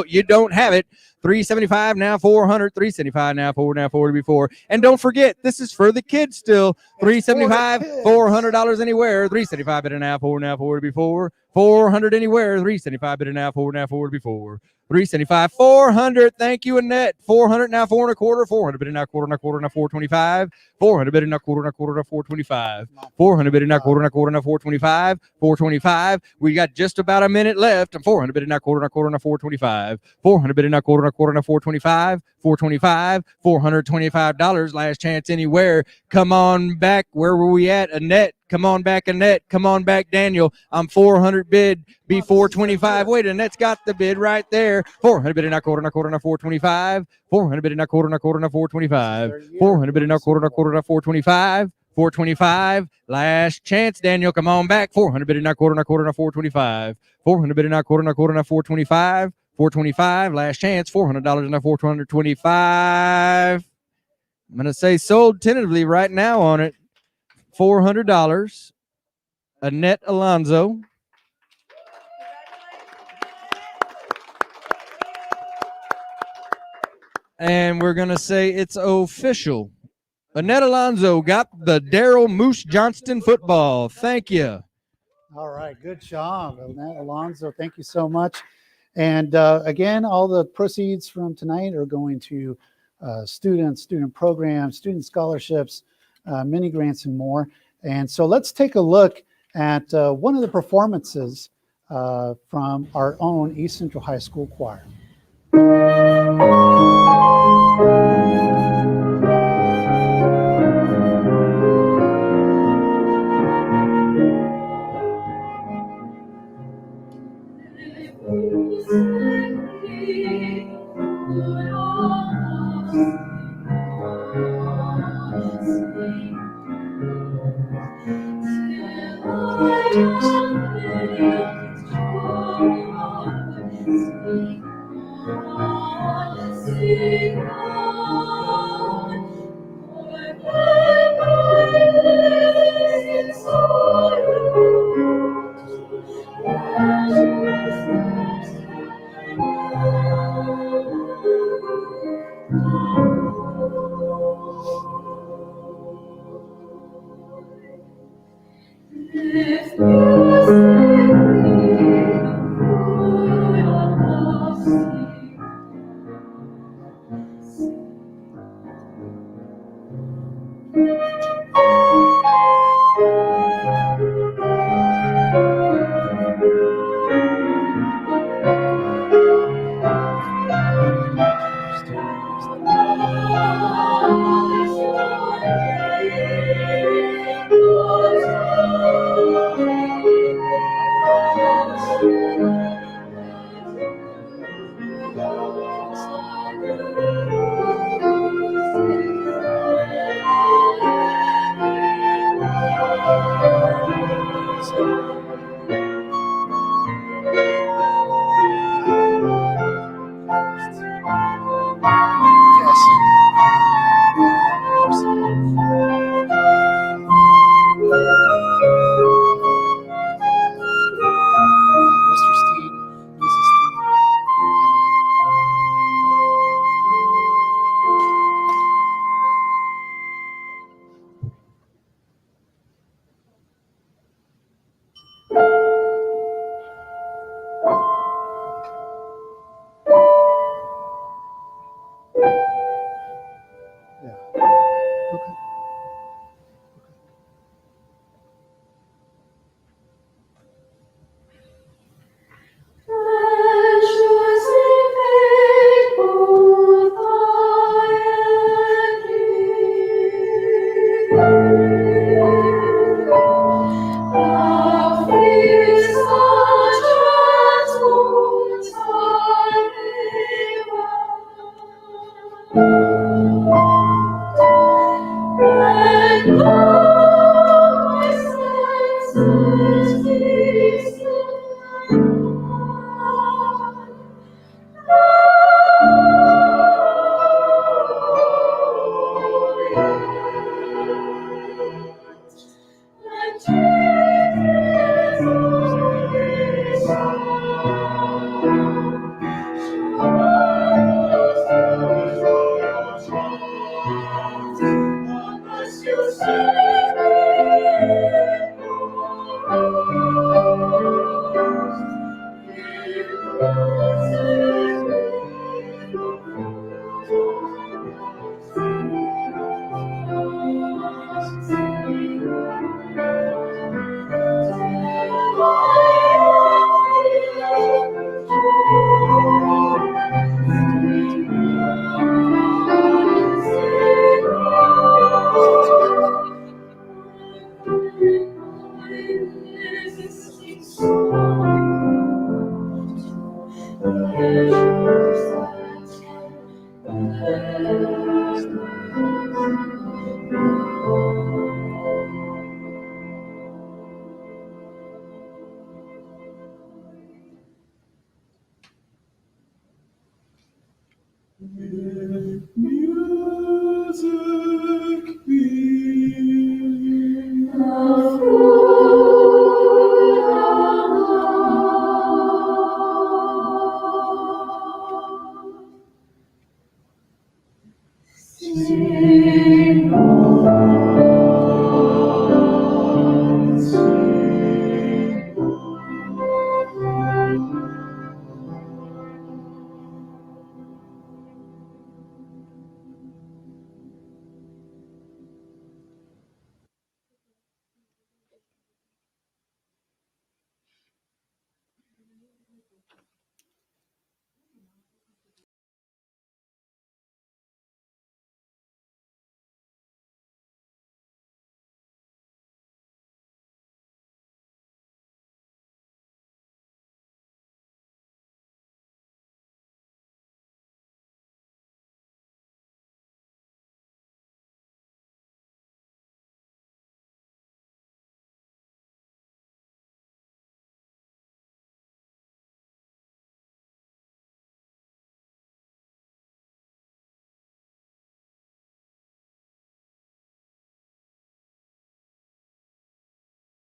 you don't have it. $375 now, $400. $375 now, forward before. And don't forget, this is for the kids still. $375, $400 anywhere. $375 bid now, forward before. $400 anywhere. $375 bid now, forward before. $375, $400. Thank you, Annette. $400 now, 4 1/4. $400 bid now, quarter, now $425. $400 bid now, quarter, now $425. $400 bid now, quarter, now $425. $425. We got just about a minute left. $400 bid now, quarter, now $425. $400 bid now, quarter, now $425. $425. $425. Last chance anywhere. Come on back. Where were we at? Annette. Come on back, Annette. Come on back, Daniel. I'm $400 bid, be $425. Wait, Annette's got the bid right there. $400 bid in our quarter, $425. $400 bid in our quarter, $425. $400 bid in our quarter, $425. $425. Last chance, Daniel. Come on back. $400 bid in our quarter, $425. $400 bid in our quarter, $425. $425. Last chance. $400 in our $425. I'm going to say sold tentatively right now on it. $400. Annette Alonzo. And we're going to say it's official. Annette Alonzo got the Daryl Moose Johnston football. Thank you. All right. Good job, Annette Alonzo. Thank you so much. And again, all the proceeds from tonight are going to students, student programs, student scholarships, mini grants, and more. And so let's take a look at one of the performances from our own East Central High School Choir.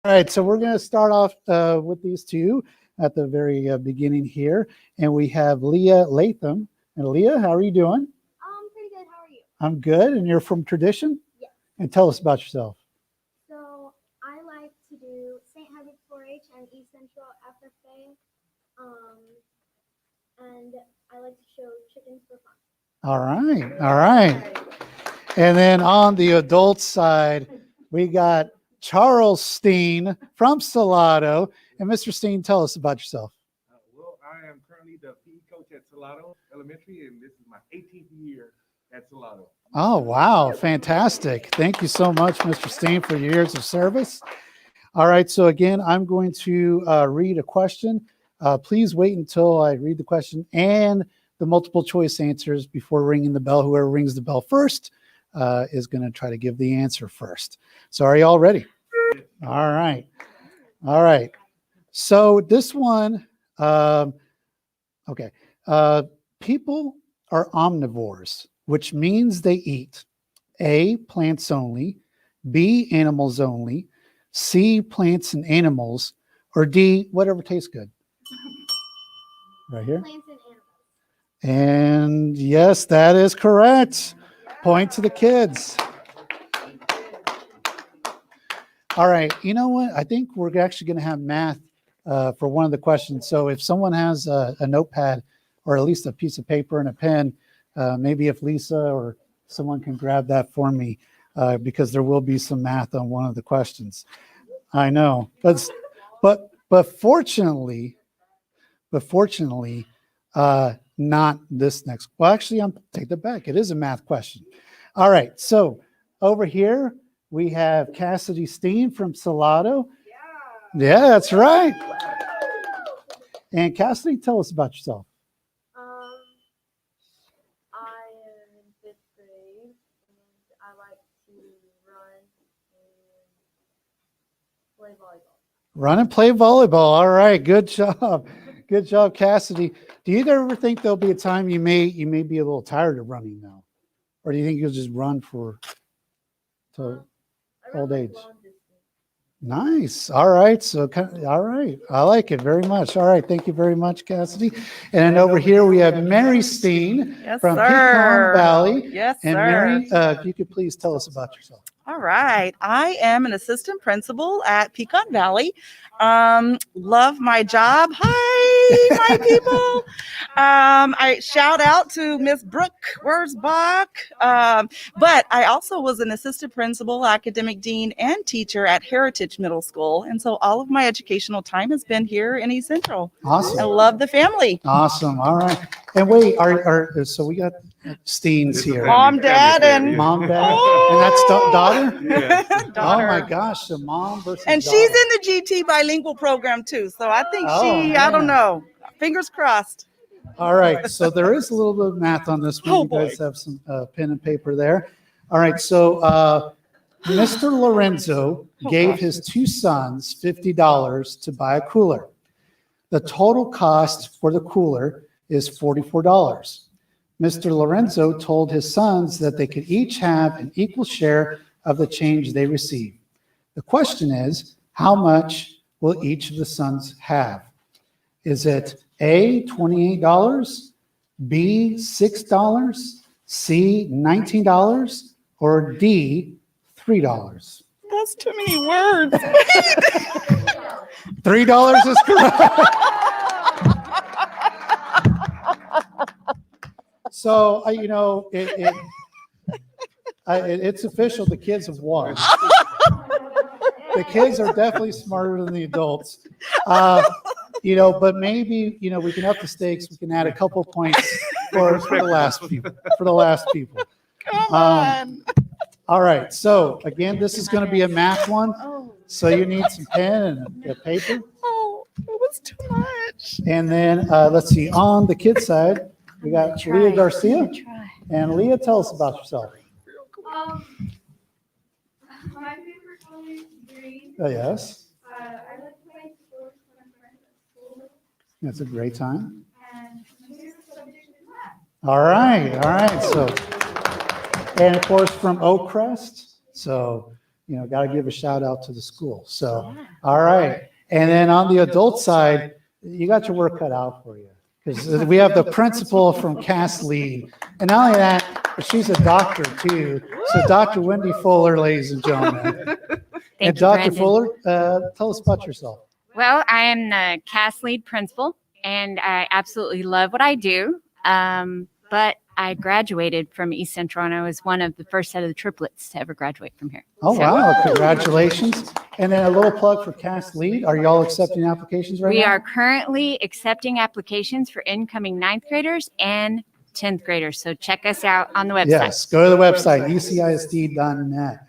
All right, so we're going to start off with these two at the very beginning here. And we have Leah Latham. And Leah, how are you doing? Pretty good. How are you? I'm good. And you're from Tradition? Yes. And tell us about yourself. So I like to do St. Hedwig 4-H and East Central FFA. And I like to show chickens for fun. All right. All right. And then on the adult side, we got Charles Steen from Salado. And Mr. Steen, tell us about yourself. Well, I am currently the PE coach at Salado Elementary, and this is my 18th year at Salado. Oh, wow. Fantastic. Thank you so much, Mr. Steen, for your years of service. All right. So again, I'm going to read a question. Please wait until I read the question and the multiple choice answers before ringing the bell. Whoever rings the bell first is going to try to give the answer first. So are you all ready? All right. All right. So this one, okay. People are omnivores, which means they eat A, plants only, B, animals only, C, plants and animals, or D, whatever tastes good. Right here. Plants and animals. And yes, that is correct. Point to the kids. All right. You know what? I think we're actually going to have math for one of the questions. So if someone has a notepad or at least a piece of paper and a pen, maybe if Lisa or someone can grab that for me, because there will be some math on one of the questions. I know, but fortunately, not this next. Well, actually, I'm take that back. It is a math question. All right. So over here we have Cassidy Steen from Salado. Yeah, that's right. And Cassidy, tell us about yourself. I am in 5th grade, and I like to run and play volleyball. Run and play volleyball. All right. Good job. Good job, Cassidy. Do you ever think there'll be a time you may be a little tired of running now? Or do you think you'll just run till old age? Nice. All right. So, all right. I like it very much. All right. Thank you very much, Cassidy. And then over here we have Mary Steen from Pecan Valley. Yes, and sir. Mary, if you could please tell us about yourself. All right. I am an assistant principal at Pecan Valley. Love my job. Hi, my people. I shout out to Miss Brooke Wierbaugh. But I also was an assistant principal, academic dean, and teacher at Heritage Middle School. And so all of my educational time has been here in East Central. Awesome. I love the family. Awesome. All right. And wait, so we got Steens here. Mom, dad, and mom, dad, and that's daughter. Yeah. Oh my gosh, so mom versus and daughter. she's in the GT bilingual program too. So I think I don't know. Fingers crossed. All right. So there is a little bit of math on this one. Oh, you guys have some pen and paper there. All right. So Mr. Lorenzo gave his two sons $50 to buy a cooler. The total cost for the cooler is $44. Mr. Lorenzo told his sons that they could each have an equal share of the change they receive. The question is, how much will each of the sons have? Is it A, $28, B, $6, C, $19, or D, $3? That's too many words. $3 is correct. So, it's official. The kids have won. The kids are definitely smarter than the adults. But maybe, we can up the stakes. We can add a couple points for the last people. Come on. All right. So again, this is going to be a math one. So you need some pen and a paper. Oh, it was too much. And then let's see, on the kids side, we got Leah Garcia. And Leah, tell us about yourself. My favorite color is green. Oh, yes. I like playing sports when I'm at school. That's a great time. And my favorite subject is math. All right. So, and of course from Oakcrest. So, got to give a shout out to the school. So, all right. And then on the adult side, you got your work cut out for you. Because we have the principal from Cass Lead. And not only that, but she's a doctor too. So Dr. Wendy Fuller, ladies and gentlemen. And Dr. Fuller, tell us about yourself. Well, I am the Cass Lead principal, and I absolutely love what I do. But I graduated from East Central, and I was one of the first set of the triplets to ever graduate from here. Oh, wow. Congratulations. And then a little plug for Cass Lead. Are y'all accepting applications right now? We are currently accepting applications for incoming 9th graders and 10th graders. So check us out on the website. Yes, go to the website, ucisd.net.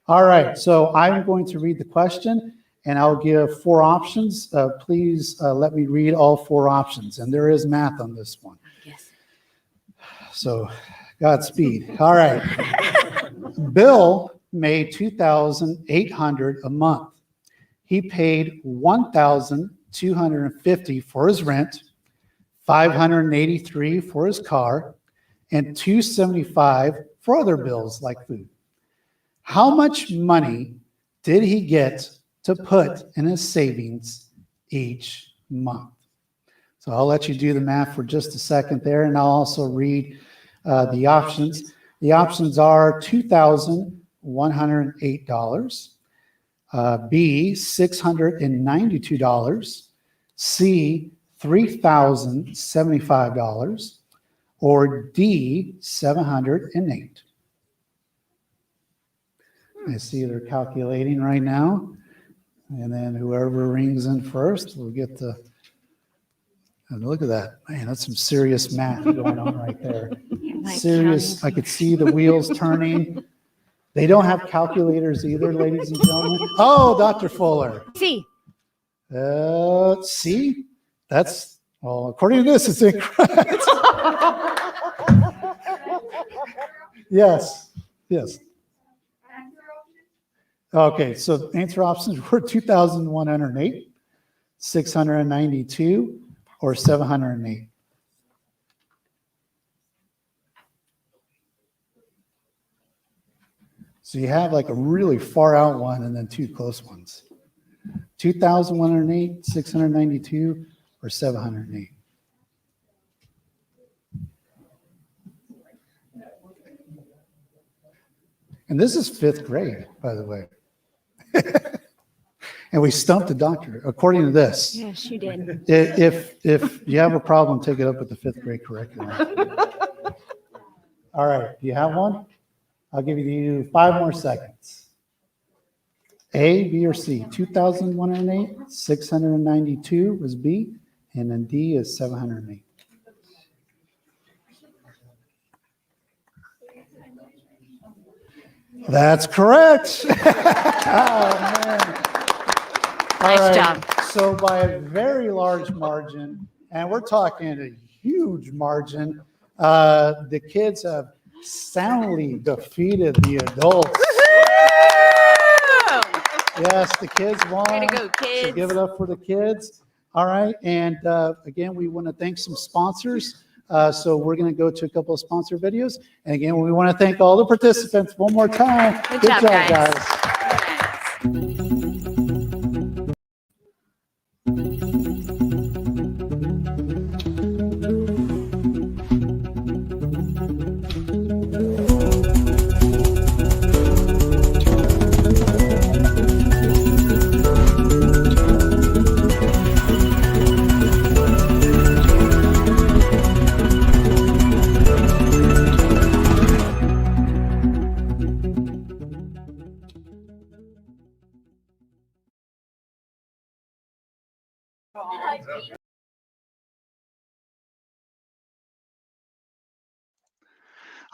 All right, so I'm going to read the question, and I'll give 4 options. Please let me read all 4 options, and there is math on this one. Yes. So Godspeed. All right. Bill made $2,800 a month. He paid $1,250 for his rent, $583 for his car, and $275 for other bills like food. How much money did he get to put in his savings each month? So I'll let you do the math for just a second there, and I'll also read the options. The options are $2,108, B, $692, C, $3,075, or D, $708. I see they're calculating right now. And then whoever rings in first will get the, and look at that. Man, that's some serious math going on right there. Serious. I could see the wheels turning. They don't have calculators either, ladies and gentlemen. Oh, Dr. Fuller. C. C? That's, well, according to this, it's incorrect. Yes. Okay, so answer options were 2,108, 692, or 708. So you have like a really far out one and then two close ones. 2,108, 692, or 708. And this is 5th grade, by the way. And we stumped the doctor, according to this. Yes, you did. If you have a problem, take it up with the 5th grade curriculum. All right, do you have one? I'll give you 5 more seconds. A, B, or C? 2,108, 692 was B, and then D is 708. That's correct. Oh, man. All Nice right. job. So by a very large margin, and we're talking a huge margin, the kids have soundly defeated the adults. Yes, the kids won. Way to go, kids. So give it up for the kids. All right. And again, we want to thank some sponsors. So we're going to go to a couple of sponsor videos. And again, we want to thank all the participants one more time. Good job, guys.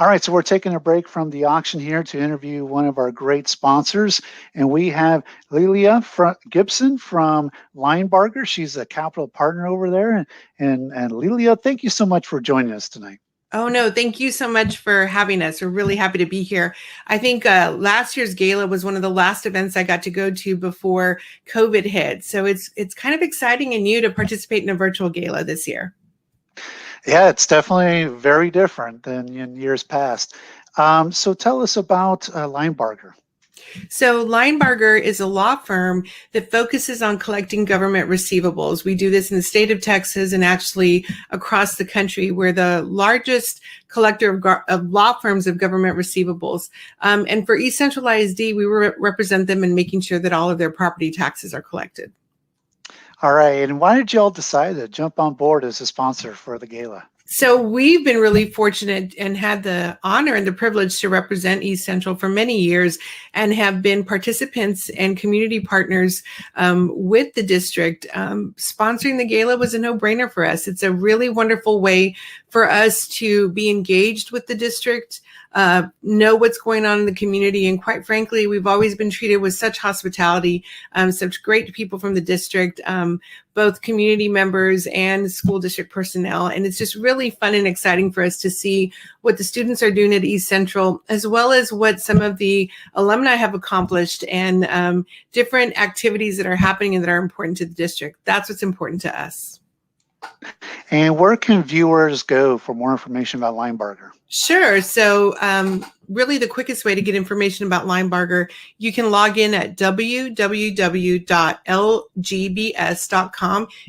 All right, so we're taking a break from the auction here to interview one of our great sponsors, and we have Lelia Gibson from Linebarger. She's a capital partner over there, and Lelia, thank you so much for joining us tonight. Oh, no, thank you so much for having us. We're really happy to be here. I think last year's gala was one of the last events I got to go to before COVID hit. So it's kind of exciting and new to participate in a virtual gala this year. Yeah, it's definitely very different than in years past. So tell us about Linebarger. So Linebarger is a law firm that focuses on collecting government receivables. We do this in the state of Texas and actually across the country. We're the largest collector of law firms of government receivables. And for East Central ISD, we represent them in making sure that all of their property taxes are collected. All right, and why did you all decide to jump on board as a sponsor for the gala? So we've been really fortunate and had the honor and the privilege to represent East Central for many years and have been participants and community partners with the district. Sponsoring the gala was a no-brainer for us. It's a really wonderful way for us to be engaged with the district, know what's going on in the community. And quite frankly, we've always been treated with such hospitality, such great people from the district, both community members and school district personnel. And it's just really fun and exciting for us to see what the students are doing at East Central, as well as what some of the alumni have accomplished and different activities that are happening and that are important to the district. That's what's important to us. And where can viewers go for more information about Linebarger? Sure. So really the quickest way to get information about Linebarger, you can log in at www.lgbs.com.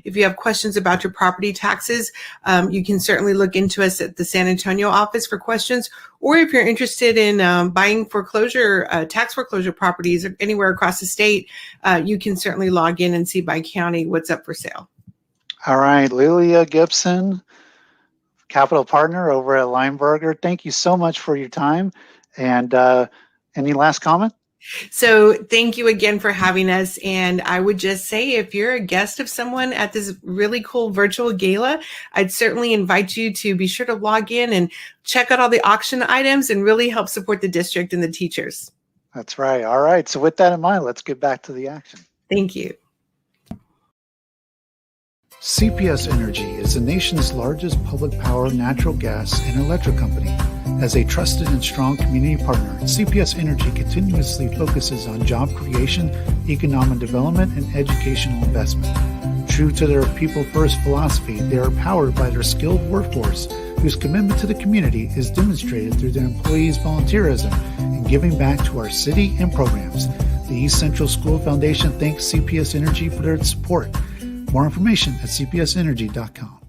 If you have questions about your property taxes, you can certainly look into us at the San Antonio office for questions. Or if you're interested in buying foreclosure, tax foreclosure properties anywhere across the state, you can certainly log in and see by county what's up for sale. All right, Lelia Gibson, capital partner over at Linebarger. Thank you so much for your time. And any last comment? So thank you again for having us. And I would just say, if you're a guest of someone at this really cool virtual gala, I'd certainly invite you to be sure to log in and check out all the auction items and really help support the district and the teachers. That's right. All right. So with that in mind, let's get back to the action. Thank you. CPS Energy is the nation's largest public power, natural gas, and electric company. As a trusted and strong community partner, CPS Energy continuously focuses on job creation, economic development, and educational investment. True to their people-first philosophy, they are powered by their skilled workforce, whose commitment to the community is demonstrated through their employees' volunteerism and giving back to our city and programs. The East Central School Foundation thanks CPS Energy for their support. More information at cpsenergy.com.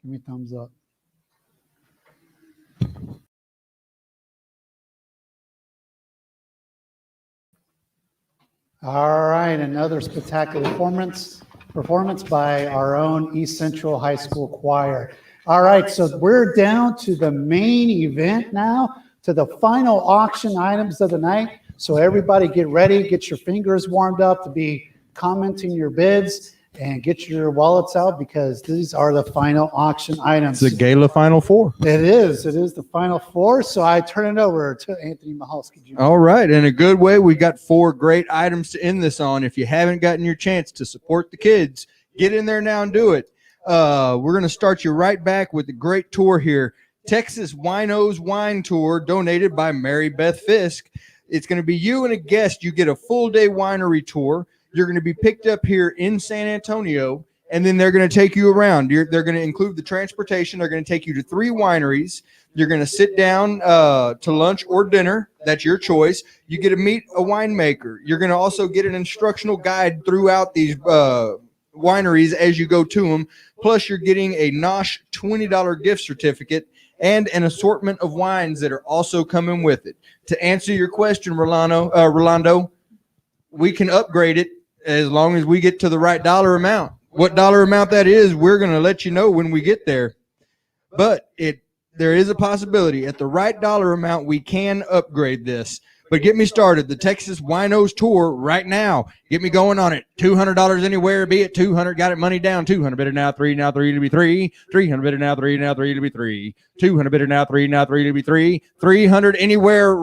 Give me a thumbs up. All right, another spectacular performance by our own East Central High School Choir. All right, so we're down to the main event now, to the final auction items of the night. So everybody get ready, get your fingers warmed up to be commenting your bids, and get your wallets out because these are the final auction items. It's the Gala Final Four. It is the final four. So I turn it over to Anthony Mahalski Jr. All right. In a good way, we got 4 great items to end this on. If you haven't gotten your chance to support the kids, get in there now and do it. We're going to start you right back with a great tour here. Texas Winos Wine Tour donated by Mary Beth Fisk. It's going to be you and a guest. You get a full day winery tour. You're going to be picked up here in San Antonio, and then they're going to take you around. They're going to include the transportation. They're going to take you to 3 wineries. You're going to sit down to lunch or dinner. That's your choice. You get to meet a winemaker. You're going to also get an instructional guide throughout these wineries as you go to them. Plus, you're getting a Nosh $20 gift certificate and an assortment of wines that are also coming with it. To answer your question, Rolando, we can upgrade it as long as we get to the right dollar amount. What dollar amount that is, we're going to let you know when we get there. But there is a possibility at the right dollar amount we can upgrade this. But get me started. The Texas Winos Tour right now. Get me going on it. $200 anywhere, be it 200. Got it, money down. 200 bidder now, 3 now, 3 to be 3. 300 bidder now, 3 now, 3 to be 3. 200 bidder now, 3 now, 3 to be 3. 300 anywhere,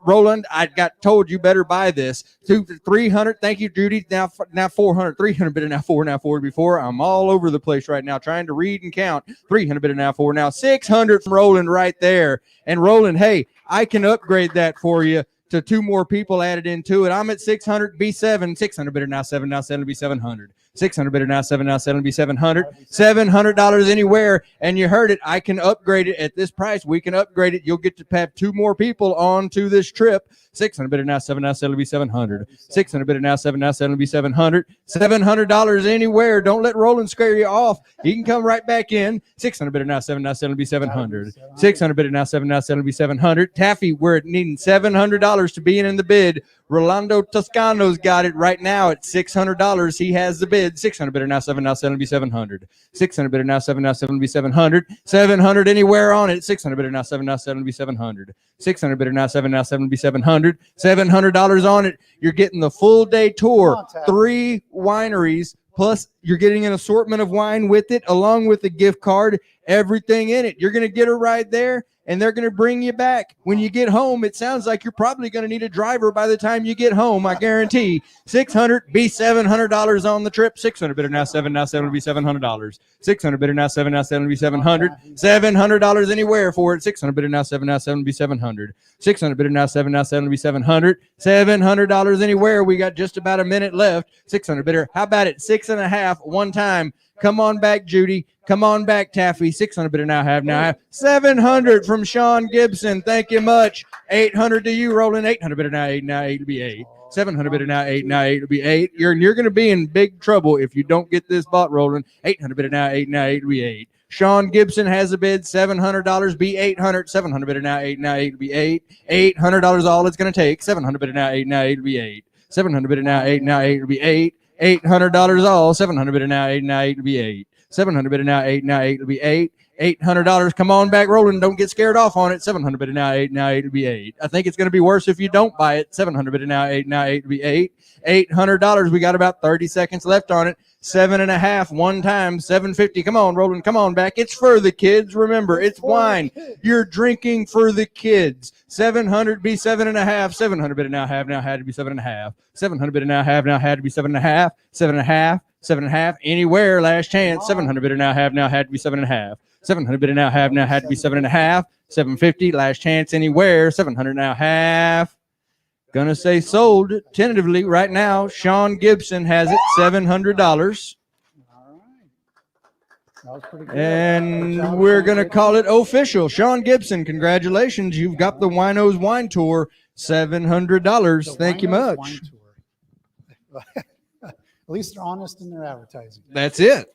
Roland. I got told you better buy this. 300. Thank you, Judy. Now 400. 300 bidder now, 4 now, 4 to be 4. I'm all over the place right now trying to read and count. 300 bidder now, 4 now. 600 from Roland right there. And Roland, hey, I can upgrade that for you to 2 more people added into it. I'm at 600, B7, 600 bidder now, 7 now, 7 to be 700. 600 bidder now, 7 now, 7 to be 700. $700 anywhere. And you heard it. I can upgrade it at this price. We can upgrade it. You'll get to have 2 more people on to this trip. 600 bidder now, 7 now, 7 to be 700. 600 bidder now, 7 now, 7 to be 700. $700 anywhere. Don't let Roland scare you off. He can come right back in. 600 bidder now, 7 now, 7 to be 700. 600 bidder now, 7 now, 7 to be 700. Taffy, we're needing $700 to be in the bid. Rolando Toscano's got it right now at $600. He has the bid. 600 bidder now, 7 now, 7 to be 700. 600 bidder now, 7 now, 7 to be 700. 700 anywhere on it. 600 bidder now, 7 now, 7 to be 700. 600 bidder now, 7 now, 7 to be 700. $700 on it. You're getting the full day tour. 3 wineries. Plus, you're getting an assortment of wine with it, along with the gift card, everything in it. You're going to get a ride there, and they're going to bring you back. When you get home, it sounds like you're probably going to need a driver by the time you get home, I guarantee. 600 be $700 on the trip. 600 bidder now, 7 now, 7 will be $700. 600 bidder now, 7 now, 7 will be 700. $700 anywhere for it. 600 bidder now, 7 now, 7 will be 700. 600 bidder now, 7 now, 7 will be 700. $700 anywhere. We got just about a minute left. 600 bidder. How about it? 6.5 one time. Come on back, Judy. Come on back, Taffy. 600 bidder now have. 700 from Sean Gibson. Thank you much. 800 to you, Roland. 800 bidder now, 8 now, 8 to be 8. 700 bidder now, 8 now, 8 to be 8. You're going to be in big trouble if you don't get this bot rolling. 800 bidder now, 8 now, 8 to be 8. Sean Gibson has a bid. $700 be 800. 700 bidder now, 8 now, 8 to be 8. $800 all it's going to take. 700 bidder now, 8 now, 8 to be 8. 700 bidder now, 8 now, 8 to be 8. $800 all. 700 bidder now, 8 now, 8 to be 8. 700 bidder now, 8 now, 8 to be 8. $800. Come on back, Roland. Don't get scared off on it. 700 bidder now, 8 now, 8 to be 8. I think it's going to be worse if you don't buy it. 700 bidder now, 8 now, 8 to be 8. $800. We got about 30 seconds left on it. 7.5 one time. 750. Come on, Roland. Come on back. It's for the kids. Remember, it's wine. You're drinking for the kids. 700 be 7.5. 700 bidder now have now had to be 7.5. 700 bidder now have now had to be 7.5. 7.5. 7.5 anywhere. Last chance. 700 bidder now have now had to be 7.5. 700 bidder now have now had to be 7.5. 750. Last chance anywhere. 700 now half. Gonna say sold tentatively right now. Sean Gibson has it $700. And we're going to call it official. Sean Gibson, congratulations. You've got the Winos Wine Tour, $700. Thank you much. At least they're honest in their advertising. That's it.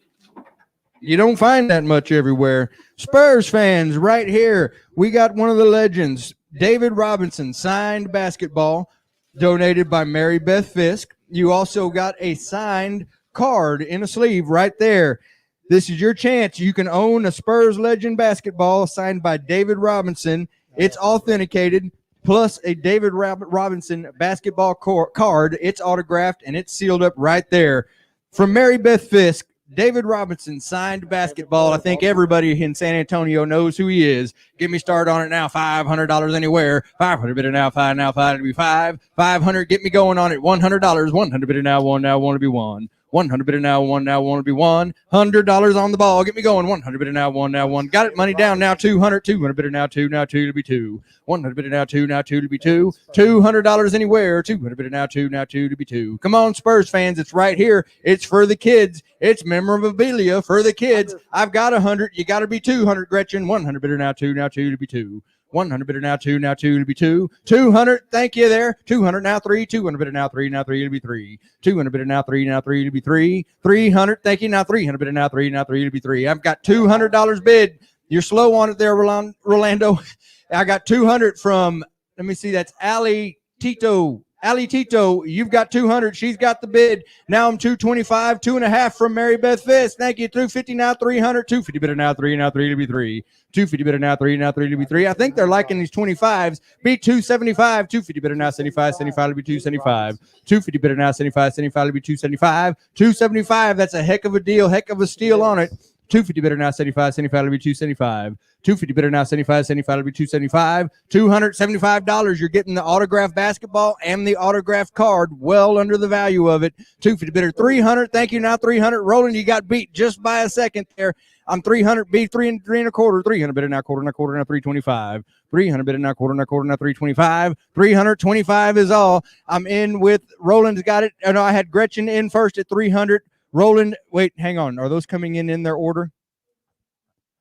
You don't find that much everywhere. Spurs fans, right here, we got one of the legends, David Robinson, signed basketball, donated by Mary Beth Fisk. You also got a signed card in a sleeve right there. This is your chance. You can own a Spurs legend basketball signed by David Robinson. It's authenticated, plus a David Robinson basketball card. It's autographed, and it's sealed up right there. From Mary Beth Fisk, David Robinson signed basketball. I think everybody in San Antonio knows who he is. Get me started on it now. $500 anywhere. 500 bid it now. Five now. Five to be five. 500. Get me going on it. $100. 100 bid it now. One now. Want to be one. 100 bid it now. One now. Want to be $100 on the ball. Get me going. 100 bid it now. One now. One. Got it. Money down now. 200. 200 bid it now. Two now. Two to be two. 100 bid it now. Two now. Two to be two. $200 anywhere. 200 bid it now. Two now. Two to be two. Come on, Spurs fans. It's right here. It's for the kids. It's memorabilia for the kids. I've got 100. You got to be 200, Gretchen. 100 bidder now. Two now. Two to be two. 100 bidder now. Two now. Two to be two. 200. Thank you there. 200 now. Three. 200 bidder now. Three now. Three to be three. 200 bidder now. Three now. Three to be three. 300. Thank you now. 300 bidder now. Three now. Three to be three. I've got $200 bid. You're slow on it there, Rolando. I got 200 from, let me see, that's Ali Tito. You've got 200. She's got the bid. Now I'm 225, 2.5 from Mary Beth Fisk. Thank you. 250 now, 300. 250 bidder now, three now, three to be three. 250 bidder now, three now, three to be three. I think they're liking these 25s. Be 275. 250 bidder now, 75, 75 to be 275. 250 bidder now, 75, 75 to be 275. 275. That's a heck of a deal, heck of a steal on it. 250 bidder now, 75, 75 to be 275. 250 bidder now, 75, 75 to be 275. $275. You're getting the autographed basketball and the autographed card, well under the value of it. 250 bidder, 300. Thank you now, 300. Roland, you got beat just by a second there. I'm 300, B, three and a quarter. 300 bidder now, quarter now, 325. 300 bidder now, quarter now, 325. 325 is all. I'm in with Roland's got it. Oh, no, I had Gretchen in first at 300. Roland, wait, hang on. Are those coming in their order?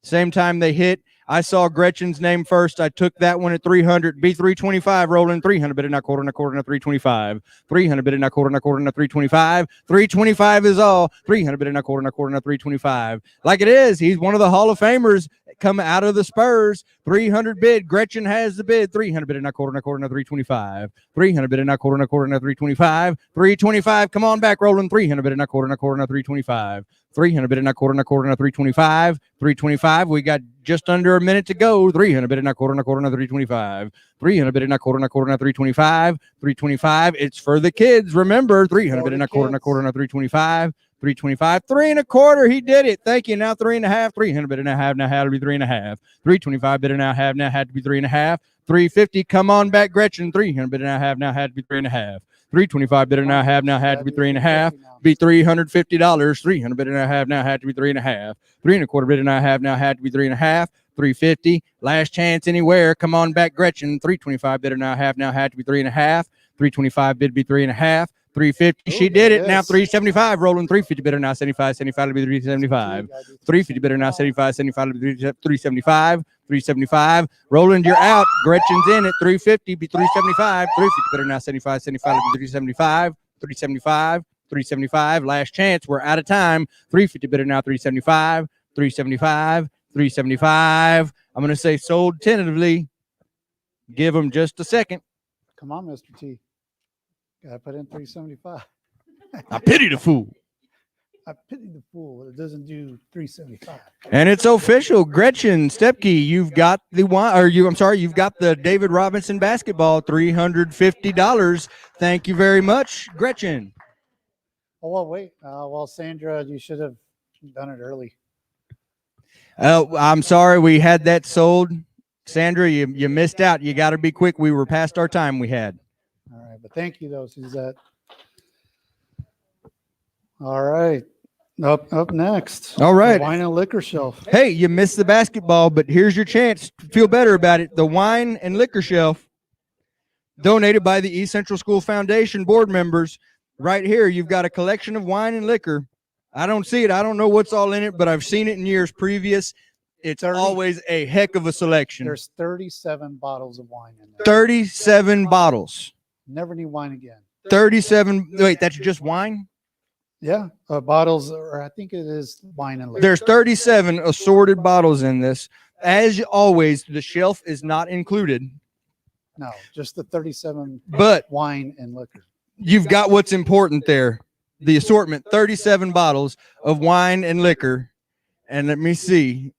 Same time they hit. I saw Gretchen's name first. I took that one at 300. B325, Roland, 300 bid it now, quarter now, 325. 300 bid it now, quarter now, 325. 325 is all. 300 bid it now, quarter now, 325. Like it is. He's one of the Hall of Famers come out of the Spurs. 300 bid. Gretchen has the bid. 300 bid it now, quarter now, 325. 300 bid it now, quarter now, 325. 325. Come on back, Roland. 300 bid it now, quarter now, 325. 300 bid it now, quarter now, 325. 325. We got just under a minute to go. 300 bid it now, quarter now, 325. 300 bid it now, quarter now, 325. 325. It's for the kids. Remember, 300 bid it now, quarter now, 325. 325, 3 1/4. He did it. Thank you. Now 3 1/2. 300 bid it now, have now had to be 3 1/2. 325 bid it now, have now had to be 3 1/2. 350. Come on back, Gretchen. 300 bid it now, have now had to be 3 1/2. 325 bid it now, have now had to be 3 1/2. Be $350. 300 bid it now, have now had to be 3 1/2. 3 1/4 bid it now, have now had to be 3 1/2. 350. Last chance anywhere. Come on back, Gretchen. 325 bid it now, have now had to be 3 1/2. 325 bid be 3 1/2. 350. She did it. Now 375. Rolling 350 bidder now 75. 75 to be 375. 350 bidder now 75. 75 to be 375. 375. Roland, you're out. Gretchen's in at 350. Be 375. 350 bidder now 75. 75 to be 375. 375. 375. Last chance. We're out of time. 350 bidder now 375. 375. 375. I'm going to say sold tentatively. Give them just a second. Come on, Mr. T. Gotta put in 375. I pity the fool. I pity the fool that doesn't do 375. And it's official. Gretchen Stepke, you've got the you've got the David Robinson basketball, $350. Thank you very much, Gretchen. Oh, well, wait. Well, Sandra, you should have done it early. I'm sorry we had that sold. Sandra, you missed out. You got to be quick. We were past our time we had. All right, but thank you, though, Suzette. All right. Up next. All right. The wine and liquor shelf. Hey, you missed the basketball, but here's your chance to feel better about it. The wine and liquor shelf, donated by the East Central School Foundation board members. Right here, you've got a collection of wine and liquor. I don't see it. I don't know what's all in it, but I've seen it in years previous. It's always a heck of a selection. There's 37 bottles of wine in there. 37 bottles. Never need wine again. 37. Wait, that's just wine? Yeah, bottles, or I think it is wine and liquor. There's 37 assorted bottles in this. As always, the shelf is not included. No, just the 37 But wine and liquor. You've got what's important there. The assortment, 37 bottles of wine and liquor. And let me see.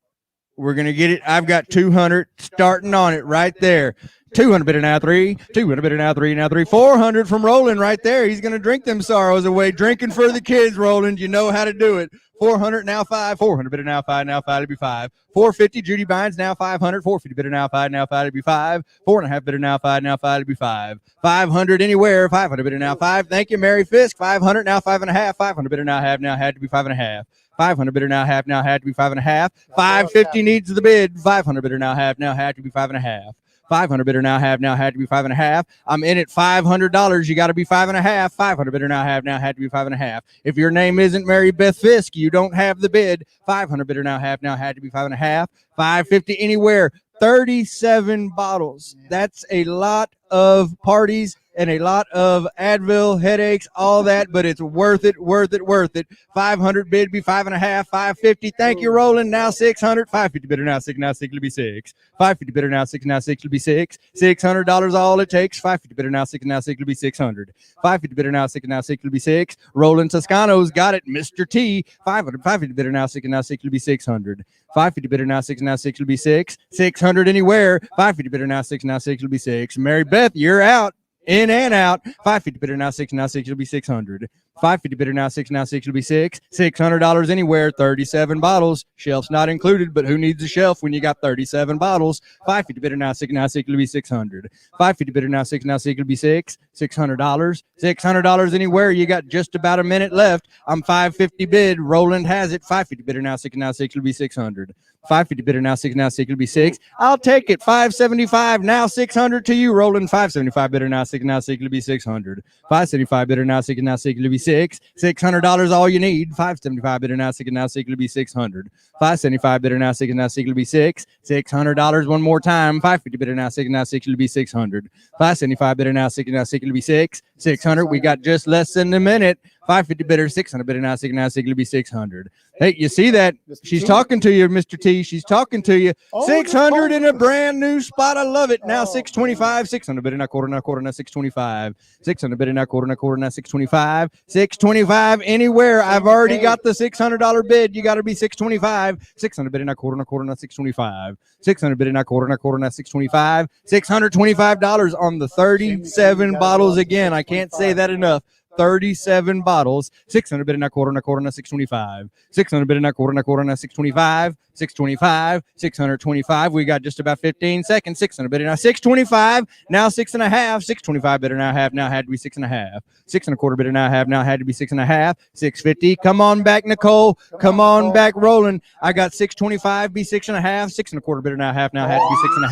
We're going to get it. I've got 200 starting on it right there. 200 bitter now 3, 200 bitter now 3, now 3, 400 from Roland right there. He's going to drink them sorrows away. Drinking for the kids, Roland. You know how to do it. 400 now 5, 400 bitter now 5, now 5 to be 5. 450 Judy Bynes now 500, 450 bitter now 5, now 5 to be 5. 4.5 bitter now 5, now 5 to be 5. 500 anywhere, 500 bitter now 5. Thank you, Mary Fisk. 500 now 5.5, 500 bitter now half, now had to be 5.5. 500 bidder now half, now had to be 5.5. 550 needs the bid. 500 bidder now half, now had to be 5.5. 500 bidder now have, now had to be 5.5. I'm in at $500. You got to be 5.5. 500 bidder now have, now had to be 5.5. If your name isn't Mary Beth Fisk, you don't have the bid. 500 bidder now have, now had to be 5.5. 550 anywhere. 37 bottles. That's a lot of parties and a lot of Advil, headaches, all that, but it's worth it, worth it, worth it. 500 bid be 5.5, 550. Thank you, Roland. Now 600. 550 bidder now 6, now 6 will be 6. 550 bidder now 6, now 6 will be 6. $600 all it takes. 550 bidder now 6, now 6 will be 600. 550 bidder now 6, now 6 will be 6. Roland Toscano's got it. Mr. T. 500. 550 bidder now 6, now 6 will be 600. 550 bidder now 6, now 6 will be 6. 600 anywhere. 550 bidder now 6, now 6 will be 6. Mary Beth, you're out. In and out. 550 bidder now 6, now 6 will be 600. 550 bidder now 6, now 6 will be 6. $600 anywhere. 37 bottles. Shelf's not included, but who needs a shelf when you got 37 bottles? 550 bidder now 6, now 6 will be 600. 550 bidder now 6, now 6 will be 6. $600. $600 anywhere. You got just about a minute left. I'm 550 bid. Roland has it. 550 bidder now 6, now 6 will be 600. 550 bidder now 6, now 6 will be 6. I'll take it. 575 now 600 to you, Roland. 575 bidder now 6, now 6 will be 600. 575 bidder now 6, now 6 will be 6. $600 all you need. 575 bidder now 6, now 6 will be 600. 575 bidder now 6, now 6 will be 6. $600 one more time. 550 bidder now 6, now 6 will be 600. 575 bidder now 6, now 6 will be 6. 600. We got just less than a minute. 550 bidder, 600 bidder now 6, now 6 will be 600. Hey, you see that? She's talking to you, Mr. T. She's talking to you. 600 in a brand new spot. I love it. Now 625. 600 bidder, now quarter, now 625. 600 bidder, now quarter, now 625. 625 anywhere. I've already got the $600 bid. You got to be 625. 600 bidder, now quarter, now 625. 600 bidder, now quarter, now 625. $625 on the 37 bottles again. I can't say that enough. 37 bottles. 600 bidder, now quarter, now 625. 600 bidder, now quarter, now 625. 625. 625. We got just about 15 seconds. 600 bidder, now 625. Now 6.5. 625 bidder, now half, now had to be 6.5. 6.25 bidder, now half, now had to be 6.5. 650. Come on back, Nicole. Come on back, Roland. I got 625. Be 6.5. 6.25 bidder, now half, now had to be 6.5.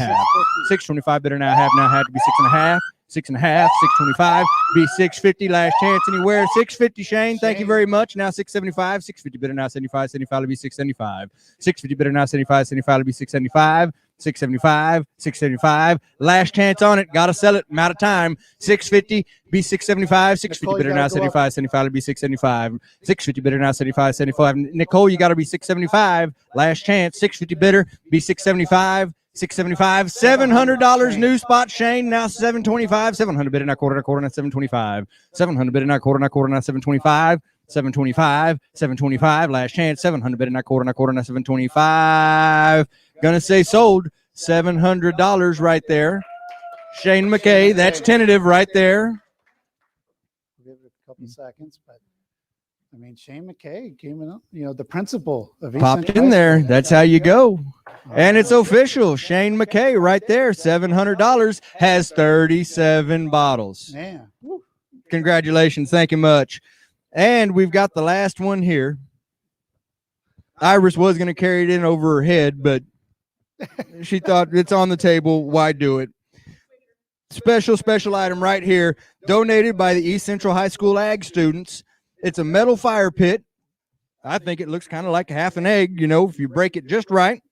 625 bidder, now half, now had to be 6.5. 6.5, 625, be 650, last chance anywhere. 650, Shane, thank you very much. Now 675, 650 bidder, now 75, 75 will be 675. 650 bidder, now 75, 75 will be 675. 675, 675, last chance on it. Got to sell it. I'm out of time. 650, be 675. 650 bidder, now 75, 75 will be 675. 650 bidder, now 75, 75. Nicole, you got to be 675. Last chance. 650 bidder, be 675. 675, $700 new spot, Shane. Now 725, 700 bidder, now quarter, now 725. 700 bidder, now quarter, now 725. 725, 725, last chance. 700 bidder, now quarter, now 725. Gonna say sold. $700 right there. Shane McKay, that's tentative right there. Give it a couple seconds, but I mean, Shane McKay came in, the principal of East Popped Central in High there. School. That's how you go. And it's official. Shane McKay right there. $700 has 37 bottles. Man. Congratulations. Thank you much. And we've got the last one here. Iris was going to carry it in over her head, but she thought it's on the table. Why do it? Special item right here. Donated by the East Central High School Ag students. It's a metal fire pit. I think it looks kind of like half an egg, if you break it just right.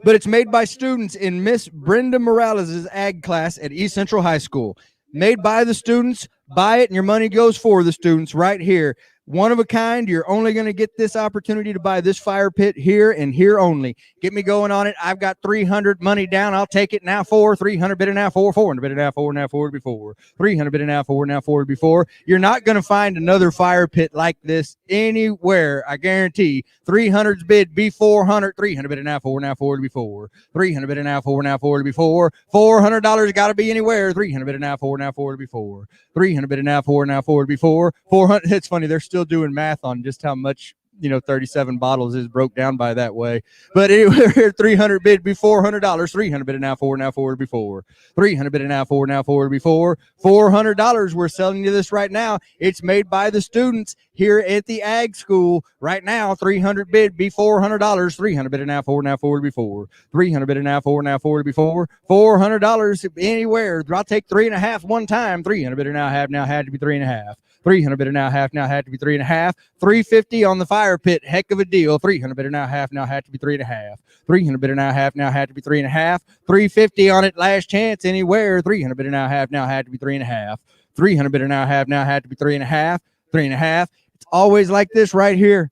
But it's made by students in Miss Brenda Morales' ag class at East Central High School. Made by the students. Buy it, and your money goes for the students right here. One of a kind. You're only going to get this opportunity to buy this fire pit here and here only. Get me going on it. I've got 300 money down. I'll take it now. 300 bid it now. 400 bid it now. 4 before 300 bid it now. 4 before. You're not going to find another fire pit like this anywhere. I guarantee. 300's bid be 400. 300 bid it now. 4 before 300 bid it now. 4 before $400 got to be anywhere. 300 bid it now. 4 before 300 bid it now. 4 before 400. It's funny. They're still doing math on just how much 37 bottles is broke down by that way. But anyway, 300 bid be $400. 300 bid it now. 4 before 300 bid it now. 4 before $400. We're selling you this right now. It's made by the students here at the Ag School right now. 300 bid be $400. 300 bid it now. 4 before 300 bid it now. 4 before $400 anywhere. I'll take 3.5 one time. 300 bid it now. Have now had to be 3.5. 300 bid it now. Half now had to be 3.5. 350 on the fire pit. Heck of a deal. 300 bid it now. Half now had to be 3.5. 300 bid it now. Half now had to be 3.5. 350 on it. Last chance anywhere. 300 bid it now. Half now had to be 3.5. 300 bid it now. Half now had to be 3.5. 3.5. It's always like this right here.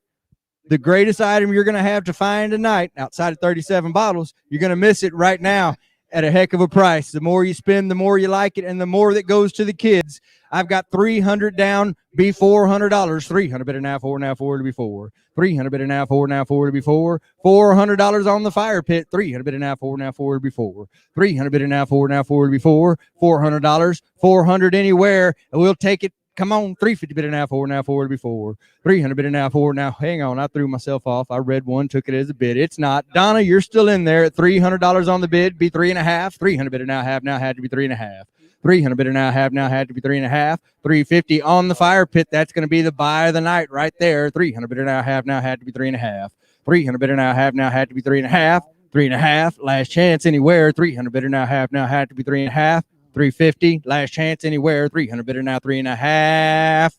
The greatest item you're going to have to find tonight outside of 37 bottles. You're going to miss it right now at a heck of a price. The more you spend, the more you like it, and the more that goes to the kids. I've got 300 down, be $400. 300 bid it now. 4 before 300 bid it now. 4 before $400 on the fire pit. 300 bid it now. 4 before 300 bid it now. 4 before $400. 400 anywhere, and we'll take it. Come on, 350 bid it now. 4 before 300 bid it now. 4 now. Hang on, I threw myself off. I read one, took it as a bid. It's not. Donna, you're still in there at $300 on the bid. Be 3.5. 300 bid it now. Have now had to be 3.5. 300 bid it now. Have now had to be 3.5. 350 on the fire pit. That's going to be the buy of the night right there. 300 bid it now. Have now had to be 3.5. 300 bid it now. Have now had to be 3.5. 3.5. Last chance anywhere. 300 bid it now. Have now had to be 3.5. 350. Last chance anywhere. 300 bid it now. 3.5.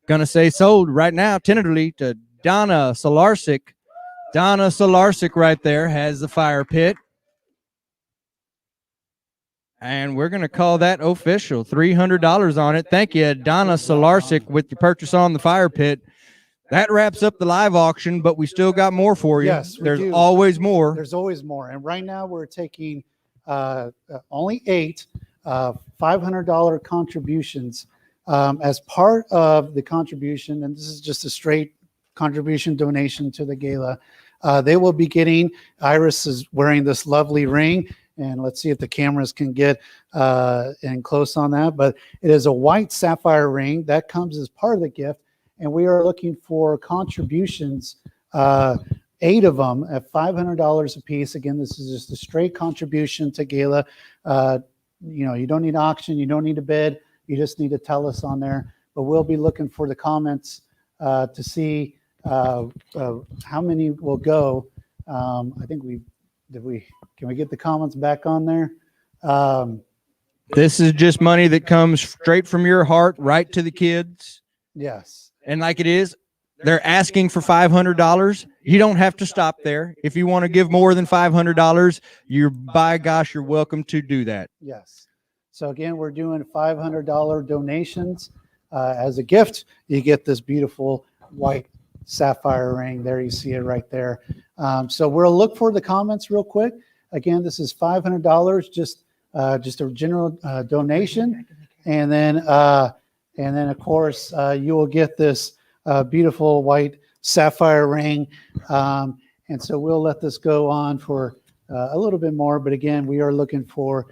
Gonna say sold right now tentatively to Donna Solarczyk. Donna Solarczyk right there has the fire pit. And we're going to call that official. $300 on it. Thank you, Donna Solarczyk, with your purchase on the fire pit. That wraps up the live auction, but we still got more for you. Yes, there's always more. There's always more. And right now we're taking only 8 $500 contributions as part of the contribution. And this is just a straight contribution donation to the gala. They will be getting, Iris is wearing this lovely ring. And let's see if the cameras can get in close on that. But it is a white sapphire ring that comes as part of the gift. And we are looking for contributions, 8 of them at $500 a piece. Again, this is just a straight contribution to Gala. You don't need auction. You don't need a bid. You just need to tell us on there. But we'll be looking for the comments to see how many will go. I think can we get the comments back on there? This is just money that comes straight from your heart right to the kids. Yes. And like it is, they're asking for $500. You don't have to stop there. If you want to give more than $500, by gosh, you're welcome to do that. Yes. So again, we're doing $500 donations as a gift. You get this beautiful white sapphire ring. There you see it right there. So we'll look for the comments real quick. Again, this is $500, just a general donation, and then of course you will get this beautiful white sapphire ring. And so we'll let this go on for a little bit more. But again, we are looking for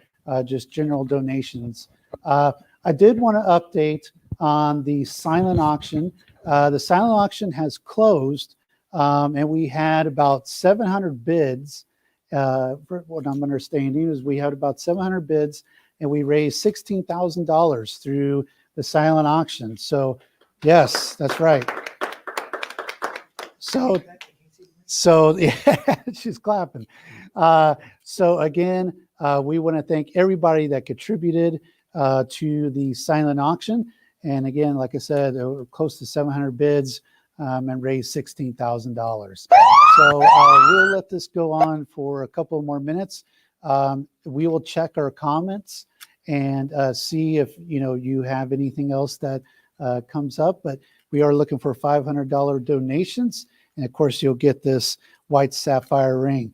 just general donations. I did want to update on the silent auction. The silent auction has closed, and we had about 700 bids. For what I'm understanding is we had about 700 bids, and we raised $16,000 through the silent auction. So yes, that's right. So yeah, she's clapping. So again, we want to thank everybody that contributed to the silent auction. And again, like I said, there were close to 700 bids and raised $16,000. So we'll let this go on for a couple more minutes. We will check our comments and see if you have anything else that comes up. But we are looking for $500 donations. And of course, you'll get this white sapphire ring.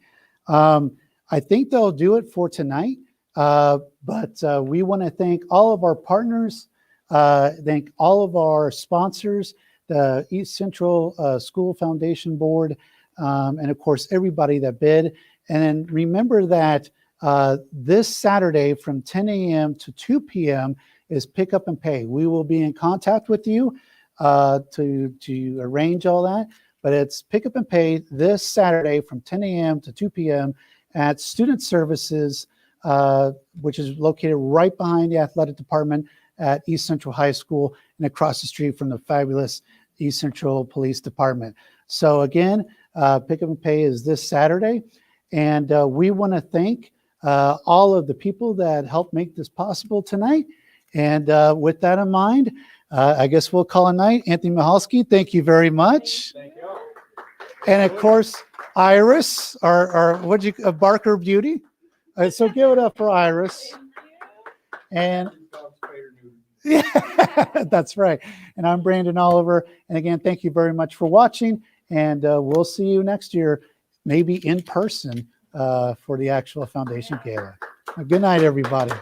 I think they'll do it for tonight, but we want to thank all of our partners, thank all of our sponsors, the East Central School Foundation Board, and of course, everybody that bid. And then remember that this Saturday from 10 a.m. to 2 p.m. is pick up and pay. We will be in contact with you to arrange all that, but it's pick up and pay this Saturday from 10 a.m. to 2 p.m. at Student Services, which is located right behind the athletic department at East Central High School and across the street from the fabulous East Central Police Department. So again, pick up and pay is this Saturday. And we want to thank all of the people that helped make this possible tonight. And with that in mind, I guess we'll call a night. Anthony Mihalski, thank you very much. Thank you. And of course, Iris, our Barker Beauty. So give it up for Iris. And yeah, that's right. And I'm Brandon Oliver. And again, thank you very much for watching. And we'll see you next year, maybe in person for the actual Foundation Gala. Good night, everybody.